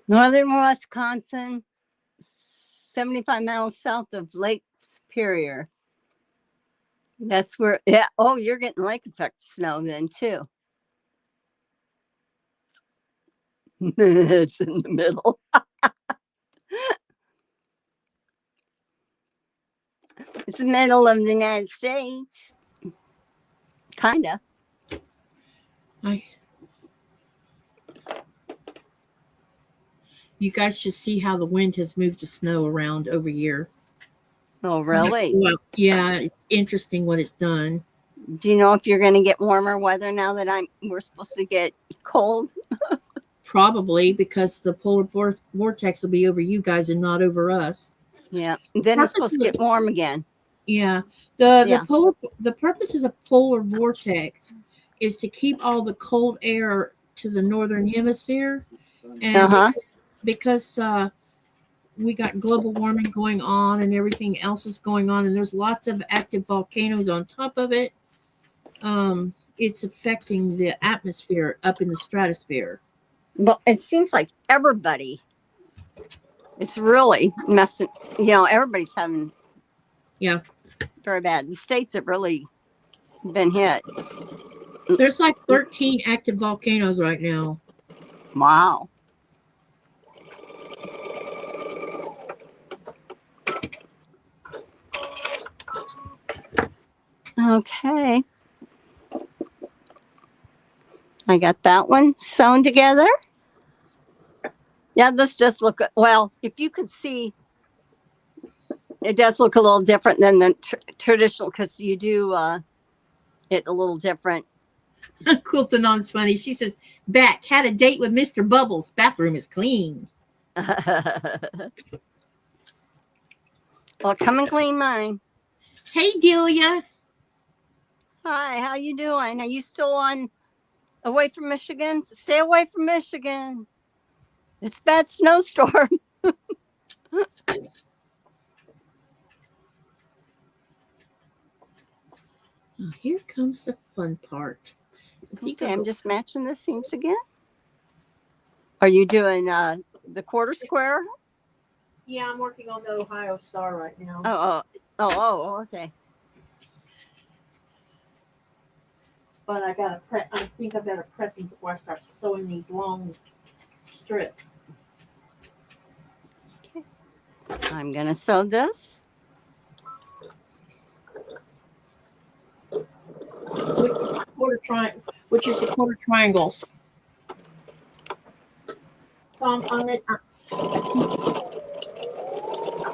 Northern Wisconsin, 75 miles south of Lake Superior. That's where, yeah. Oh, you're getting lake effect snow then too. It's in the middle. It's the middle of the United States. Kinda. You guys should see how the wind has moved the snow around over here. Oh, really? Well, yeah, it's interesting what it's done. Do you know if you're going to get warmer weather now that we're supposed to get cold? Probably because the polar vortex will be over you guys and not over us. Yeah. Then it's supposed to get warm again. Yeah. The purpose of the polar vortex is to keep all the cold air to the northern hemisphere. And because we got global warming going on and everything else is going on, and there's lots of active volcanoes on top of it. it's affecting the atmosphere up in the stratosphere. Well, it seems like everybody. It's really messing. Everybody's having Yeah. very bad. The states have really been hit. There's like 13 active volcanoes right now. Wow. Okay. I got that one sewn together. Yeah, this does look, well, if you could see, it does look a little different than the traditional, because you do it a little different. Quiltanon's funny. She says, Back, had a date with Mr. Bubbles. Bathroom is clean. Well, come and clean mine. Hey, Delia. Hi, how you doing? Are you still away from Michigan? Stay away from Michigan. It's a bad snowstorm. Oh, here comes the fun part. Okay, I'm just matching the seams again. Are you doing the quarter square? Yeah, I'm working on the Ohio Star right now. Oh, okay. But I think I better pressing before I start sewing these long strips. Okay. I'm gonna sew this. Which is the quarter triangles.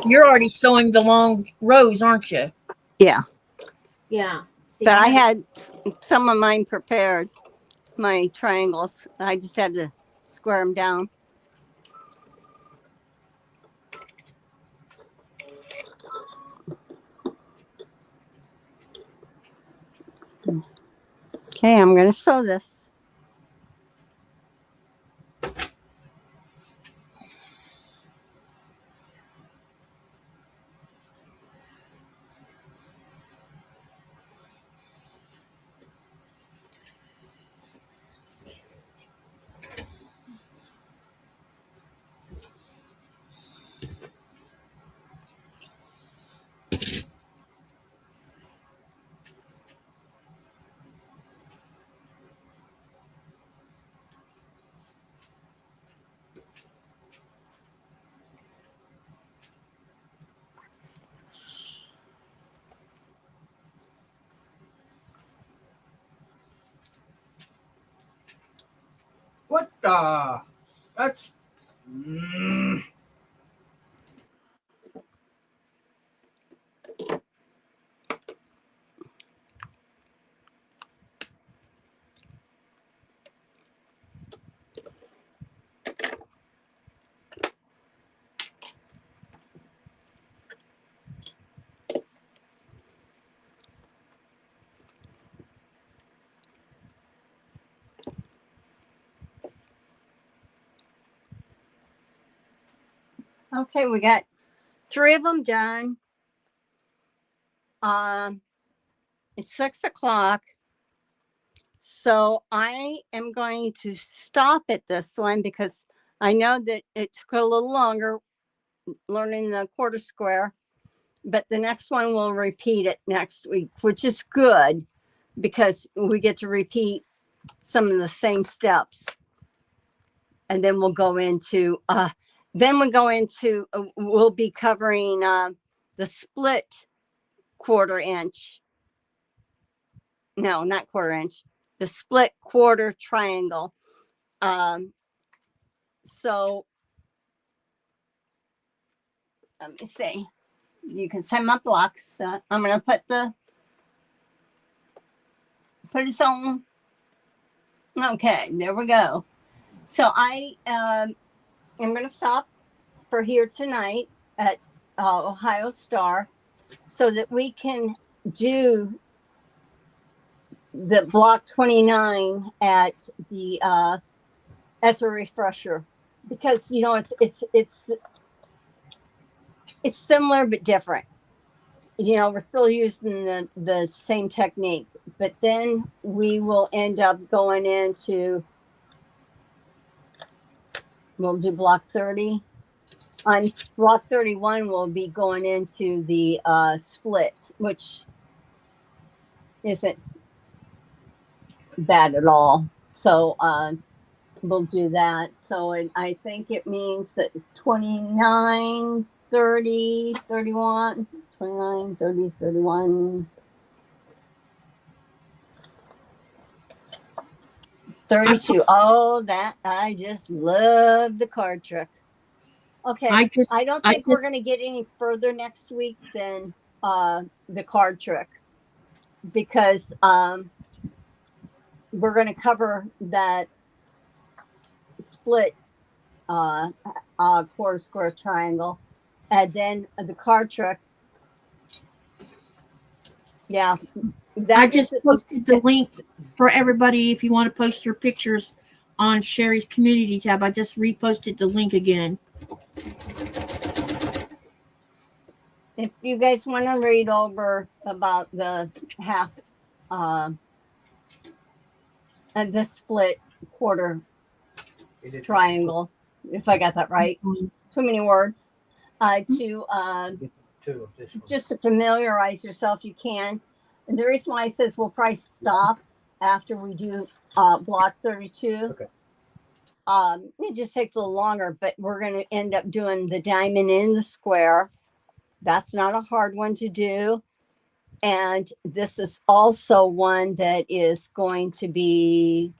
You're already sewing the long rows, aren't you? Yeah. Yeah. See, But I had some of mine prepared, my triangles. I just had to square them down. Okay, I'm going to sew this. What the? That's. Okay, we got 3 of them done. It's 6 o'clock. So I am going to stop at this one because I know that it took a little longer learning the quarter square, but the next one we'll repeat it next week, which is good because we get to repeat some of the same steps. And then we'll go into, we'll be covering the split quarter inch. No, not quarter inch, the split quarter triangle. So let me see. You can send my blocks. I'm going to put it on. Okay, there we go. So I am going to stop for here tonight at Ohio Star so that we can do the block 29 at the as a refresher, because it's similar but different. We're still using the same technique, but then we will end up going into, we'll do block 30. On block 31, we'll be going into the split, which isn't bad at all. So we'll do that. So I think it means that it's 29, 30, 31, 29, 30, 31, 32. Oh, that I just love the card trick. Okay. I don't think we're going to get any further next week than the card trick, because we're going to cover that split quarter square triangle, and then the card trick. Yeah. I just posted the link for everybody if you want to post your pictures on Sherry's community tab. I just reposted the link again. If you guys want to read over about the half and the split quarter triangle, if I got that right, too many words, just to familiarize yourself, you can. And the reason why it says we'll probably stop after we do block 32. Okay. It just takes a little longer, but we're going to end up doing the diamond in the square. That's not a hard one to do. And this is also one that is going to be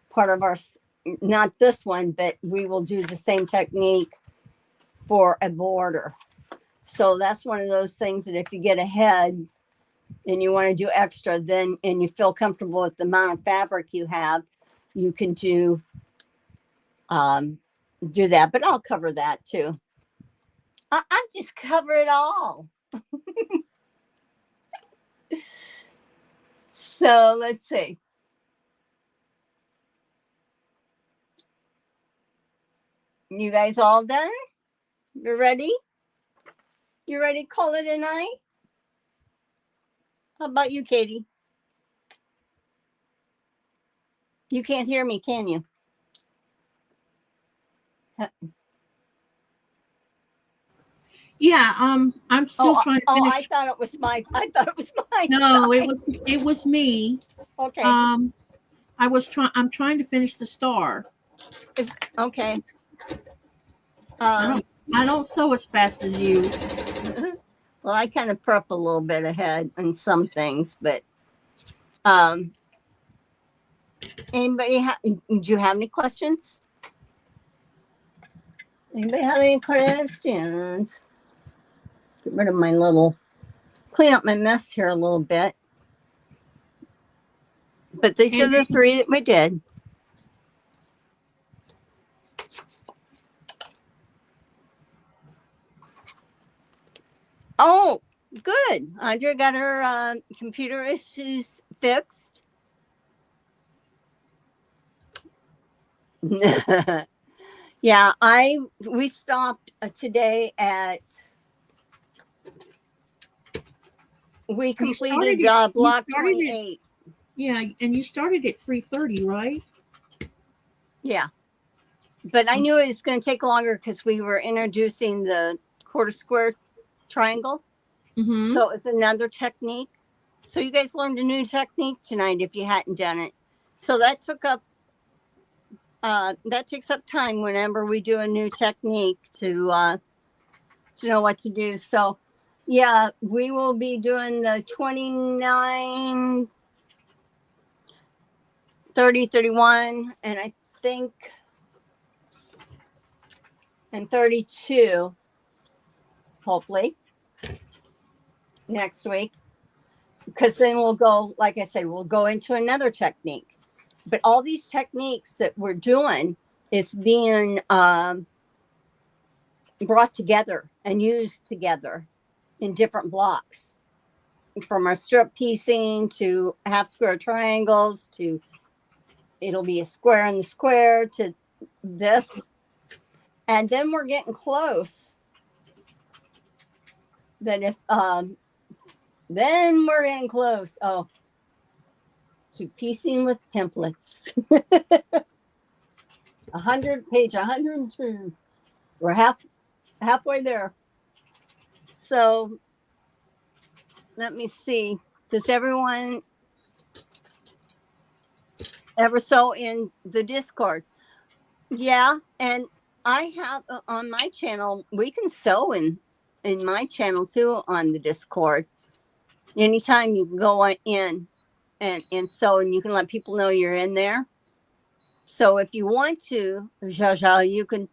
part of our, not this one, but we will do the same technique for a border. So that's one of those things that if you get ahead and you want to do extra, then, and you feel comfortable with the amount of fabric you have, you can do that. But I'll cover that too. I just cover it all. So let's see. You guys all done? You ready? You ready to call it a night? How about you, Katie? You can't hear me, can you? Yeah, I'm still trying to finish. I thought it was mine. No, it was me. Okay. I'm trying to finish the star. Okay. I don't sew as fast as you. Well, I kind of prep a little bit ahead on some things, but anybody do you have any questions? Anybody have any questions? Get rid of my clean up my mess here a little bit. But these are the three that we did. Oh, good. Andrea got her computer issues fixed. Yeah, we stopped today at, we completed block 28. Yeah, and you started at 3:30, right? Yeah. But I knew it was going to take longer because we were introducing the quarter square triangle. Mm-hmm. So it was another technique. So you guys learned a new technique tonight if you hadn't done it. So that takes up time whenever we do a new technique to know what to do. So yeah, we will be doing the 29, 30, 31, and I think, and 32, hopefully, next week. Because then we'll go, like I said, we'll go into another technique. But all these techniques that we're doing is being brought together and used together in different blocks, from our strip piecing to half square triangles to it'll be a square in the square to this. And then we're getting close. Then we're getting close. Oh, to Piecing with Templates. 100, page 102. We're halfway there. So let me see. Does everyone ever sew in the Discord? Yeah, and I have on my channel, we can sew in my channel too on the Discord. Anytime you can go in and sew, and you can let people know you're in there. So if you want to, Jaja, you can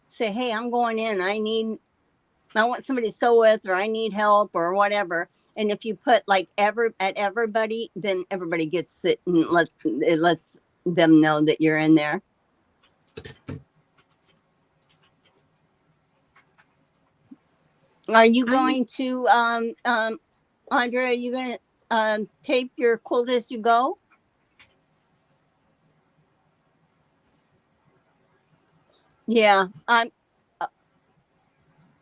say, hey, I'm going in. I want somebody to sew with, or I need help, or whatever. And if you put like at everybody, then everybody gets it, and it lets them know that you're in there. Are you going to Andrea, are you going to tape your quilt as you go? Yeah,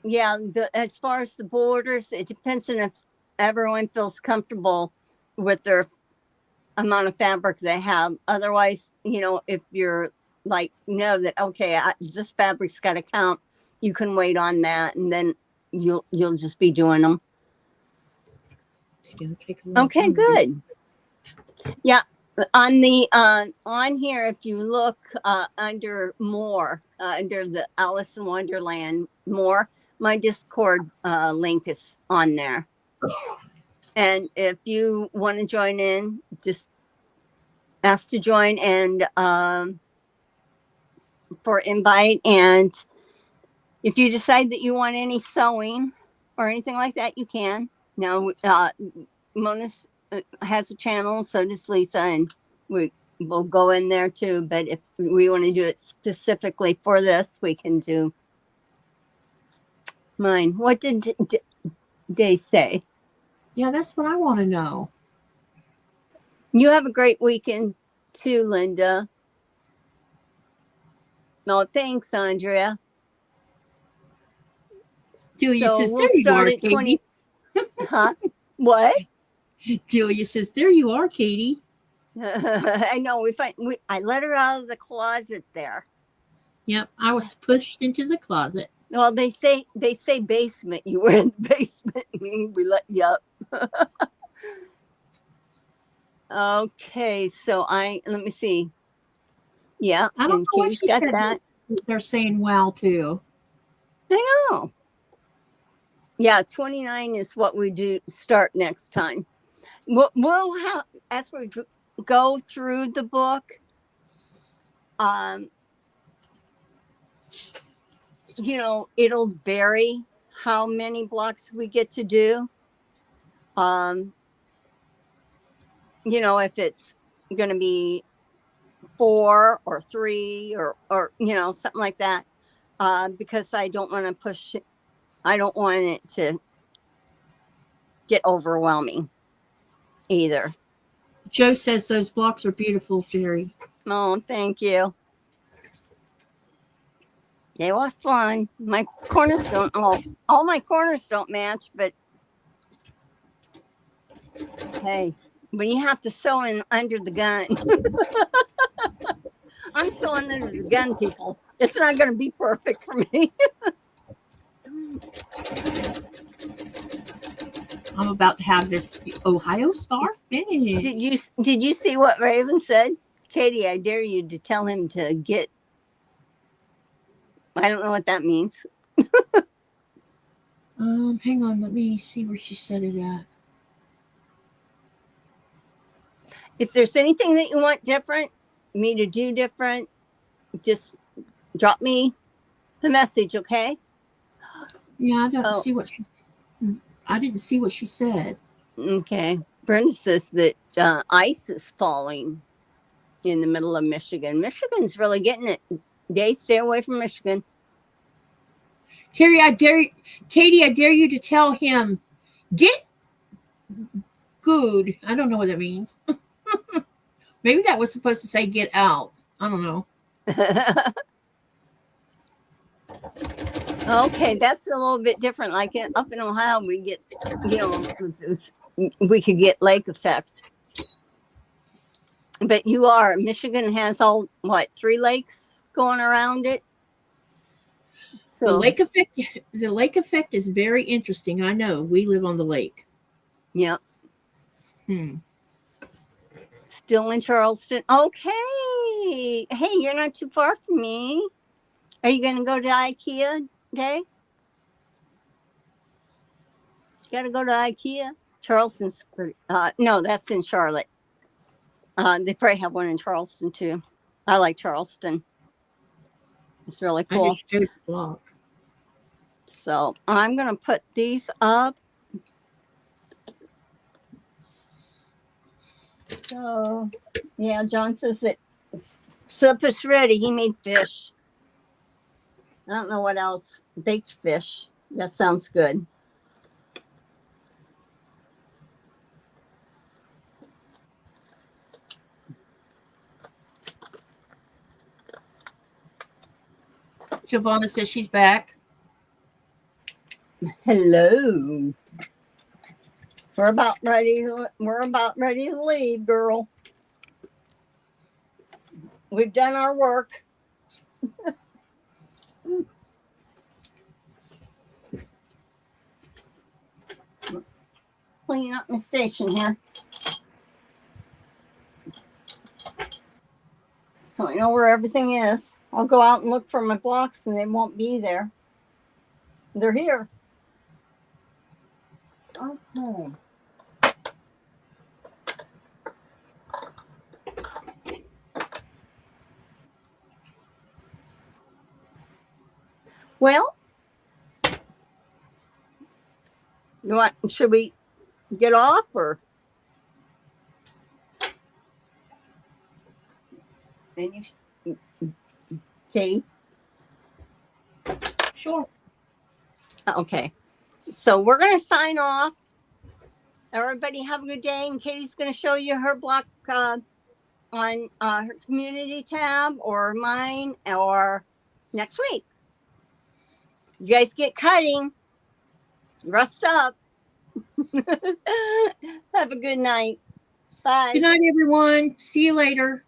yeah, as far as the borders, it depends on if everyone feels comfortable with their amount of fabric they have. Otherwise, if you're like, that, okay, this fabric's got to count, you can wait on that, and then you'll just be doing them. It's gonna take a long Okay, time. good. Yeah, on the on here, if you look under more, under the Alice in Wonderland more, my Discord link is on there. And if you want to join in, just ask to join and for invite. And if you decide that you want any sewing or anything like that, you can. Now, Mona has a channel, so does Lisa, and we'll go in there too. But if we want to do it specifically for this, we can do mine. What did they say? Yeah, that's what I want to know. You have a great weekend too, Linda. No, thanks, Andrea. Julia says, we'll there you start are, at Katie. 20. Huh? What? Julia says, there you are, Katie. I know. I let her out of the closet there. Yep, I was pushed into the closet. Well, they say basement. You were in the basement. We let you up. Okay, so let me see. Yeah, I don't and know what Katie's she got said. that. They're saying wow too. I know. Yeah, 29 is what we do start next time. We'll have, as we go through the book, it'll vary how many blocks we get to do. If it's going to be 4 or 3 or something like that, because I don't want to push. I don't want it to get overwhelming either. Joe says those blocks are beautiful, Jerry. Oh, thank you. They were fun. My corners don't all my corners don't match, but hey, when you have to sew in under the gun, I'm sewing under the gun, people. It's not going to be perfect for me. I'm about to have this Ohio Star finish. Did you see what Raven said? Katie, I dare you to tell him to get. I don't know what that means. Hang on, let me see where she said it at. If there's anything that you want me to do different, just drop me a message, okay? Yeah, I don't see what I didn't see what she said. Okay. Brenda says that ice is falling in the middle of Michigan. Michigan's really getting it. They stay away from Michigan. Katie, I dare you to tell him, get good. I don't know what that means. Maybe that was supposed to say get out. I don't know. Okay, that's a little bit different. Like up in Ohio, we get, we could get lake effect. But you are. Michigan has all, what, 3 lakes going around it? The So, lake effect is very interesting. I know. We live on the lake. yeah. Hmm. Still in Charleston. Okay. Hey, you're not too far from me. Are you going to go to IKEA today? Got to go to IKEA. Charleston's pretty, no, that's in Charlotte. They probably have one in Charleston too. I like Charleston. It's really I cool. just showed the flock. So I'm going to put these up. So, yeah, John says that soup is ready. He made fish. I don't know what else. Baked fish. That sounds good. Giovanna says she's back. Hello. We're about ready to leave, girl. We've done our work. Cleaning up my station here. So I know where everything is. I'll go out and look for my blocks and they won't be there. They're here. Okay. Well, should we get off or? Then you, Katie? Sure. Okay. So we're going to sign off. Everybody have a good day. And Katie's going to show you her block on her community tab or mine or next week. You guys get cutting. Rest up. Have a good night. Bye. Good night, everyone. See you later.